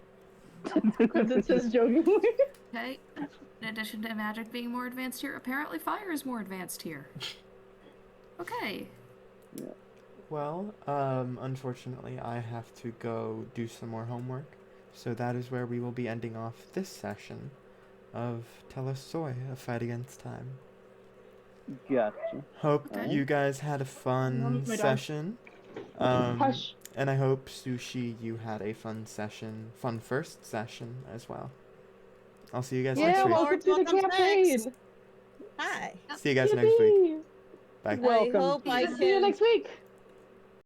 Crimson says jokingly. Okay. In addition to magic being more advanced here, apparently fire is more advanced here. Okay. Well, unfortunately, I have to go do some more homework. So that is where we will be ending off this session of Telos Zois, A Fight Against Time. Gotcha. Hope Okay. you guys had a fun My dog. session. Hush. And I hope, Sushi, you had a fun first session as well. I'll see you guys next Yeah, week. welcome to the Welcome campaign. Hi. See you guys next week. Yippee. Bye. Welcome I hope to I See you can next week.